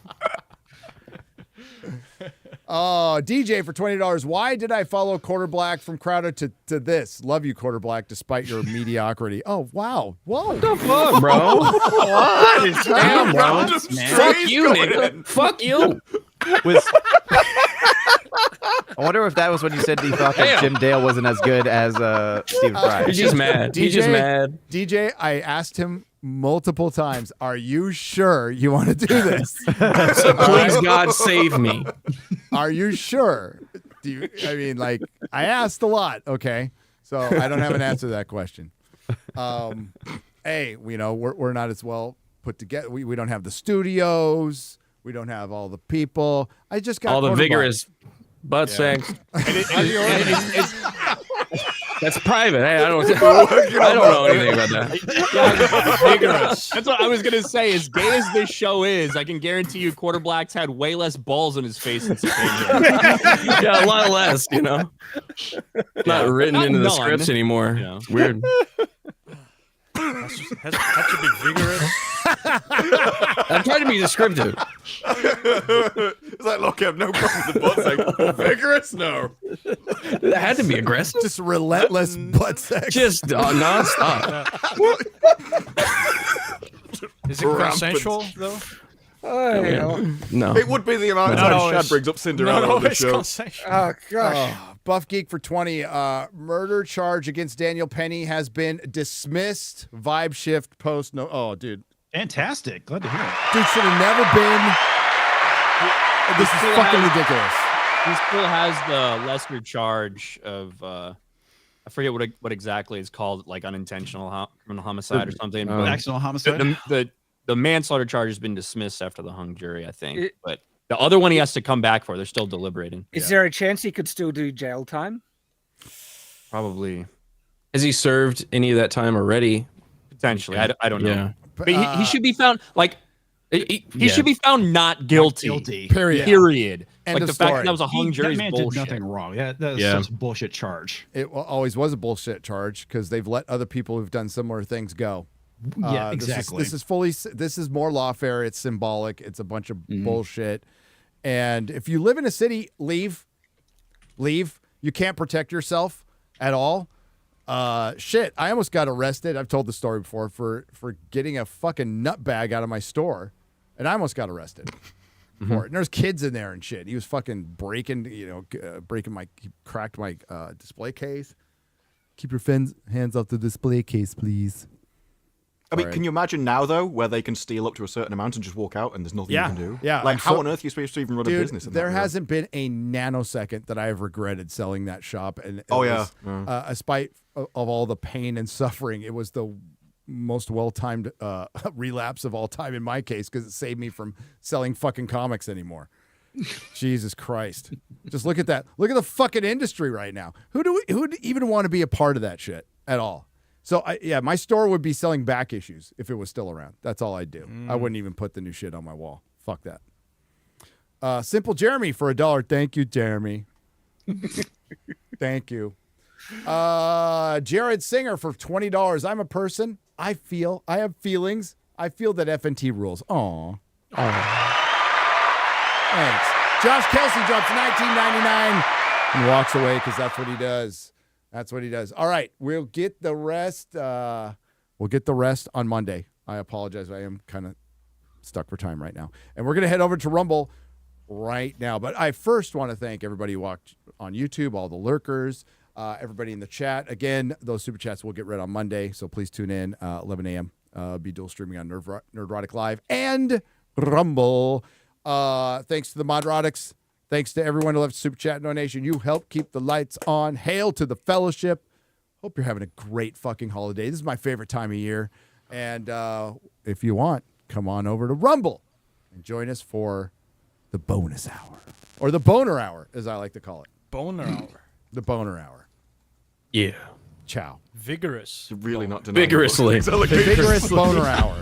Oh, DJ for $20. Why did I follow Quarter Black from Crowder to this? Love you, Quarter Black, despite your mediocrity. Oh, wow. Whoa. What the fuck, bro? What is Damn, bro. bro? Fuck you, nigga. Fuck you. I wonder if that was when you said you thought that Jim Dale wasn't as good as Stephen Fry. He's just mad. He's just mad. DJ, I asked him multiple times, are you sure you want to do this? So please, God, save me. Are you sure? I asked a lot, okay? So I don't have an answer to that question. Hey, we're not as well put together. We don't have the studios. We don't have all the people. I just got all the Quarter vigorous butt sex. That's private. Hey, I don't know anything about that. Vigorous. That's what I was gonna say. As gay as this show is, I can guarantee you, Quarter Black's had way less balls on his face since he came here. Yeah, a lot less. Not written into the scripts anymore. Yeah. It's weird. Has to be vigorous. I'm trying to be descriptive. It's like, look, I have no problem with the butt sex. Vigorous? No. That had to be aggressive. Just relentless butt sex. Just nonstop. Is it consensual though? No. It would be the amount of time Shad brings up Cinderella on the show. Oh, gosh. Buff Geek for 20. Murder charge against Daniel Penny has been dismissed. Vibe shift post. No. Oh, dude. Fantastic. Glad to hear it. Dude should have never been. This is fucking ridiculous. He still has the lesser charge of I forget what exactly it's called, like unintentional criminal homicide or something. But Accidental homicide. The manslaughter charge has been dismissed after the hung jury, I think. But the other one he has to come back for. They're still deliberating. Is there a chance he could still do jail time? Probably. Has he served any of that time already? Potentially, I don't know. Yeah. But he should be found like he should be found not guilty. Period. End Like of the fact story. that that was a hung jury's That man bullshit. did nothing wrong. Yeah, that was such a bullshit charge. It always was a bullshit charge because they've let other people who've done similar things go. Yeah, exactly. This is more lawfare. It's symbolic. It's a bunch of bullshit. And if you live in a city, leave. You can't protect yourself at all. Shit, I almost got arrested. I've told the story before for getting a fucking nut bag out of my store, and I almost got arrested for it. And there's kids in there and shit. He was fucking breaking, he cracked my display case. Keep your hands off the display case, please. I mean, can you imagine now, though, where they can steal up to a certain amount and just walk out and there's nothing you can do? Yeah. Like, how on earth are you supposed to even run a business? There hasn't been a nanosecond that I have regretted selling that shop. And despite of all the pain and suffering, it was the most well-timed relapse of all time in my case because it saved me from selling fucking comics anymore. Jesus Christ. Just look at that. Look at the fucking industry right now. Who'd even want to be a part of that shit at all? So, my store would be selling back issues if it was still around. That's all I'd do. I wouldn't even put the new shit on my wall. Fuck that. Simple Jeremy for $1. Thank you, Jeremy. Thank you. Jared Singer for $20. I'm a person. I have feelings. I feel that FNT rules. Aw. Thanks. Josh Kelsey drops $19.99 and walks away because that's what he does. That's what he does. All right, we'll get the rest. We'll get the rest on Monday. I apologize. I am kind of stuck for time right now. And we're going to head over to Rumble right now. But I first want to thank everybody who watched on YouTube, all the lurkers, everybody in the chat. Again, those super chats will get read on Monday, so please tune in 11 a.m. Be dual streaming on Nerdrotic Live and Rumble. Thanks to the Modrotics. Thanks to everyone who left a super chat donation. You help keep the lights on. Hail to the fellowship. Hope you're having a great fucking holiday. This is my favorite time of year. And if you want, come on over to Rumble and join us for the bonus hour. Or the boner hour, as I like to call it. Boner hour. The boner hour. Yeah. Ciao. Vigorous. Really not denying. Vigorously. The vigorous boner hour.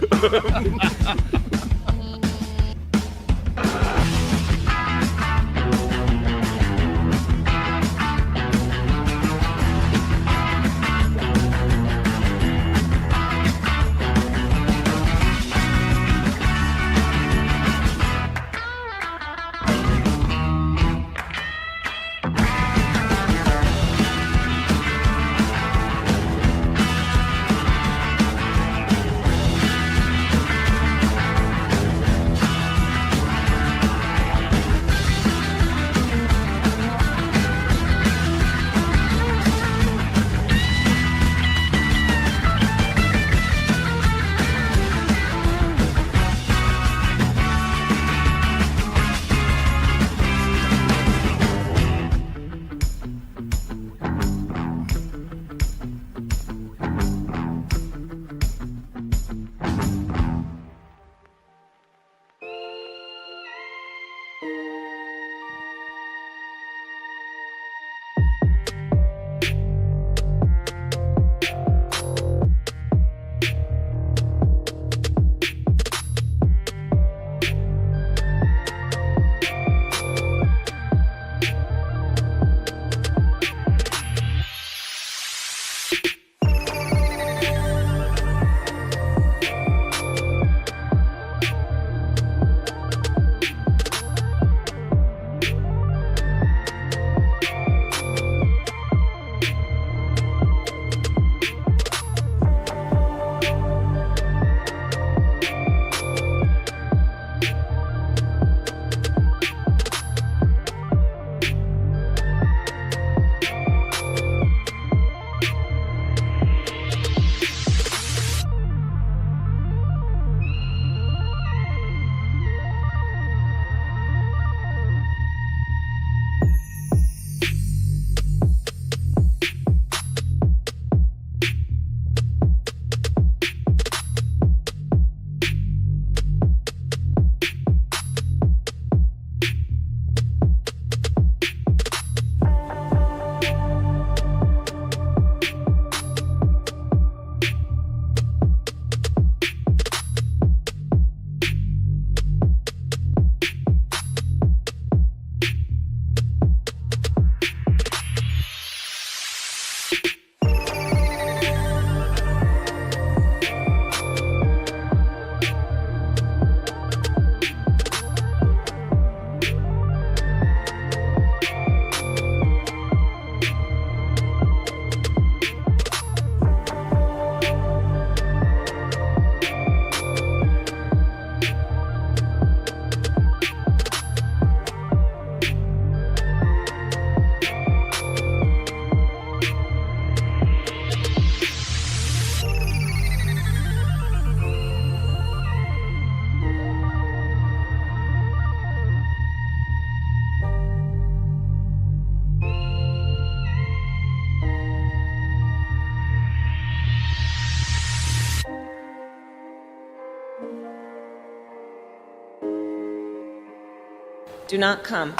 Do not come.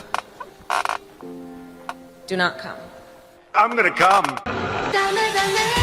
Do not come. I'm gonna come.